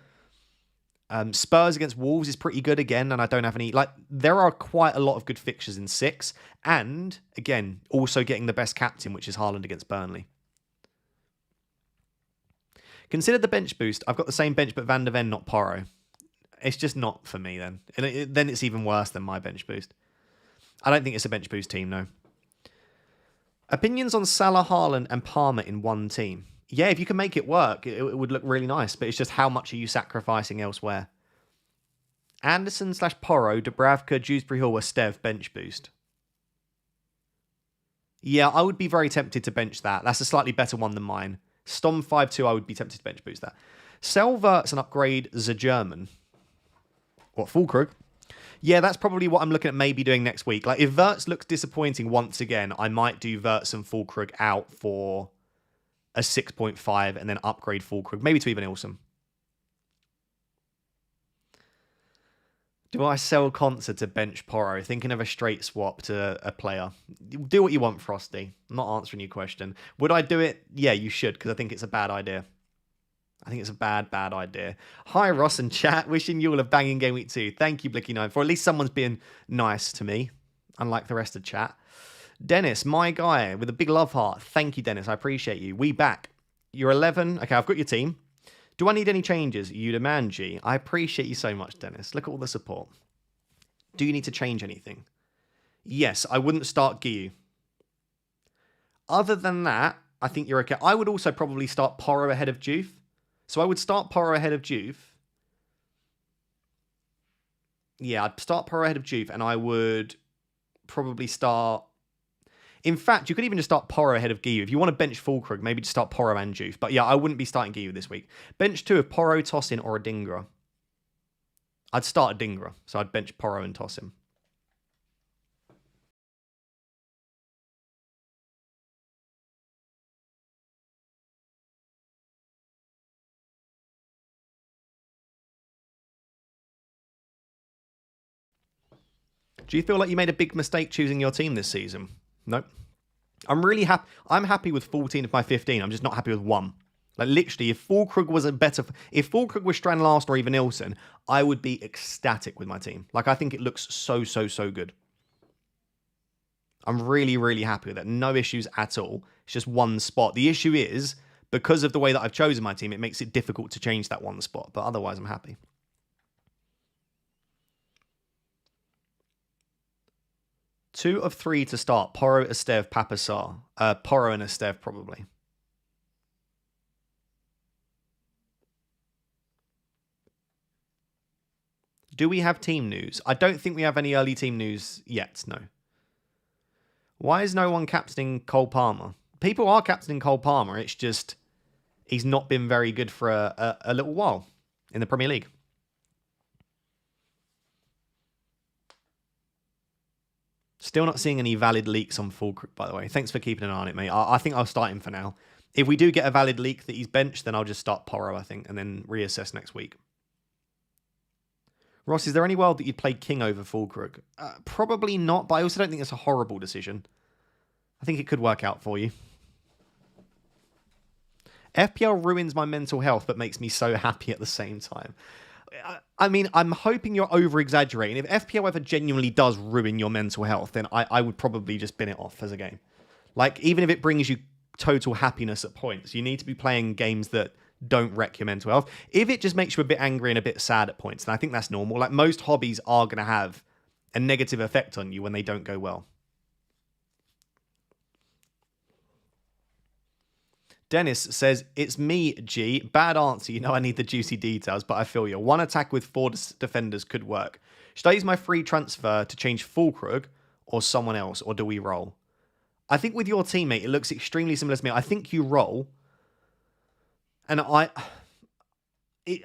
Spurs against Wolves is pretty good again, and I don't have any... Like, there are quite a lot of good fixtures in 6. And, again, also getting the best captain, which is Haaland against Burnley. Consider the bench boost. I've got the same bench, but Van der Ven, not Porro. It's just not for me, then. Then it's even worse than my bench boost. I don't think it's a bench boost team, no. Opinions on Salah, Haaland, and Palmer in one team. Yeah, if you can make it work, it would look really nice. But it's just how much are you sacrificing elsewhere? Anderson/Porro, Dubravka, Dewsbury Hall, or Stev bench boost. Yeah, I would be very tempted to bench that. That's a slightly better one than mine. Stom 5-2, I would be tempted to bench boost that. Selvert's an upgrade, the German. What, Fulkrug? Yeah, that's probably what I'm looking at maybe doing next week. Like, if Verts looks disappointing once again, I might do Verts and Fulkrug out for a 6.5 and then upgrade Fulkrug, maybe to even Ilson. Do I sell Concert to bench Porro? Thinking of a straight swap to a player. Do what you want, Frosty. I'm not answering your question. Would I do it? Yeah, you should, because I think it's a bad idea. I think it's a bad idea. Hi, Ross and chat. Wishing you all a banging game week 2. Thank you, Blicky9, for at least someone's being nice to me, unlike the rest of chat. Dennis, my guy, with a big love heart. Thank you, Dennis. I appreciate you. We back. You're 11. Okay, I've got your team. Do I need any changes? You demand, G. I appreciate you so much, Dennis. Look at all the support. Do you need to change anything? Yes, I wouldn't start Giyu. Other than that, I think you're okay. I would also probably start Porro ahead of Juve. So I would start Porro ahead of Juve. Yeah, I'd start Porro ahead of Juve, and I would probably start... In fact, you could even just start Porro ahead of Giyu. If you want to bench Fulkrug, maybe just start Porro and Juve. But yeah, I wouldn't be starting Giyu this week. Bench 2 of Porro, Tossin, or a Dingra. I'd start a Dingra, so I'd bench Porro and toss him. Do you feel like you made a big mistake choosing your team this season? No. I'm really happy. I'm happy with 14 of my 15. I'm just not happy with 1. Like, literally, if Fulkrug was if Fulkrug was Strand last or even Ilson, I would be ecstatic with my team. Like, I think it looks so good. I'm really happy with that. No issues at all. It's just one spot. The issue is, because of the way that I've chosen my team, it makes it difficult to change that one spot. But otherwise, I'm happy. Two of 3 to start. Porro, Estev, Papasar. Porro and Estev, probably. Do we have team news? I don't think we have any early team news yet, no. Why is no one captaining Cole Palmer? People are captaining Cole Palmer. It's just he's not been very good for a little while in the Premier League. Still not seeing any valid leaks on Fulkrug, by the way. Thanks for keeping an eye on it, mate. I think I'll start him for now. If we do get a valid leak that he's benched, then I'll just start Porro, I think, and then reassess next week. Ross, is there any world that you'd play King over Fulkrug? Probably not, but I also don't think it's a horrible decision. I think it could work out for you. FPL ruins my mental health, but makes me so happy at the same time. I mean, I'm hoping you're over-exaggerating. If FPL ever genuinely does ruin your mental health, then I would probably just bin it off as a game. Like, even if it brings you total happiness at points, you need to be playing games that don't wreck your mental health. If it just makes you a bit angry and a bit sad at points, then I think that's normal. Like, most hobbies are going to have a negative effect on you when they don't go well. Dennis says, it's me, G. Bad answer. You know I need the juicy details, but I feel you. One attack with 4 defenders could work. Should I use my free transfer to change Fulkrug or someone else, or do we roll? I think with your teammate, it looks extremely similar to me. I think you roll. And I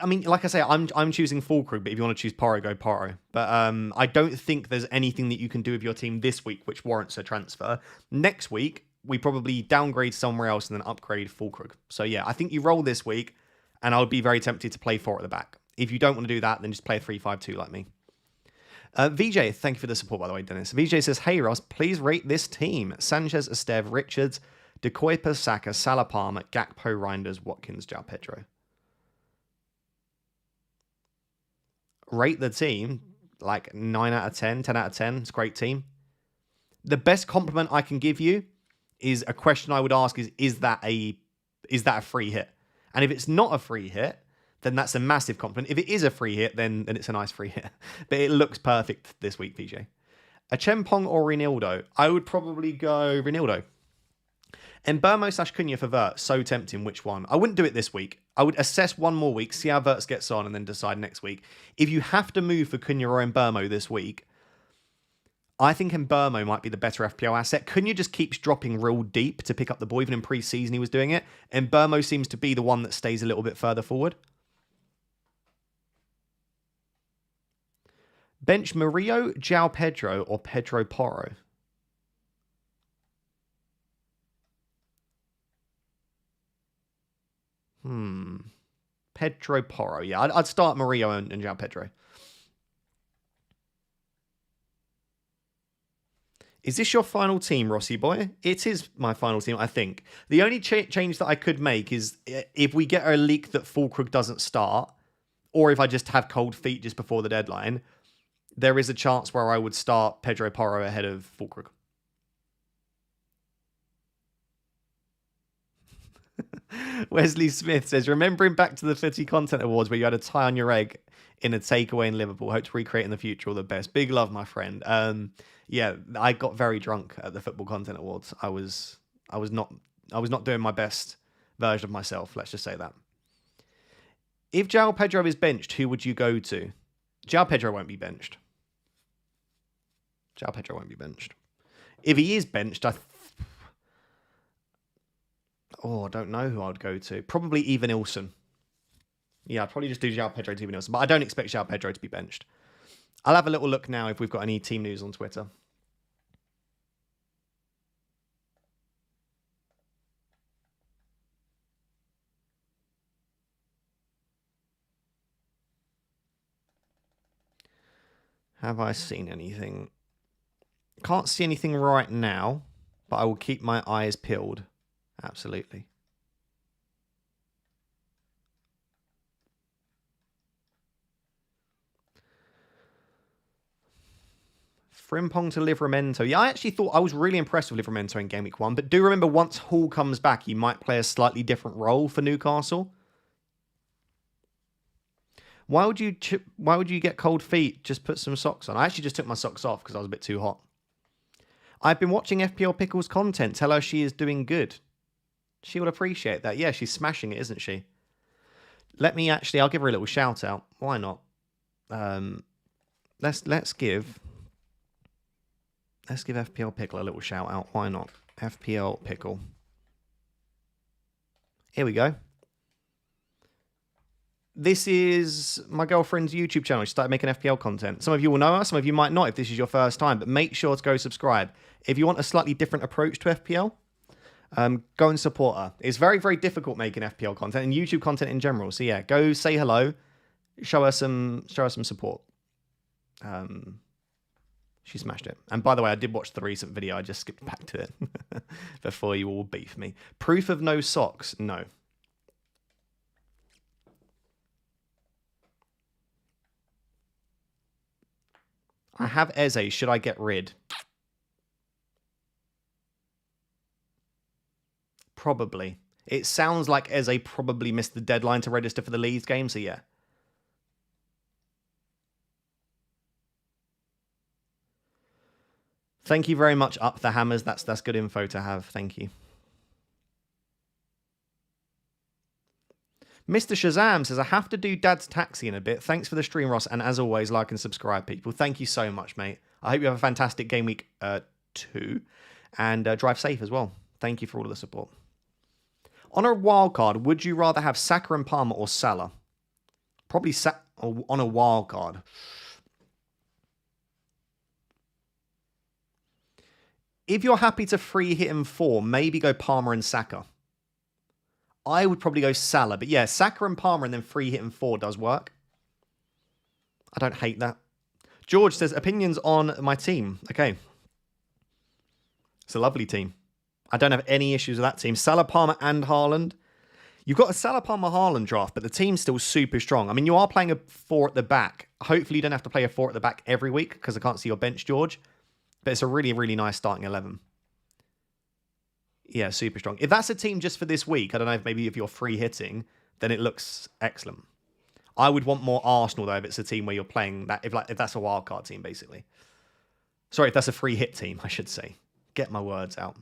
mean, like I say, I'm choosing Fulkrug, but if you want to choose Porro, go Porro. But I don't think there's anything that you can do with your team this week which warrants a transfer. Next week, we probably downgrade somewhere else and then upgrade Fulkrug. So yeah, I think you roll this week, and I would be very tempted to play 4 at the back. If you don't want to do that, then just play a 3-5-2 like me. VJ, thank you for the support, by the way, Dennis. VJ says, hey Ross, please rate this team. Sanchez, Estev, Richards, De Kuiper, Saka, Salah, Palmer, Gakpo, Reinders, Watkins, João Pedro. Rate the team like 9 out of 10, 10 out of 10. It's a great team. The best compliment I can give you is a question I would ask is that a free hit? And if it's not a free hit, then that's a massive compliment. If it is a free hit, then it's a nice free hit. But it looks perfect this week, VJ. A Chempong or Ronaldo? I would probably go Ronaldo. And Burmo/Cunha for Vert, so tempting. Which one? I wouldn't do it this week. I would assess one more week, see how Verts gets on, and then decide next week. If you have to move for Cunha or Mbermo this week, I think Mbermo might be the better FPL asset. Cunha just keeps dropping real deep to pick up the ball. Even in pre-season, he was doing it. And Mbermo seems to be the one that stays a little bit further forward. Bench Murillo, João Pedro, or Pedro Porro? Pedro Porro. Yeah, I'd start Murillo and João Pedro. Is this your final team, Rossi boy? It is my final team, I think. The only change that I could make is if we get a leak that Fulkrug doesn't start, or if I just have cold feet just before the deadline, there is a chance where I would start Pedro Porro ahead of Fulkrug. Wesley Smith says, remembering back to the Footy Content Awards where you had a tie on your egg in a takeaway in Liverpool. Hope to recreate in the future. All the best. Big love, my friend. Yeah, I got very drunk at the Football Content Awards. I was not doing my best version of myself. Let's just say that. If João Pedro is benched, who would you go to? João Pedro won't be benched. João Pedro won't be benched. If he is benched, I don't know who I'd go to. Probably Evanilson. Yeah, I'd probably just do João Pedro to Evanilson. But I don't expect João Pedro to be benched. I'll have a little look now if we've got any team news on Twitter. Have I seen anything? Can't see anything right now, but I will keep my eyes peeled. Absolutely. Frimpong to Livramento. Yeah, I actually thought I was really impressed with Livramento in Game Week 1, but do remember once Hall comes back, he might play a slightly different role for Newcastle. Why would you get cold feet? Just put some socks on. I actually just took my socks off because I was a bit too hot. I've been watching FPL Pickles content. Tell her she is doing good. She will appreciate that. Yeah, she's smashing it, isn't she? I'll give her a little shout out. Why not? Let's give FPL Pickle a little shout out. Why not? FPL Pickle. Here we go. This is my girlfriend's YouTube channel. She started making FPL content. Some of you will know her, some of you might not if this is your first time, but make sure to go subscribe. If you want a slightly different approach to FPL, go and support her. It's very, very difficult making FPL content and YouTube content in general. So yeah, go say hello, show her some support. She smashed it. And by the way, I did watch the recent video. I just skipped back to it before you all beef me. Proof of no socks? No. I have Eze. Should I get rid? Probably. It sounds like Eze probably missed the deadline to register for the Leeds game, so yeah. Thank you very much, Up the Hammers. That's good info to have. Thank you. Mr. Shazam says, I have to do Dad's Taxi in a bit. Thanks for the stream, Ross. And as always, like and subscribe, people. Thank you so much, mate. I hope you have a fantastic game week 2. And drive safe as well. Thank you for all of the support. On a wild card, would you rather have Saka and Palmer or Salah? Probably on a wild card. If you're happy to free hit in 4, maybe go Palmer and Saka. I would probably go Salah. But yeah, Saka and Palmer and then free hit in 4 does work. I don't hate that. George says, opinions on my team. Okay. It's a lovely team. I don't have any issues with that team. Salah, Palmer and Haaland. You've got a Salah, Palmer, Haaland draft, but the team's still super strong. I mean, you are playing a 4 at the back. Hopefully you don't have to play a 4 at the back every week because I can't see your bench, George. But it's a really, really nice starting 11. Yeah, super strong. If that's a team just for this week, I don't know if maybe if you're free hitting, then it looks excellent. I would want more Arsenal, though, if it's a team where you're playing that, if that's a wildcard team, basically. Sorry, if that's a free hit team, I should say. Get my words out.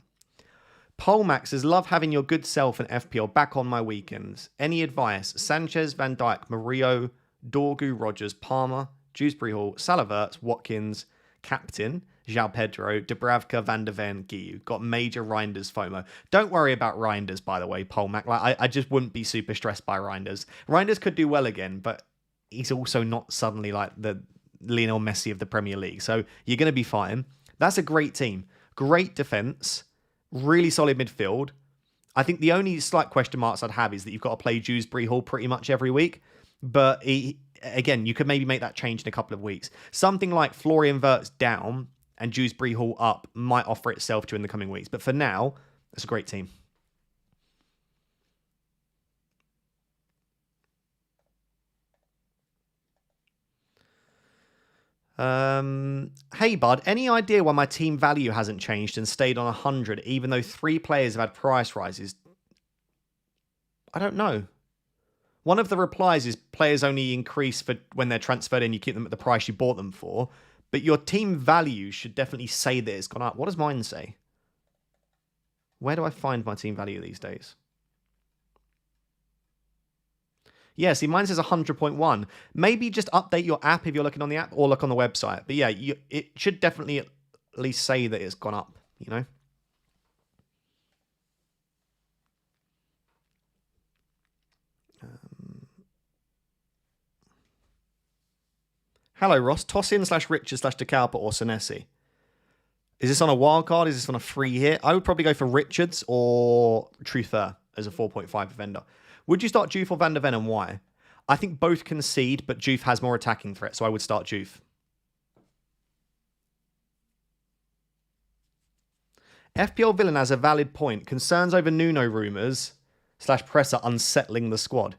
Polmax says, love having your good self and FPL back on my weekends. Any advice? Sanchez, Van Dijk, Murillo, Dorgu, Rogers, Palmer, Dewsbury Hall, Salaverts, Watkins, Captain, João Pedro, Dubravka, Van der Ven, Guiu. Got major Reinders FOMO. Don't worry about Reinders, by the way, Polmac. I just wouldn't be super stressed by Reinders. Reinders could do well again, but he's also not suddenly like the Lionel Messi of the Premier League. So you're going to be fine. That's a great team. Great defense. Really solid midfield. I think the only slight question marks I'd have is that you've got to play Dewsbury Hall pretty much every week. But again, you could maybe make that change in a couple of weeks. Something like Florian Wirtz down and Dewsbury Hall up might offer itself to you in the coming weeks. But for now, it's a great team. Hey, bud, any idea why my team value hasn't changed and stayed on 100, even though 3 players have had price rises? I don't know. One of the replies is players only increase for when they're transferred in, you keep them at the price you bought them for. But your team value should definitely say that it's gone up. What does mine say? Where do I find my team value these days? Yeah, see, mine says 100.1. Maybe just update your app if you're looking on the app or look on the website. But yeah, it should definitely at least say that it's gone up, you know? Hello, Ross. Tossin/Richards/DeCalpa or Senesi. Is this on a wild card? Is this on a free hit? I would probably go for Richards or Truther as a 4.5 defender. Would you start Juve or Van der Ven and why? I think both concede, but Juve has more attacking threat, so I would start Juve. FPL Villain has a valid point. Concerns over Nuno rumours / presser unsettling the squad.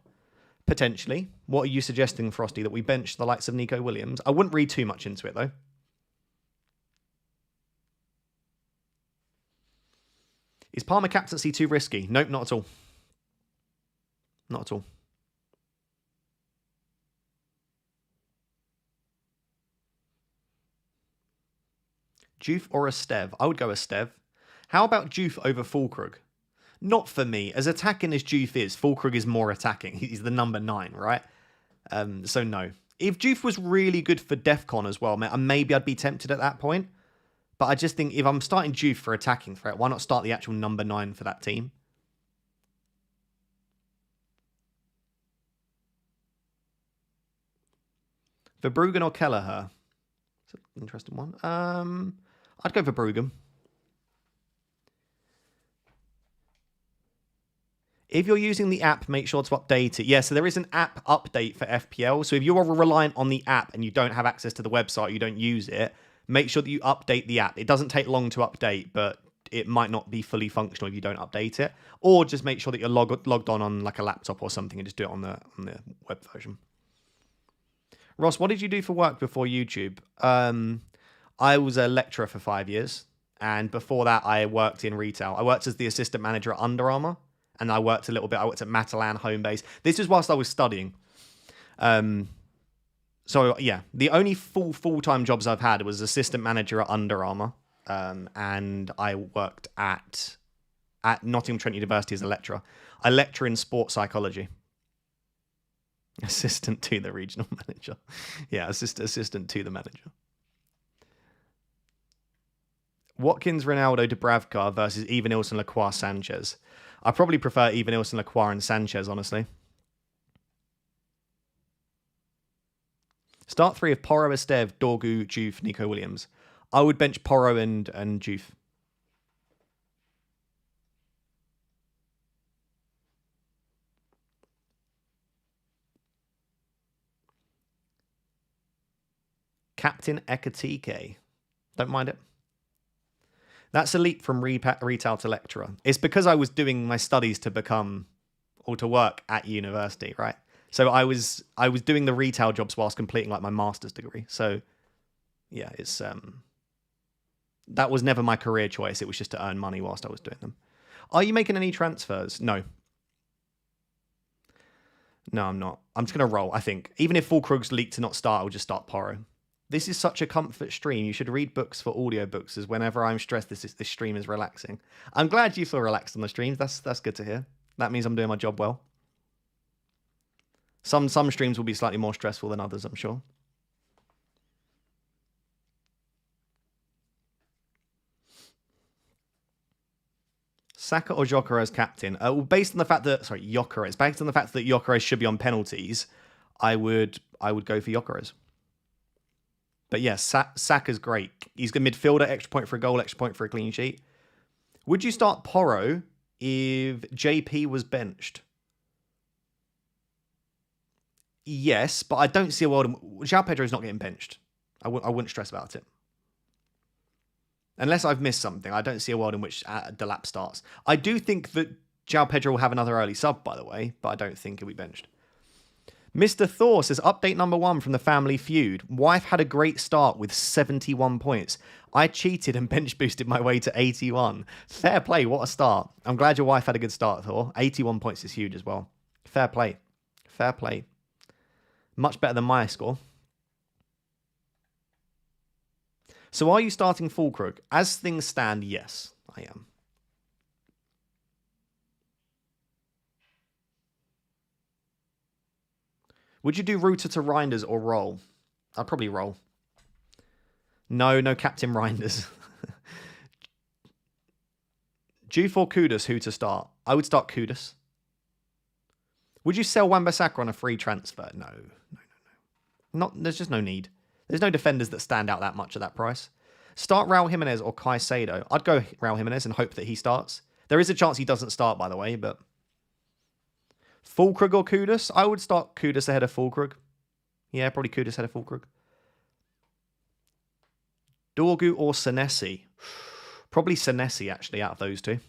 Potentially. What are you suggesting, Frosty, that we bench the likes of Nico Williams? I wouldn't read too much into it, though. Is Palmer captaincy too risky? Nope, not at all. Not at all. Juve or Estev? I would go Estev. How about Juve over Fulkrug? Not for me. As attacking as Juve is, Fulkrug is more attacking. He's the number 9, right? So no. If Juve was really good for DEFCON as well, maybe I'd be tempted at that point. But I just think if I'm starting Juve for attacking threat, why not start the actual number 9 for that team? Verbruggen or Kelleher? That's an interesting one. I'd go for Verbruggen. If you're using the app, make sure to update it. Yeah, so there is an app update for FPL. So if you're reliant on the app and you don't have access to the website, you don't use it, make sure that you update the app. It doesn't take long to update, but it might not be fully functional if you don't update it. Or just make sure that you're logged on like a laptop or something and just do it on the web version. Ross, what did you do for work before YouTube? I was a lecturer for 5 years. And before that, I worked in retail. I worked as the assistant manager at Under Armour. And I worked a little bit. I worked at Matalan Homebase. This is whilst I was studying. So, yeah, the only full-time jobs I've had was assistant manager at Under Armour. And I worked at Nottingham Trent University as a lecturer. I lecture in sports psychology. Assistant to the regional manager. Yeah, assistant to the manager. Watkins, Ronaldo, Dubravka versus Evanilson, Lacroix, Sanchez. I probably prefer Evanilson, Lacroix, and Sanchez, honestly. Start 3 of Porro, Estev, Dorgu, Juve, Nico Williams. I would bench Porro and Juve. Captain Ekatike. Don't mind it. That's a leap from retail to lecturer. It's because I was doing my studies to become or to work at university, right? So I was doing the retail jobs whilst completing like my master's degree. So yeah, it's that was never my career choice. It was just to earn money whilst I was doing them. Are you making any transfers? No. No, I'm not. I'm just going to roll, I think. Even if Fulkrug's leaked to not start, I'll just start Porro. This is such a comfort stream. You should read books for audiobooks, as whenever I'm stressed, this stream is relaxing. I'm glad you feel relaxed on the streams. That's good to hear. That means I'm doing my job well. Some streams will be slightly more stressful than others, I'm sure. Saka or Gyökeres captain? Well, based on the fact that Gyökeres. Based on the fact that Gyökeres should be on penalties, I would go for Gyökeres. But yeah, Saka's great. He's a midfielder, extra point for a goal, extra point for a clean sheet. Would you start Porro if JP was benched? Yes, but I don't see a world in... João Pedro's not getting benched. I wouldn't stress about it. Unless I've missed something, I don't see a world in which Delap starts. I do think that João Pedro will have another early sub, by the way, but I don't think he'll be benched. Mr. Thor says, update number 1 from the Family Feud. Wife had a great start with 71 points. I cheated and bench boosted my way to 81. Fair play, what a start. I'm glad your wife had a good start, Thor. 81 points is huge as well. Fair play. Fair play. Much better than my score. So are you starting Fulkrug? As things stand, yes, I am. Would you do Router to Reinders or roll? I'd probably roll. No Captain Reinders. Juve or Kudus, who to start? I would start Kudus. Would you sell Wan-Bissaka on a free transfer? No. There's just no need. There's no defenders that stand out that much at that price. Start Raul Jimenez or Caicedo. I'd go Raul Jimenez and hope that he starts. There is a chance he doesn't start, by the way, but... Fulkrug or Kudus? I would start Kudus ahead of Fulkrug. Yeah, probably Kudus ahead of Fulkrug. Dorgu or Senesi? Probably Senesi, actually, out of those two.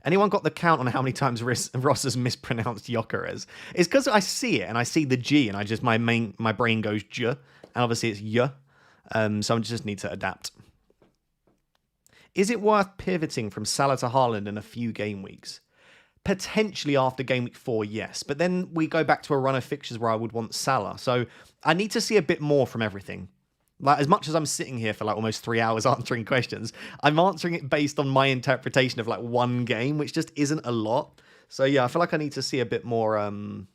Anyone got the count on how many times Ross has mispronounced Gyökeres? It's because I see it and I see the G and I just my brain goes J, and obviously it's Y. So I just need to adapt. Is it worth pivoting from Salah to Haaland in a few game weeks? Potentially after game week 4, yes. But then we go back to a run of fixtures where I would want Salah. So I need to see a bit more from everything. Like, as much as I'm sitting here for like almost 3 hours answering questions, I'm answering it based on my interpretation of like one game, which just isn't a lot. So yeah, I feel like I need to see a bit more from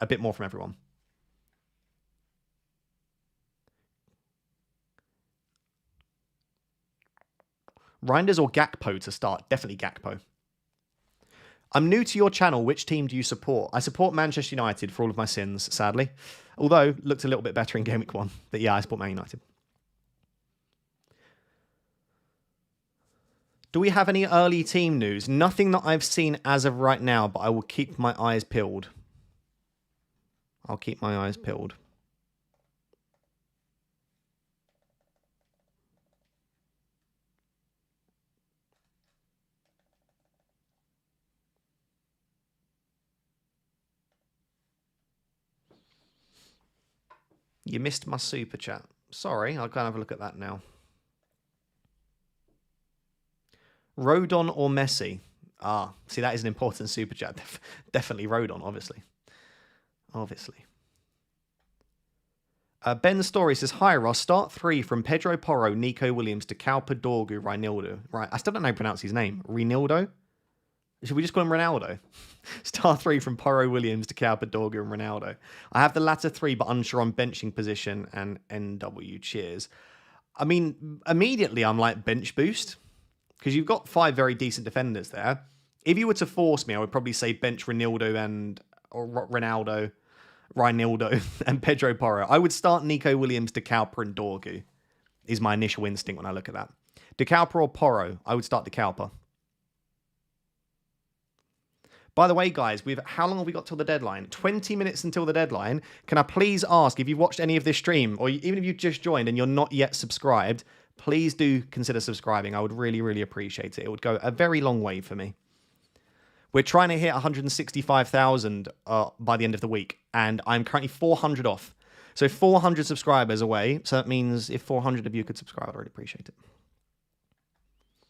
everyone. Reinders or Gakpo to start? Definitely Gakpo. I'm new to your channel. Which team do you support? I support Manchester United for all of my sins, sadly. Although, looked a little bit better in Game Week 1. But yeah, I support Man United. Do we have any early team news? Nothing that I've seen as of right now, but I will keep my eyes peeled. I'll keep my eyes peeled. You missed my super chat. Sorry, I'll go and have a look at that now. Rodon or Messi? Ah, see, that is an important super chat. Definitely Rodon, obviously. Ben Story says, hi Ross, start 3 from Pedro Porro, Nico Williams, Decao Dorgu, Reinildo. Right, I still don't know how to pronounce his name. Reinildo? Should we just call him Ronaldo? Star 3 from Porro, Williams, Decao Dorgu, and Ronaldo. I have the latter 3, but unsure on benching position and NW. Cheers. I mean, immediately I'm like, bench boost. Because you've got 5 very decent defenders there. If you were to force me, I would probably say bench Reinildo and Pedro Porro. I would start Nico Williams, Decalper, and Dorgu. Is my initial instinct when I look at that. Decalper or Porro? I would start Decalper. By the way, guys, how long have we got till the deadline? 20 minutes until the deadline. Can I please ask, if you've watched any of this stream, or even if you've just joined and you're not yet subscribed, please do consider subscribing. I would really, really appreciate it. It would go a very long way for me. We're trying to hit 165,000 by the end of the week, and I'm currently 400 off. So 400 subscribers away. So that means if 400 of you could subscribe, I'd really appreciate it.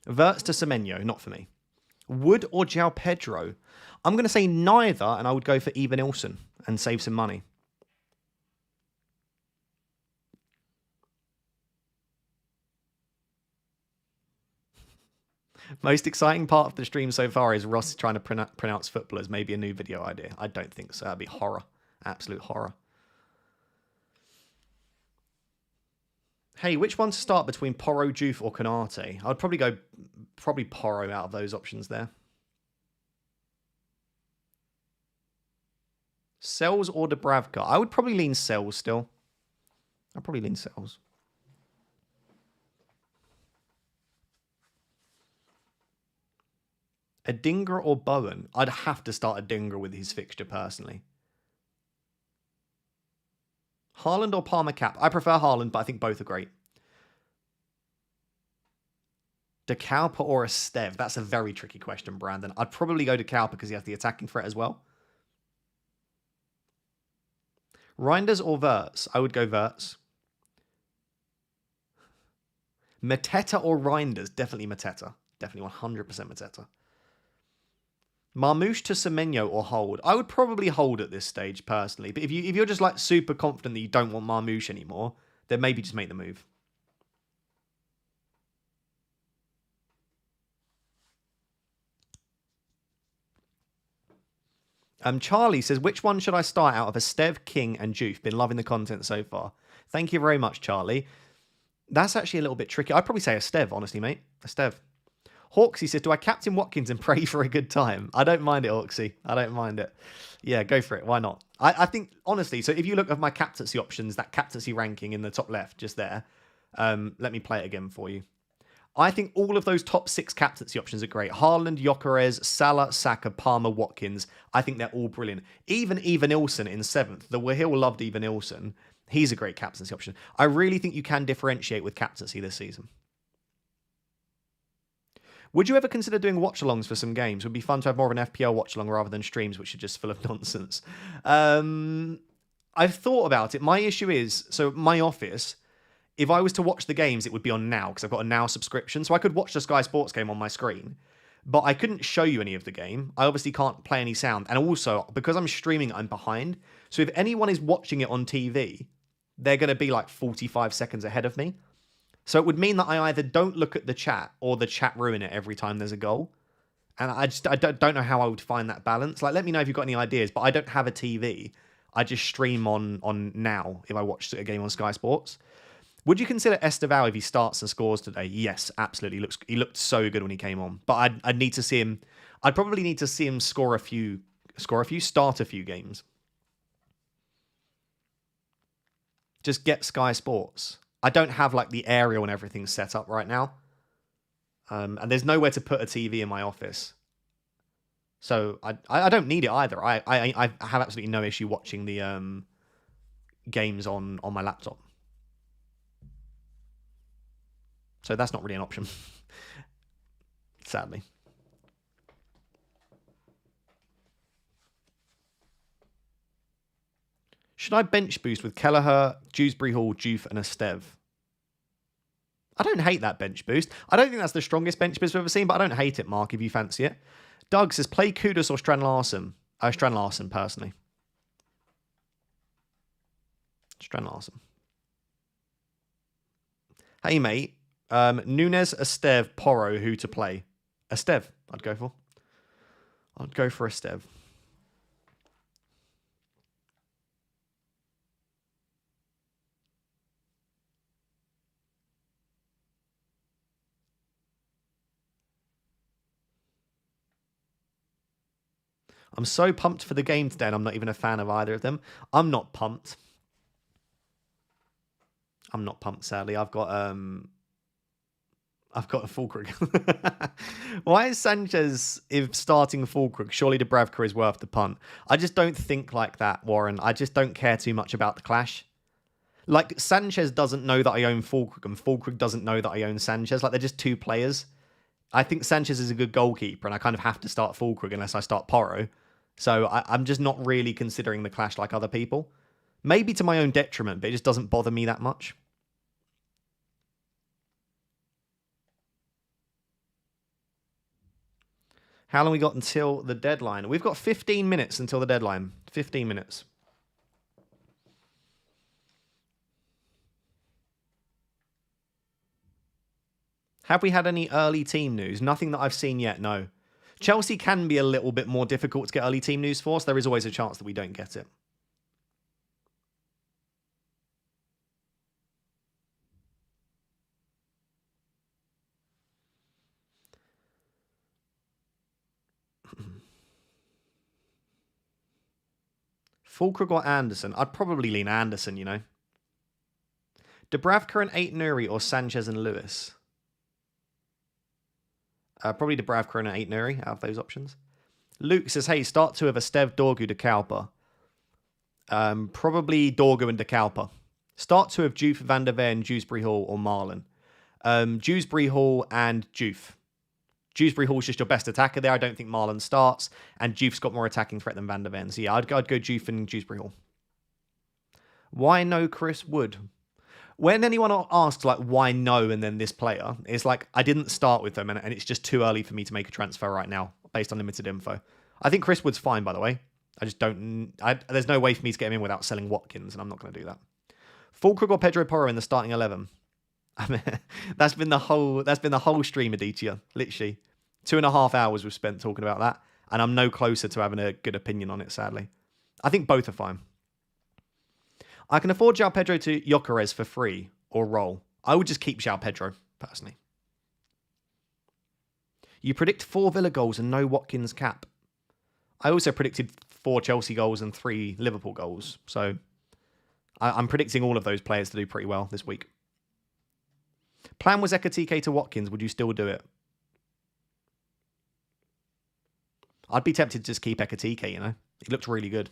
Verts to Semenyo, not for me. Wood or João Pedro? I'm going to say neither, and I would go for Eva Nilsson and save some money. Most exciting part of the stream so far is Ross trying to pronounce footballers. Maybe a new video idea. I don't think so. That'd be horror. Absolute horror. Hey, which one to start between Porro, Juve, or Konate? I'd probably go Porro out of those options there. Sells or Dubravka? I would probably lean Sells still. I'd probably lean Sells. Adingra or Bowen? I'd have to start Adingra with his fixture personally. Haaland or Palmer cap? I prefer Haaland, but I think both are great. De Kuyper or Estev? That's a very tricky question, Brandon. I'd probably go De Kuyper because he has the attacking threat as well. Reinders or Wirtz? I would go Wirtz. Mateta or Reinders? Definitely Mateta. Definitely 100% Mateta. Marmouche to Semenyo or hold? I would probably hold at this stage personally. But if you're just like super confident that you don't want Marmouche anymore, then maybe just make the move. Charlie says, which one should I start out of Estev, King, and Juve? Been loving the content so far. Thank you very much, Charlie. That's actually a little bit tricky. I'd probably say Estev, honestly, mate. Estev. Hawksy says, do I captain Watkins and pray for a good time? I don't mind it, Hawksy. I don't mind it. Yeah, go for it. Why not? I think, honestly, so if you look at my captaincy options, that captaincy ranking in the top left, just there, let me play it again for you. I think all of those top 6 captaincy options are great. Haaland, Gyökeres, Salah, Saka, Palmer, Watkins. I think they're all brilliant. Even Evanilson in 7th. The Wahil loved Evanilson. He's a great captaincy option. I really think you can differentiate with captaincy this season. Would you ever consider doing watch-alongs for some games? It would be fun to have more of an FPL watch-along rather than streams, which are just full of nonsense. I've thought about it. My issue is, so my office, if I was to watch the games, it would be on Now, because I've got a Now subscription. So I could watch the Sky Sports game on my screen, but I couldn't show you any of the game. I obviously can't play any sound. And also, because I'm streaming, I'm behind. So if anyone is watching it on TV, they're going to be like 45 seconds ahead of me. So it would mean that I either don't look at the chat or the chat ruin it every time there's a goal. And I don't know how I would find that balance. Like, let me know if you've got any ideas, but I don't have a TV. I just stream on Now if I watch a game on Sky Sports. Would you consider Estevao if he starts and scores today? Yes, absolutely. He looked so good when he came on. But I'd need to see him. I'd probably need to see him start a few games. Just get Sky Sports. I don't have like the aerial and everything set up right now. And there's nowhere to put a TV in my office. So I don't need it either. I have absolutely no issue watching the games on my laptop. So that's not really an option. Sadly. Should I bench boost with Kelleher, Dewsbury Hall, Juve, and Estev? I don't hate that bench boost. I don't think that's the strongest bench boost I've ever seen, but I don't hate it, Mark, if you fancy it. Doug says, play Kudus or Strand Larsen? Strand Larsen, personally. Strand Larsen. Hey, mate. Nunes, Estev, Porro, who to play? Estev, I'd go for. I'd go for Estev. I'm so pumped for the game today, and I'm not even a fan of either of them. I'm not pumped. I'm not pumped, sadly. I've got a Fulkrug. Why is Sanchez, if starting Fulkrug, surely Dubravka is worth the punt? I just don't think like that, Warren. I just don't care too much about the clash. Like, Sanchez doesn't know that I own Fulkrug, and Fulkrug doesn't know that I own Sanchez. Like, they're just two players. I think Sanchez is a good goalkeeper, and I kind of have to start Fulkrug unless I start Porro. So I'm just not really considering the clash like other people. Maybe to my own detriment, but it just doesn't bother me that much. How long we got until the deadline? We've got 15 minutes until the deadline. 15 minutes. Have we had any early team news? Nothing that I've seen yet, no. Chelsea can be a little bit more difficult to get early team news for, so there is always a chance that we don't get it. Fulkrug or Anderson? I'd probably lean Anderson, you know. Dubravka and 8 Nuri or Sanchez and Lewis? Probably Dubravka and 8 Nuri out of those options. Luke says, hey, start 2 of Estev, Dorgu, De Kalpa. Probably Dorgu and De Kalpa. Start 2 of Juve, Van der Ven, Dewsbury Hall or Marlon. Dewsbury Hall and Juve. Dewsbury Hall's just your best attacker there. I don't think Marlon starts. And Juve's got more attacking threat than Van der Ven. So yeah, I'd go Juve and Dewsbury Hall. Why no Chris Wood? When anyone asks, like, why no and then this player, it's like, I didn't start with them and it's just too early for me to make a transfer right now based on limited info. I think Chris Wood's fine, by the way. I just don't... there's no way for me to get him in without selling Watkins, and I'm not going to do that. Fulkrug or Pedro Porro in the starting 11? I mean, that's been the whole stream, Aditya. Literally. 2.5 hours we've spent talking about that, and I'm no closer to having a good opinion on it, sadly. I think both are fine. I can afford João Pedro to Gyökeres for free or roll. I would just keep João Pedro, personally. You predict 4 Villa goals and no Watkins cap. I also predicted 4 Chelsea goals and 3 Liverpool goals. So I'm predicting all of those players to do pretty well this week. Plan was Ekatike to Watkins. Would you still do it? I'd be tempted to just keep Ekatike, you know. He looked really good.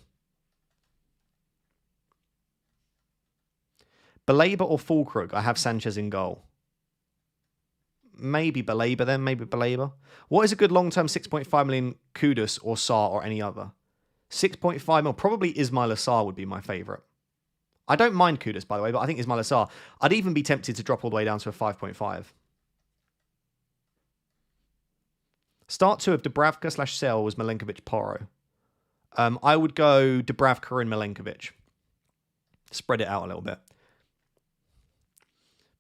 Baleba or Fulkrug? I have Sanchez in goal. Maybe Baleba then, maybe Baleba. What is a good long-term 6.5 million Kudus or Sarr or any other? 6.5 mil, probably Ismail Assar would be my favourite. I don't mind Kudus, by the way, but I think Ismail Assar. I'd even be tempted to drop all the way down to a 5.5. Start 2 of Dubravka / Sell was Milenkovic Porro. I would go Dubravka and Milenkovic. Spread it out a little bit.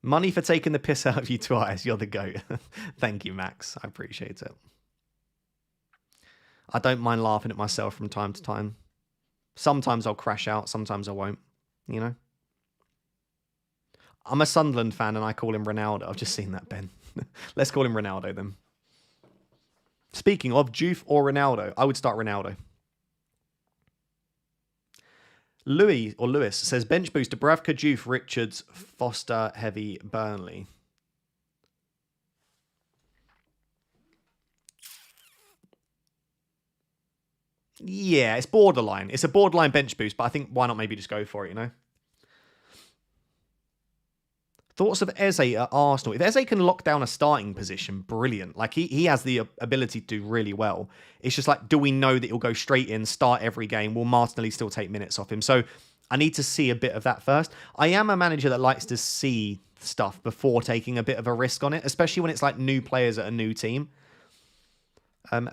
Money for taking the piss out of you twice. You're the GOAT. Thank you, Max. I appreciate it. I don't mind laughing at myself from time to time. Sometimes I'll crash out. Sometimes I won't. You know? I'm a Sunderland fan and I call him Ronaldo. I've just seen that, Ben. Let's call him Ronaldo then. Speaking of Juve or Ronaldo, I would start Ronaldo. Lewis says bench boost Dubravka, Juve, Richards, Foster, Heavy, Burnley. Yeah, it's borderline. It's a borderline bench boost, but I think why not maybe just go for it, you know? Thoughts of Eze at Arsenal. If Eze can lock down a starting position, brilliant. Like, he has the ability to do really well. It's just like, do we know that he'll go straight in, start every game? Will Martinelli still take minutes off him? So I need to see a bit of that first. I am a manager that likes to see stuff before taking a bit of a risk on it, especially when it's like new players at a new team.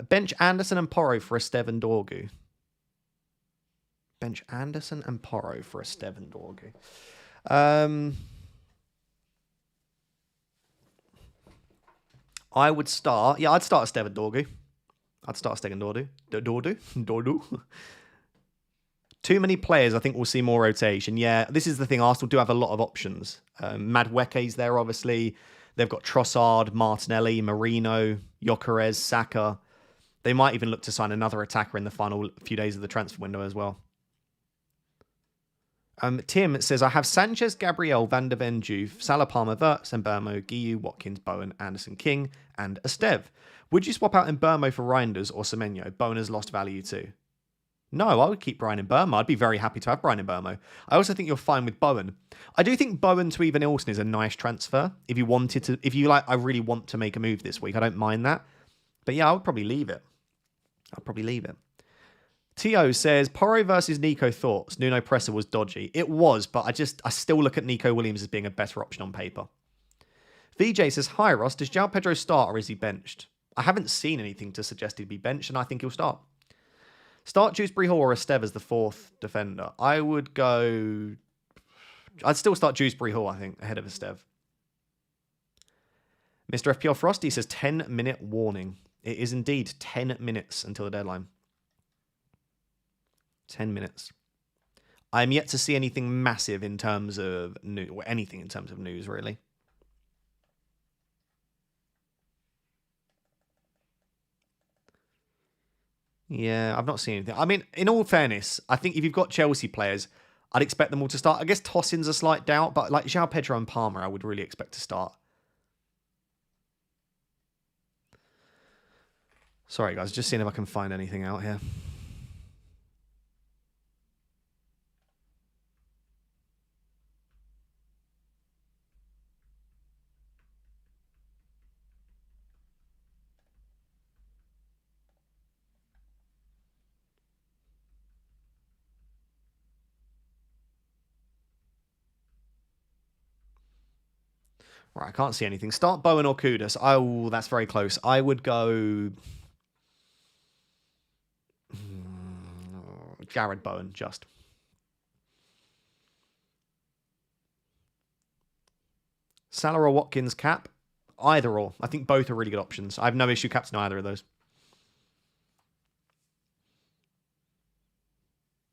Bench Anderson and Porro for Estev and Dorgu. Bench Anderson and Porro for Estev and Dorgu. I would start... Yeah, I'd start Estev and Dorgu. I'd start Estev and Dordu. Too many players, I think we'll see more rotation. Yeah, this is the thing. Arsenal do have a lot of options. Madueke's there, obviously. They've got Trossard, Martinelli, Marino, Gyökeres, Saka. They might even look to sign another attacker in the final few days of the transfer window as well. Tim says, I have Sanchez, Gabriel, Van der Ven, Juve, Salah, Palmer, Wirtz, Mbeumo, Guiu, Watkins, Bowen, Anderson, King, and Estev. Would you swap out Mbeumo for Reinders or Semenyo? Bowen has lost value too. No, I would keep Brian Mbeumo. I'd be very happy to have Brian Mbeumo. I also think you're fine with Bowen. I do think Bowen to Evan Ilson is a nice transfer. If you wanted to, if you like, I really want to make a move this week. I don't mind that. But yeah, I would probably leave it. I'd probably leave it. Tio says, Porro versus Nico thoughts. Nuno Pressa was dodgy. It was, but I still look at Nico Williams as being a better option on paper. VJ says, hi Ross, does João Pedro start or is he benched? I haven't seen anything to suggest he'd be benched, and I think he'll start. Start Dewsbury Hall or Estev as the 4th defender. I would go... I'd still start Dewsbury Hall, I think, ahead of Estev. Mr. FPL Frosty says 10-minute warning. It is indeed 10 minutes until the deadline. 10 minutes. I am yet to see anything massive in terms of news, or anything in terms of news, really. Yeah, I've not seen anything. I mean, in all fairness, I think if you've got Chelsea players, I'd expect them all to start. I guess Tosin's a slight doubt, but like João Pedro and Palmer, I would really expect to start. Sorry, guys, just seeing if I can find anything out here. Right, I can't see anything. Start Bowen or Kudus. Oh, that's very close. I would go Jared Bowen, just. Salah or Watkins cap? Either or. I think both are really good options. I have no issue captaining either of those.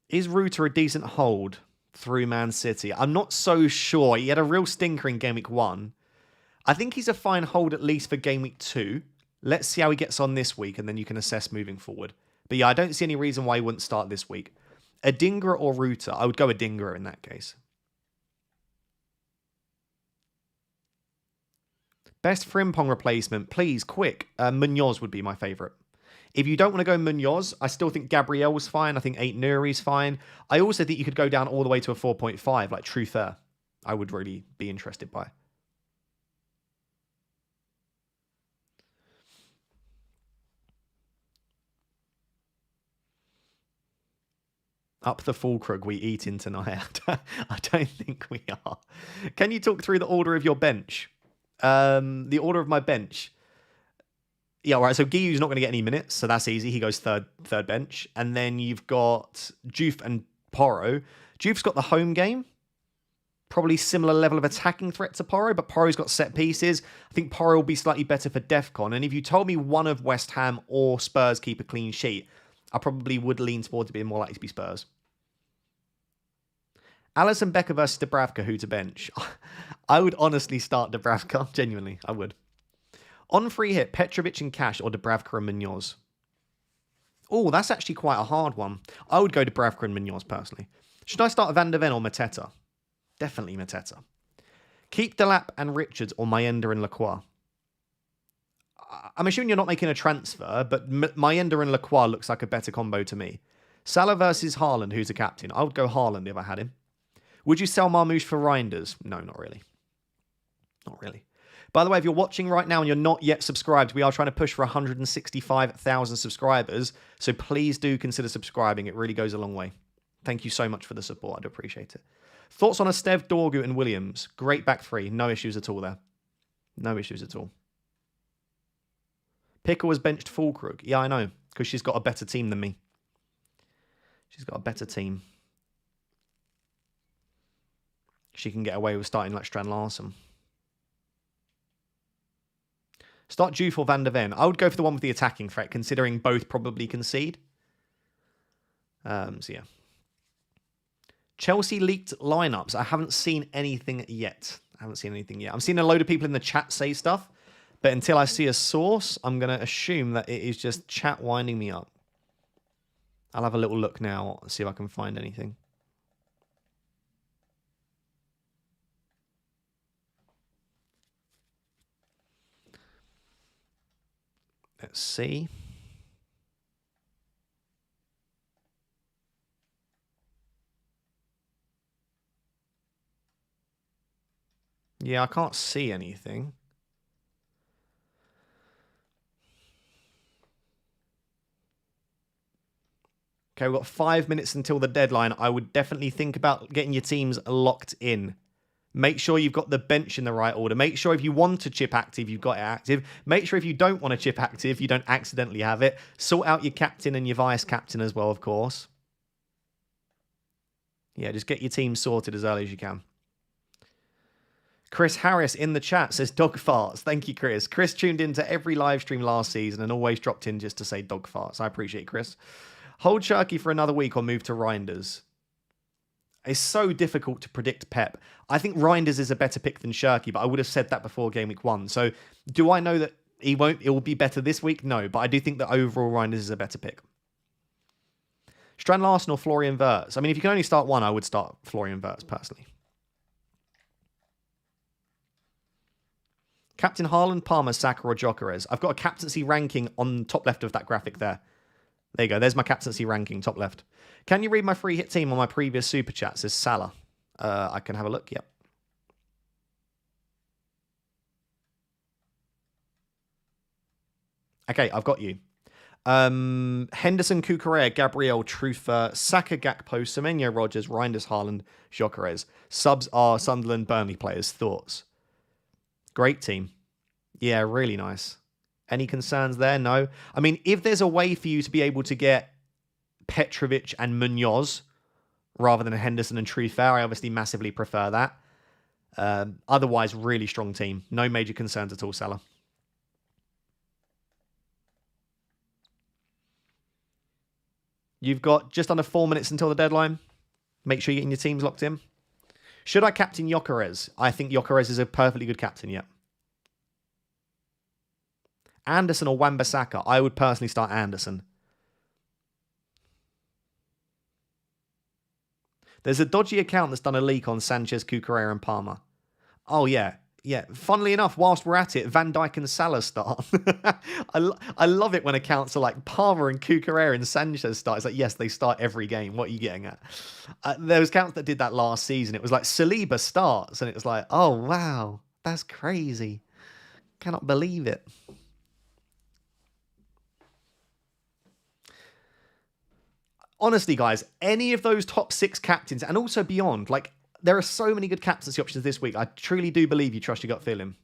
Is Ruter a decent hold through Man City? I'm not so sure. He had a real stinker in Game Week 1. I think he's a fine hold at least for Game Week 2. Let's see how he gets on this week, and then you can assess moving forward. But yeah, I don't see any reason why he wouldn't start this week. Adingra or Ruter? I would go Adingra in that case. Best Frimpong replacement, please, quick. Munoz would be my favourite. If you don't want to go Munoz, I still think Gabriel's fine. I think 8 Nuri's fine. I also think you could go down all the way to a 4.5, like Truther. I would really be interested by. Up the Fulkrug we eat in tonight. I don't think we are. Can you talk through the order of your bench? The order of my bench. Yeah, all right. So Giyu's not going to get any minutes, so that's easy. He goes third bench. And then you've got Juve and Porro. Juve's got the home game. Probably similar level of attacking threat to Porro, but Porro's got set pieces. I think Porro will be slightly better for DEFCON. And if you told me one of West Ham or Spurs keep a clean sheet, I probably would lean towards it being more likely to be Spurs. Alisson Becker versus Dubravka, who to bench? I would honestly start Dubravka. Genuinely, I would. On free hit, Petrovic and Cash or Dubravka and Munoz? Oh, that's actually quite a hard one. I would go Dubravka and Munoz personally. Should I start Van der Ven or Mateta? Definitely Mateta. Keep Delap and Richards or Mayenda and Lacroix? I'm assuming you're not making a transfer, but Mayenda and Lacroix looks like a better combo to me. Salah versus Haaland, who's a captain? I would go Haaland if I had him. Would you sell Marmoush for Reinders? No, not really. Not really. By the way, if you're watching right now and you're not yet subscribed, we are trying to push for 165,000 subscribers. So please do consider subscribing. It really goes a long way. Thank you so much for the support. I do appreciate it. Thoughts on Estev, Dorgu and Williams? Great back three. No issues at all there. No issues at all. Pickle was benched Fulkrug. Yeah, I know. Because she's got a better team than me. She's got a better team. She can get away with starting like Strand Larsen. Start Juve or Van der Ven. I would go for the one with the attacking threat, considering both probably concede. So yeah. Chelsea leaked lineups. I haven't seen anything yet. I'm seeing a load of people in the chat say stuff, but until I see a source, I'm going to assume that it is just chat winding me up. I'll have a little look now, see if I can find anything. Let's see. Yeah, I can't see anything. Okay, we've got 5 minutes until the deadline. I would definitely think about getting your teams locked in. Make sure you've got the bench in the right order. Make sure if you want to chip active, you've got it active. Make sure if you don't want to chip active, you don't accidentally have it. Sort out your captain and your vice captain as well, of course. Yeah, just get your team sorted as early as you can. Chris Harris in the chat says dog farts. Thank you, Chris. Chris tuned into every live stream last season and always dropped in just to say dog farts. I appreciate it, Chris. Hold Sharky for another week or move to Reinders. It's so difficult to predict Pep. I think Reinders is a better pick than Sharky, but I would have said that before Game Week 1. So do I know that it will be better this week? No, but I do think that overall Reinders is a better pick. Strand Larson or Florian Wirtz? I mean, if you can only start one, I would start Florian Wirtz personally. Captain Haaland, Palmer, Saka or Gyökeres. I've got a captaincy ranking on the top left of that graphic there. There you go. There's my captaincy ranking, top left. Can you read my free hit team on my previous super chat? Says Salah. I can have a look. Yep. Okay, I've got you. Henderson, Cucurella, Gabriel, Truther, Saka, Gakpo, Semenyo, Rogers, Reinders, Haaland, Gyökeres. Subs are Sunderland, Burnley players. Thoughts? Great team. Yeah, really nice. Any concerns there? No. I mean, if there's a way for you to be able to get Petrovic and Munoz rather than Henderson and Truther, I obviously massively prefer that. Otherwise, really strong team. No major concerns at all, Salah. You've got just under 4 minutes until the deadline. Make sure you're getting your teams locked in. Should I captain Gyökeres? I think Gyökeres is a perfectly good captain, yeah. Anderson or Wan-Bissaka? I would personally start Anderson. There's a dodgy account that's done a leak on Sanchez, Cucurella and Palmer. Oh, yeah. Yeah, funnily enough, whilst we're at it, Van Dijk and Salah start. I love it when accounts are like Palmer and Cucurella and Sanchez start. It's like, yes, they start every game. What are you getting at? There was accounts that did that last season. It was like Saliba starts, and it was like, oh, wow, that's crazy. Cannot believe it. Honestly, guys, any of those top 6 captains, and also beyond, like, there are so many good captaincy options this week. I truly do believe you trust your gut feeling.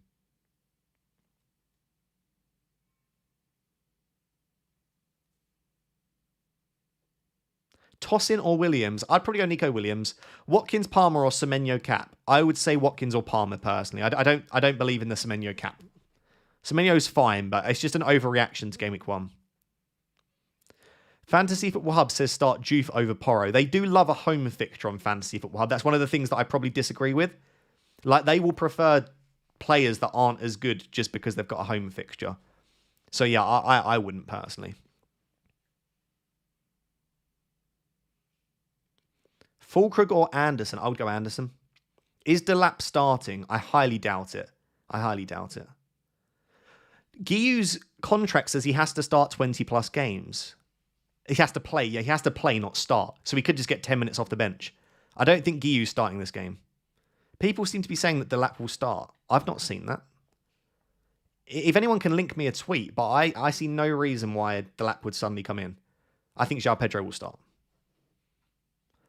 Tossin or Williams? I'd probably go Nico Williams. Watkins, Palmer or Semenyo cap? I would say Watkins or Palmer personally. I don't believe in the Semenyo cap. Semenyo's fine, but it's just an overreaction to Game Week 1. Fantasy Football Hub says start Juve over Porro. They do love a home fixture on Fantasy Football Hub. That's one of the things that I probably disagree with. Like, they will prefer players that aren't as good just because they've got a home fixture. So, yeah, I wouldn't personally. Fulkrug or Anderson? I would go Anderson. Is Delap starting? I highly doubt it. Guiu's contract says he has to start 20-plus games. He has to play. Yeah, he has to play, not start. So he could just get 10 minutes off the bench. I don't think Guiu's starting this game. People seem to be saying that Delap will start. I've not seen that. If anyone can link me a tweet, but I see no reason why Delap would suddenly come in. I think João Pedro will start.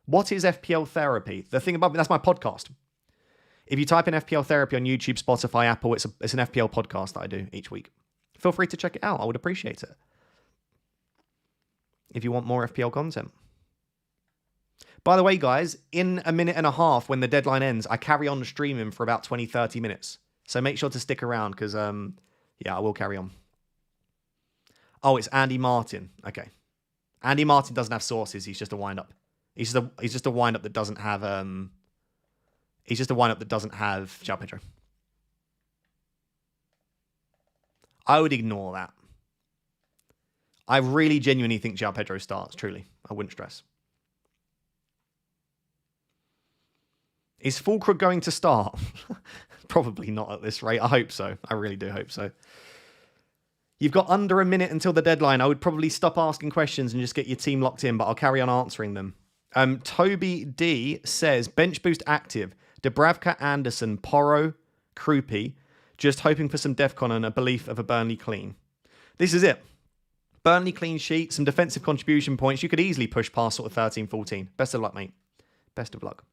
What is FPL therapy? The thing above me, that's my podcast. If you type in FPL therapy on YouTube, Spotify, Apple, it's an FPL podcast that I do each week. Feel free to check it out. I would appreciate it. If you want more FPL content. By the way, guys, in a minute and a half when the deadline ends, I carry on streaming for about 20, 30 minutes. So make sure to stick around because, yeah, I will carry on. Oh, it's Andy Martin. Okay. Andy Martin doesn't have sources. He's just a wind-up. He's just a wind-up that doesn't have... He's just a wind-up that doesn't have João Pedro. I would ignore that. I really genuinely think João Pedro starts, truly. I wouldn't stress. Is Fulkrug going to start? Probably not at this rate. I hope so. I really do hope so. You've got under a minute until the deadline. I would probably stop asking questions and just get your team locked in, but I'll carry on answering them. Toby D says, bench boost active. Dubravka, Anderson, Porro, Krupi. Just hoping for some DEFCON and a belief of a Burnley clean. This is it. Burnley clean sheet, some defensive contribution points. You could easily push past sort of 13, 14. Best of luck, mate. Best of luck.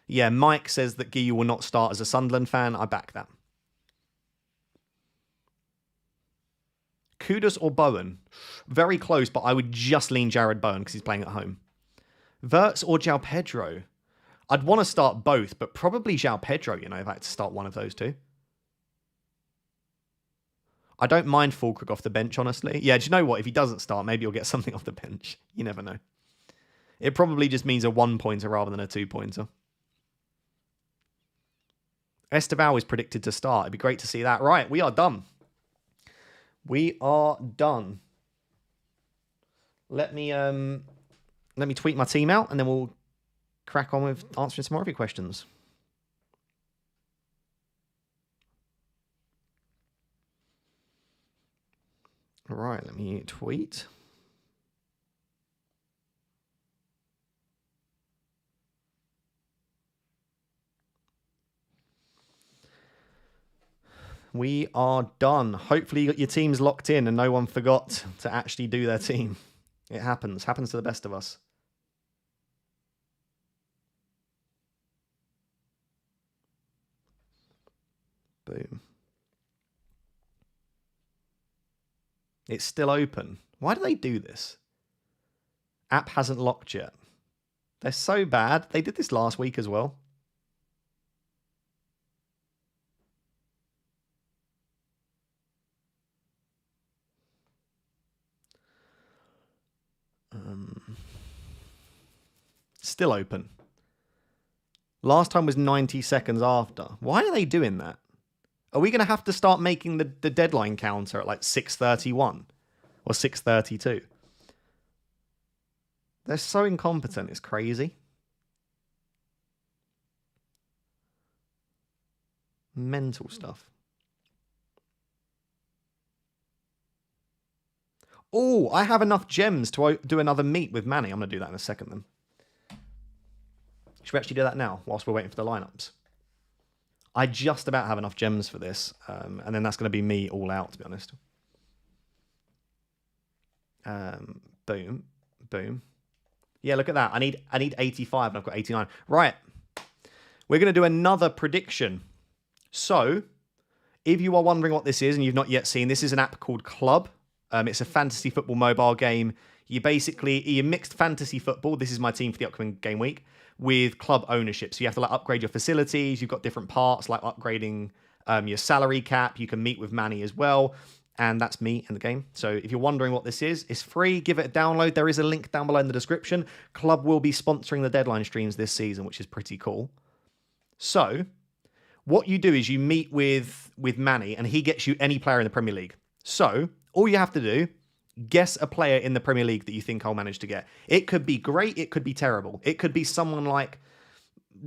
Yeah, Mike says that Guiu will not start as a Sunderland fan. I back that. Kudus or Bowen? Very close, but I would just lean Jared Bowen because he's playing at home. Wirtz or João Pedro? I'd want to start both, but probably João Pedro, if I had to start one of those two. I don't mind Fulkrug off the bench, honestly. Yeah, do you know what? If he doesn't start, maybe you'll get something off the bench. You never know. It probably just means a 1-pointer rather than a 2-pointer. Esteval is predicted to start. It'd be great to see that. Right, we are done. We are done. Let me tweet my team out, and then we'll crack on with answering some more of your questions. All right, let me tweet. We are done. Hopefully you got your teams locked in and no one forgot to actually do their team. It happens. Happens to the best of us. Boom. It's still open. Why do they do this? App hasn't locked yet. They're so bad. They did this last week as well. Still open. Last time was 90 seconds after. Why are they doing that? Are we going to have to start making the deadline counter at like 6:31 or 6:32? They're so incompetent. It's crazy. Mental stuff. Oh, I have enough gems to do another meet with Manny. I'm going to do that in a second then. Should we actually do that now whilst we're waiting for the lineups? I just about have enough gems for this. And then that's going to be me all out, to be honest. Boom. Boom. Yeah, look at that. I need 85 and I've got 89. Right. We're going to do another prediction. So, if you are wondering what this is and you've not yet seen, this is an app called Club. It's a fantasy football mobile game. You mixed fantasy football. This is my team for the upcoming game week with club ownership. So you have to like upgrade your facilities. You've got different parts like upgrading your salary cap. You can meet with Manny as well. And that's me in the game. So if you're wondering what this is, it's free. Give it a download. There is a link down below in the description. Club will be sponsoring the deadline streams this season, which is pretty cool. So what you do is you meet with Manny and he gets you any player in the Premier League. So all you have to do, guess a player in the Premier League that you think I'll manage to get. It could be great. It could be terrible. It could be someone like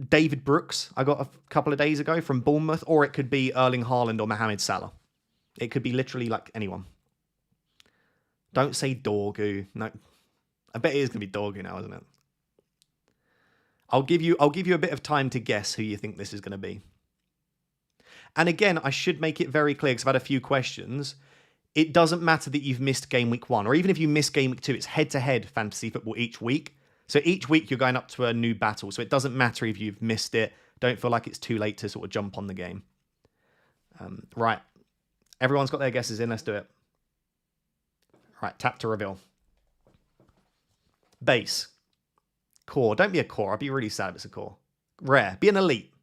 David Brooks I got a couple of days ago from Bournemouth, or it could be Erling Haaland or Mohamed Salah. It could be literally like anyone. Don't say Dorgu. No, I bet it is going to be Dorgu now, isn't it? I'll give you a bit of time to guess who you think this is going to be. And again, I should make it very clear because I've had a few questions. It doesn't matter that you've missed game week 1, or even if you miss game week 2, it's head-to-head fantasy football each week. So each week you're going up to a new battle. So it doesn't matter if you've missed it. Don't feel like it's too late to sort of jump on the game. Right. Everyone's got their guesses in. Let's do it. Right. Tap to reveal. Base. Core. Don't be a core. I'd be really sad if it's a core. Rare. Be an elite.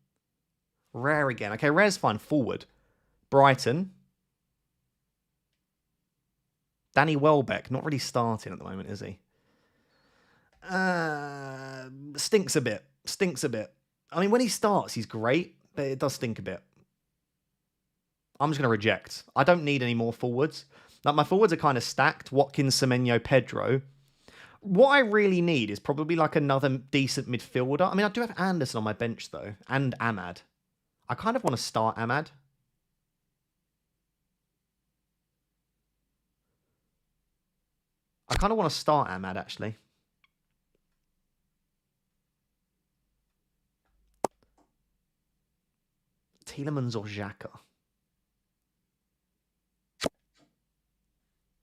Rare again. Okay, rare's fine. Forward. Brighton. Danny Welbeck, not really starting at the moment, is he? Stinks a bit. Stinks a bit. I mean, when he starts, he's great, but it does stink a bit. I'm just going to reject. I don't need any more forwards. Like, my forwards are kind of stacked. Watkins, Semenyo, Pedro. What I really need is probably like another decent midfielder. I mean, I do have Anderson on my bench, though, and Ahmad. I kind of want to start Ahmad. I kind of want to start Ahmad, actually. Tielemans or Xhaka?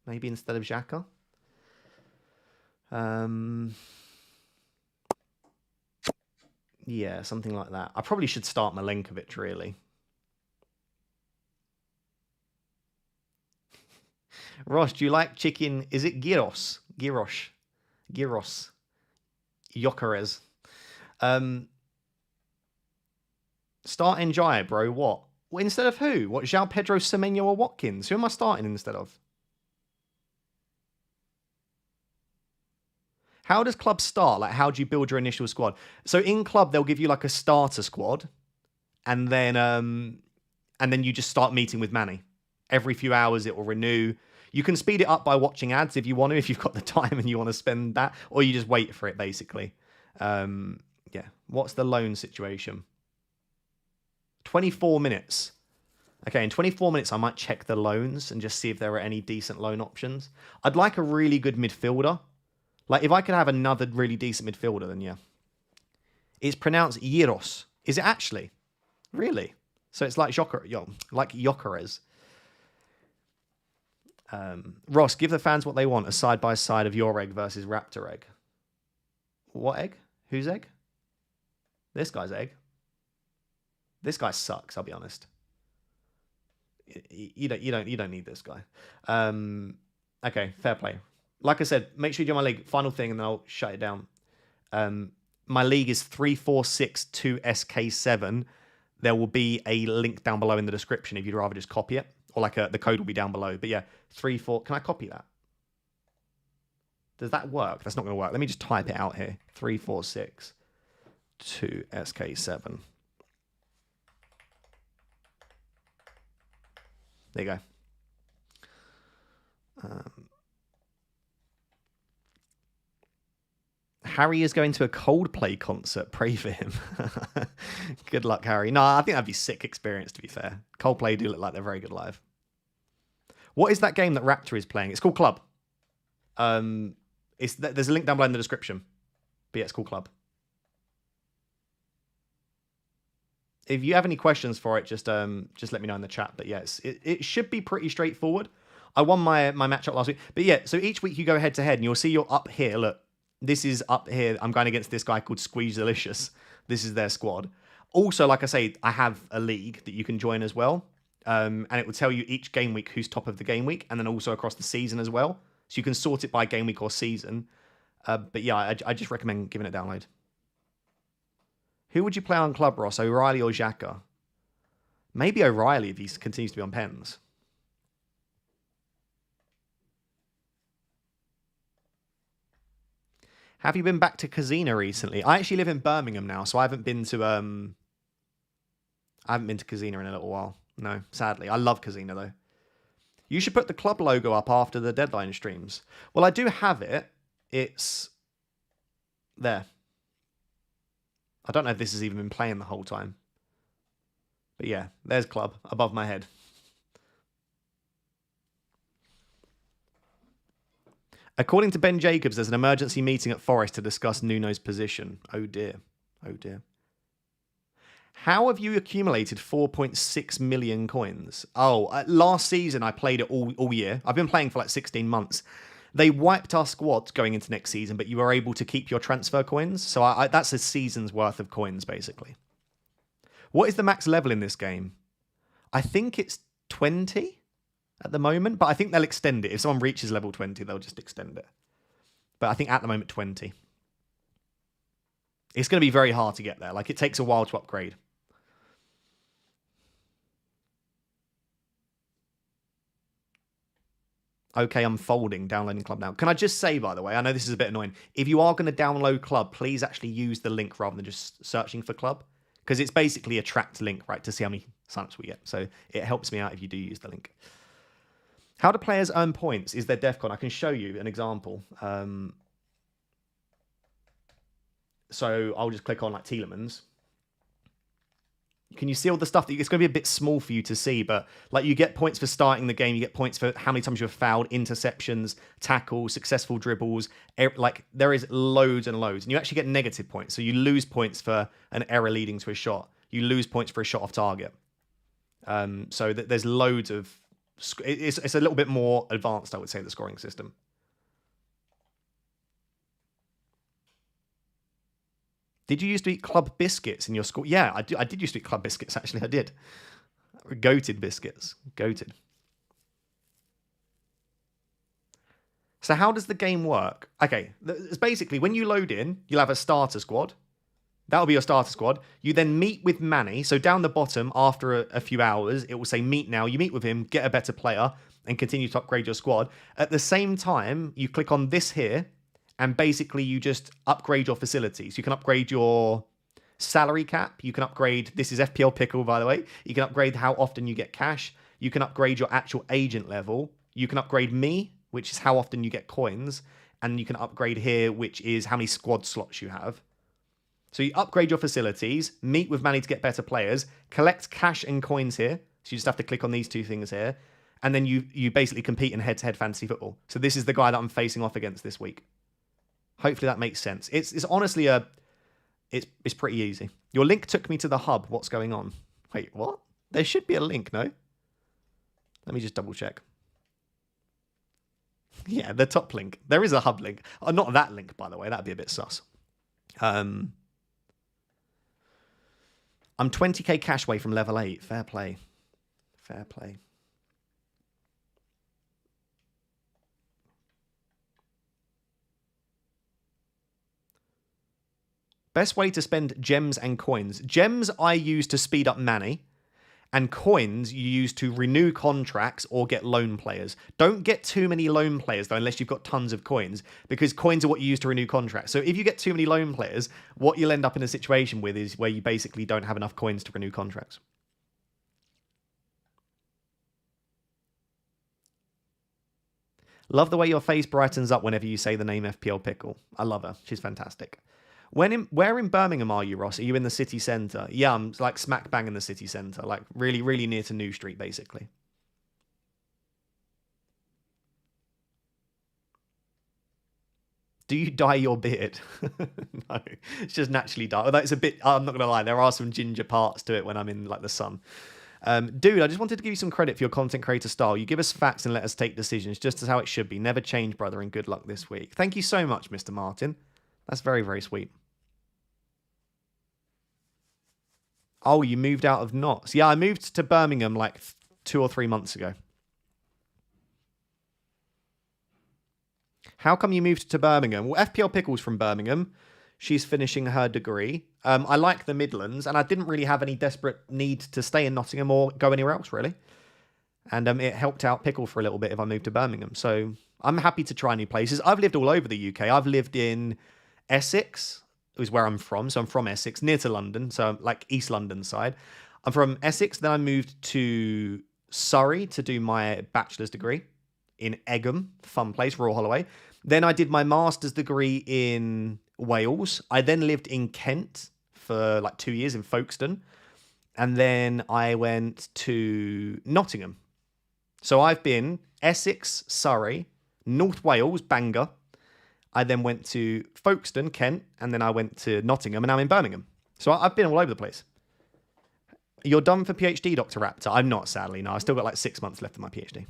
Maybe instead of Xhaka? Yeah, something like that. I probably should start Milenkovic, really. Ross, do you like chicken? Is it gyros? Gyros. Yokeres. Start Njai, bro. What? Well, instead of who? What? João Pedro, Semenyo, or Watkins? Who am I starting instead of? How does club start? Like, how do you build your initial squad? So in club, they'll give you like a starter squad, and then you just start meeting with Manny every few hours it will renew. You can speed it up by watching ads if you want to, if you've got the time and you want to spend that, or you just wait for it, basically. Yeah. What's the loan situation? 24 minutes. Okay, in 24 minutes, I might check the loans and just see if there are any decent loan options. I'd like a really good midfielder. Like, if I could have another really decent midfielder, then yeah. It's pronounced Yiros. Is it actually? Really? So it's like Jokeres. Ross, give the fans what they want. A side-by-side of your egg versus Raptor egg. What egg? Whose egg? This guy's egg. This guy sucks, I'll be honest. You don't need this guy. Okay, fair play. Like I said, make sure you do my league. Final thing, and then I'll shut it down. My league is 3462SK7. There will be a link down below in the description if you'd rather just copy it. Or the code will be down below. But yeah, 34. Can I copy that? Does that work? That's not going to work. Let me just type it out here. 3462SK7. There you go. Harry is going to a Coldplay concert. Pray for him. Good luck, Harry. No, I think that'd be a sick experience, to be fair. Coldplay do look like they're very good live. What is that game that Raptor is playing? It's called Club. There's a link down below in the description. But yeah, it's called Club. If you have any questions for it, just let me know in the chat. But yes, it should be pretty straightforward. I won my matchup last week. But yeah, so each week you go head to head and you'll see you're up here. Look, this is up here. I'm going against this guy called Squeeze Delicious. This is their squad. Also, like I say, I have a league that you can join as well. And it will tell you each game week who's top of the game week, and then also across the season as well. So you can sort it by game week or season. But yeah, I just recommend giving it a download. Who would you play on Club, Ross? O'Reilly or Xhaka? Maybe O'Reilly if he continues to be on pens. Have you been back to Casino recently? I actually live in Birmingham now, so I haven't been to Casino in a little while. No, sadly. I love Casino though. You should put the club logo up after the deadline streams. Well, I do have it. It's there. I don't know if this has even been playing the whole time. But yeah, there's club above my head. According to Ben Jacobs, there's an emergency meeting at Forest to discuss Nuno's position. Oh dear. Oh dear. How have you accumulated 4.6 million coins? Oh, last season I played it all year. I've been playing for like 16 months. They wiped our squads going into next season, but you were able to keep your transfer coins. So that's a season's worth of coins, basically. What is the max level in this game? I think it's 20 at the moment, but I think they'll extend it. If someone reaches level 20, they'll just extend it. But I think at the moment, 20. It's going to be very hard to get there. Like, it takes a while to upgrade. Okay, I'm folding, downloading Club now. Can I just say, by the way, I know this is a bit annoying. If you are going to download Club, please actually use the link rather than just searching for Club. Because it's basically a tracked link, right, to see how many signups we get. So it helps me out if you do use the link. How do players earn points? Is there DEFCON? I can show you an example. So I'll just click on like Tielemans. Can you see all the stuff? It's going to be a bit small for you to see, but like you get points for starting the game. You get points for how many times you've fouled, interceptions, tackles, successful dribbles. Like there is loads and loads. And you actually get negative points. So you lose points for an error leading to a shot. You lose points for a shot off target. So there's loads of... It's a little bit more advanced, I would say, the scoring system. Did you used to eat Club biscuits in your school? Yeah, I did used to eat Club biscuits, actually. I did. Goated biscuits. Goated. So how does the game work? Okay, it's basically when you load in, you'll have a starter squad. That'll be your starter squad. You then meet with Manny. So down the bottom, after a few hours, it will say meet now. You meet with him, get a better player, and continue to upgrade your squad. At the same time, you click on this here, and basically you just upgrade your facilities. You can upgrade your salary cap. You can upgrade, this is FPL Pickle, by the way. You can upgrade how often you get cash. You can upgrade your actual agent level. You can upgrade me, which is how often you get coins. And you can upgrade here, which is how many squad slots you have. So you upgrade your facilities, meet with Manny to get better players, collect cash and coins here. So you just have to click on these two things here. And then you basically compete in head-to-head fantasy football. So this is the guy that I'm facing off against this week. Hopefully that makes sense. It's honestly it's pretty easy. Your link took me to the hub. What's going on? Wait, what? There should be a link, no? Let me just double check. Yeah, the top link. There is a hub link. Oh, not that link, by the way. That'd be a bit sus. I'm 20k cash away from level 8. Fair play. Fair play. Best way to spend gems and coins. Gems I use to speed up Manny. And coins you use to renew contracts or get loan players. Don't get too many loan players, though, unless you've got tons of coins, because coins are what you use to renew contracts. So if you get too many loan players, what you'll end up in a situation with is where you basically don't have enough coins to renew contracts. Love the way your face brightens up whenever you say the name FPL Pickle. I love her. She's fantastic. Where in Birmingham are you, Ross? Are you in the city centre? Yeah, I'm like smack bang in the city centre, like really, really near to New Street, basically. Do you dye your beard? No, it's just naturally dark. Although it's a bit, I'm not going to lie, there are some ginger parts to it when I'm in like the sun. Dude, I just wanted to give you some credit for your content creator style. You give us facts and let us take decisions, just as how it should be. Never change, brother, and good luck this week. Thank you so much, Mr. Martin. That's very, very sweet. Oh, you moved out of Notts. Yeah, I moved to Birmingham like 2 or 3 months ago. How come you moved to Birmingham? Well, FPL Pickle's from Birmingham. She's finishing her degree. I like the Midlands, and I didn't really have any desperate need to stay in Nottingham or go anywhere else, really. And it helped out Pickle for a little bit if I moved to Birmingham. So I'm happy to try new places. I've lived all over the UK. I've lived in Essex, is where I'm from. So I'm from Essex, near to London. So like East London side. I'm from Essex. Then I moved to Surrey to do my bachelor's degree in Egham, fun place, Royal Holloway. Then I did my master's degree in Wales. I then lived in Kent for like 2 years in Folkestone. And then I went to Nottingham. So I've been Essex, Surrey, North Wales, Bangor. I then went to Folkestone, Kent, and then I went to Nottingham, and now I'm in Birmingham. So I've been all over the place. You're done for PhD, Dr. Raptor? I'm not, sadly. No, I've still got like 6 months left of my PhD.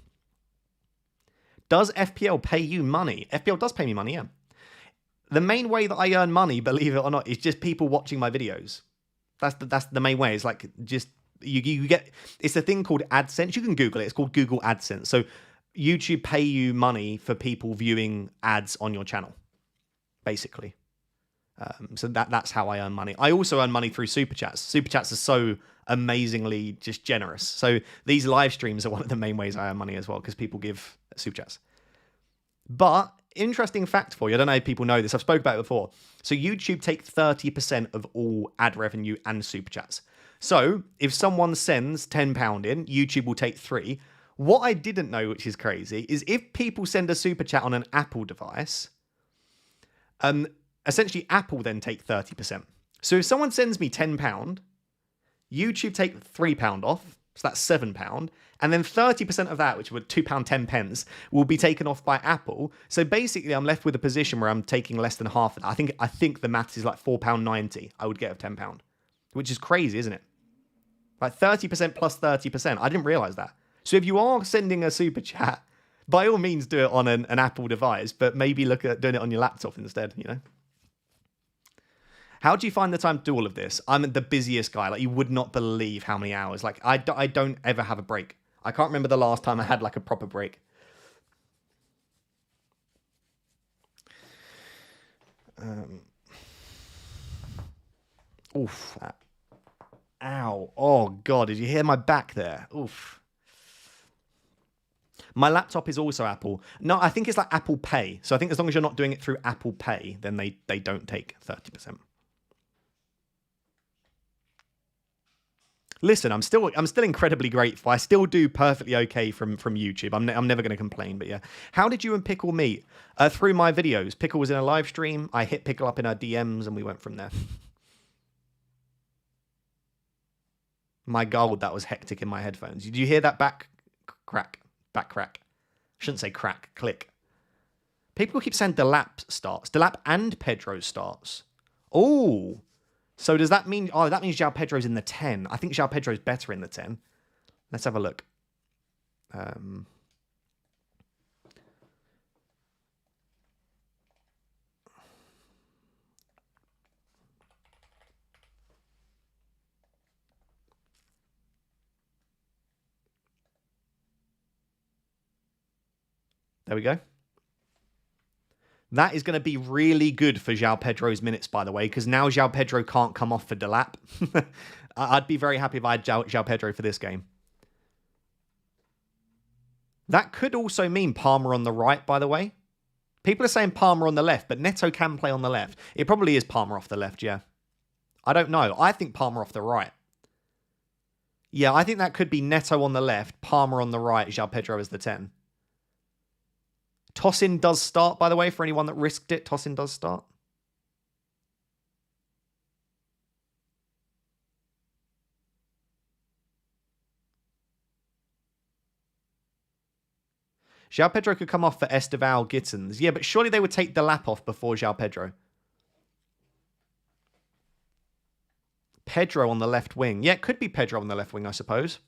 Does FPL pay you money? FPL does pay me money, yeah. The main way that I earn money, believe it or not, is just people watching my videos. That's the main way. It's like just you get. It's a thing called AdSense. You can Google it. It's called Google AdSense. So YouTube pay you money for people viewing ads on your channel, basically. So that's how I earn money. I also earn money through super chats. Super chats are so amazingly just generous. So these live streams are one of the main ways I earn money as well, because people give super chats. But interesting fact for you, I don't know if people know this, I've spoken about it before. So YouTube take 30% of all ad revenue and super chats. So if someone sends £10 in, YouTube will take 3. What I didn't know, which is crazy, is if people send a super chat on an Apple device, essentially Apple then take 30%. So if someone sends me £10, YouTube take £3 off, so that's £7, and then 30% of that, which would £2.10, will be taken off by Apple. So basically, I'm left with a position where I'm taking less than half of that. I think the maths is like £4.90 I would get of £10, which is crazy, isn't it? Like 30% plus 30%. I didn't realize that. So if you are sending a super chat, by all means do it on an Apple device, but maybe look at doing it on your laptop instead, you know? How do you find the time to do all of this? I'm the busiest guy. Like, you would not believe how many hours. Like, I don't ever have a break. I can't remember the last time I had, like, a proper break. Oof. Ow. Oh, God. Did you hear my back there? Oof. My laptop is also Apple. No, I think it's like Apple Pay. So I think as long as you're not doing it through Apple Pay, then they don't take 30%. Listen, I'm still incredibly grateful. I still do perfectly okay from YouTube. I'm never going to complain. But yeah, how did you and Pickle meet? Through my videos. Pickle was in a live stream. I hit Pickle up in her DMs, and we went from there. My God, that was hectic in my headphones. Did you hear that back crack? Back crack. Shouldn't say crack. Click. People keep saying Delap starts. Delap and Pedro starts. Oh. So does that mean... Oh, that means João Pedro's in the 10. I think João Pedro's better in the 10. Let's have a look. There we go. That is going to be really good for João Pedro's minutes, by the way, because now João Pedro can't come off for Delap. I'd be very happy if I had João Pedro for this game. That could also mean Palmer on the right, by the way. People are saying Palmer on the left, but Neto can play on the left. It probably is Palmer off the left, yeah. I don't know. I think Palmer off the right. Yeah, I think that could be Neto on the left, Palmer on the right, João Pedro as the 10. Tosin does start, by the way, for anyone that risked it. Tosin does start. João Pedro could come off for Esteval Gittins. Yeah, but surely they would take the lap off before João Pedro. Pedro on the left wing. Yeah, it could be Pedro on the left wing, I suppose.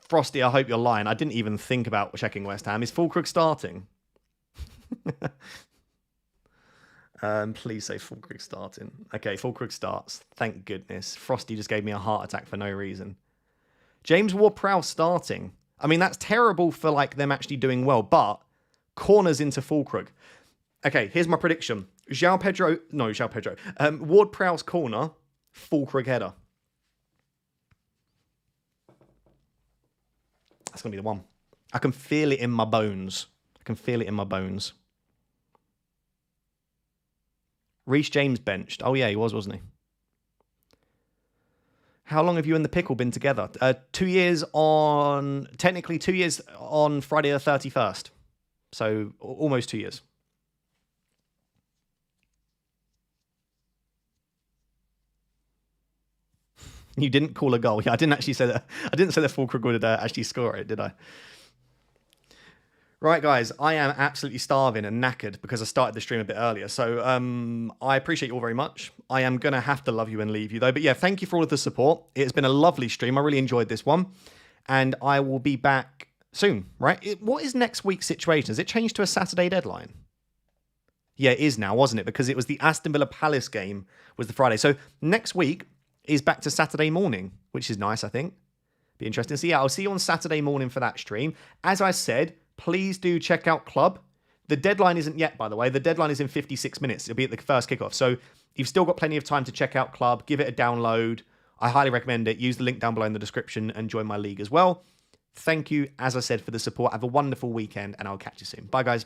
Frosty, I hope you're lying. I didn't even think about checking West Ham. Is Fulkrug starting? Please say Fulkrug starting. Okay, Fulkrug starts. Thank goodness. Frosty just gave me a heart attack for no reason. James Ward-Prowse starting. I mean, that's terrible for like them actually doing well, but corners into Fulkrug. Okay, here's my prediction. Ward-Prowse corner, Fulkrug header. That's going to be the one. I can feel it in my bones. Reece James benched. Oh, yeah, he was, wasn't he? How long have you and the Pickle been together? 2 years on... Technically 2 years on Friday the 31st. So, almost 2 years. You didn't call a goal. Yeah, I didn't actually say that. I didn't say that Fulkrug would actually score it, did I? Right, guys, I am absolutely starving and knackered because I started the stream a bit earlier. So I appreciate you all very much. I am going to have to love you and leave you, though. But yeah, thank you for all of the support. It's been a lovely stream. I really enjoyed this one. And I will be back soon, right? What is next week's situation? Has it changed to a Saturday deadline? Yeah, it is now, wasn't it? Because it was the Aston Villa Palace game was the Friday. So next week is back to Saturday morning, which is nice, I think. Be interesting. So yeah, I'll see you on Saturday morning for that stream. As I said, please do check out Club. The deadline isn't yet, by the way. The deadline is in 56 minutes. It'll be at the first kickoff. So you've still got plenty of time to check out Club. Give it a download. I highly recommend it. Use the link down below in the description and join my league as well. Thank you, as I said, for the support. Have a wonderful weekend, and I'll catch you soon. Bye, guys.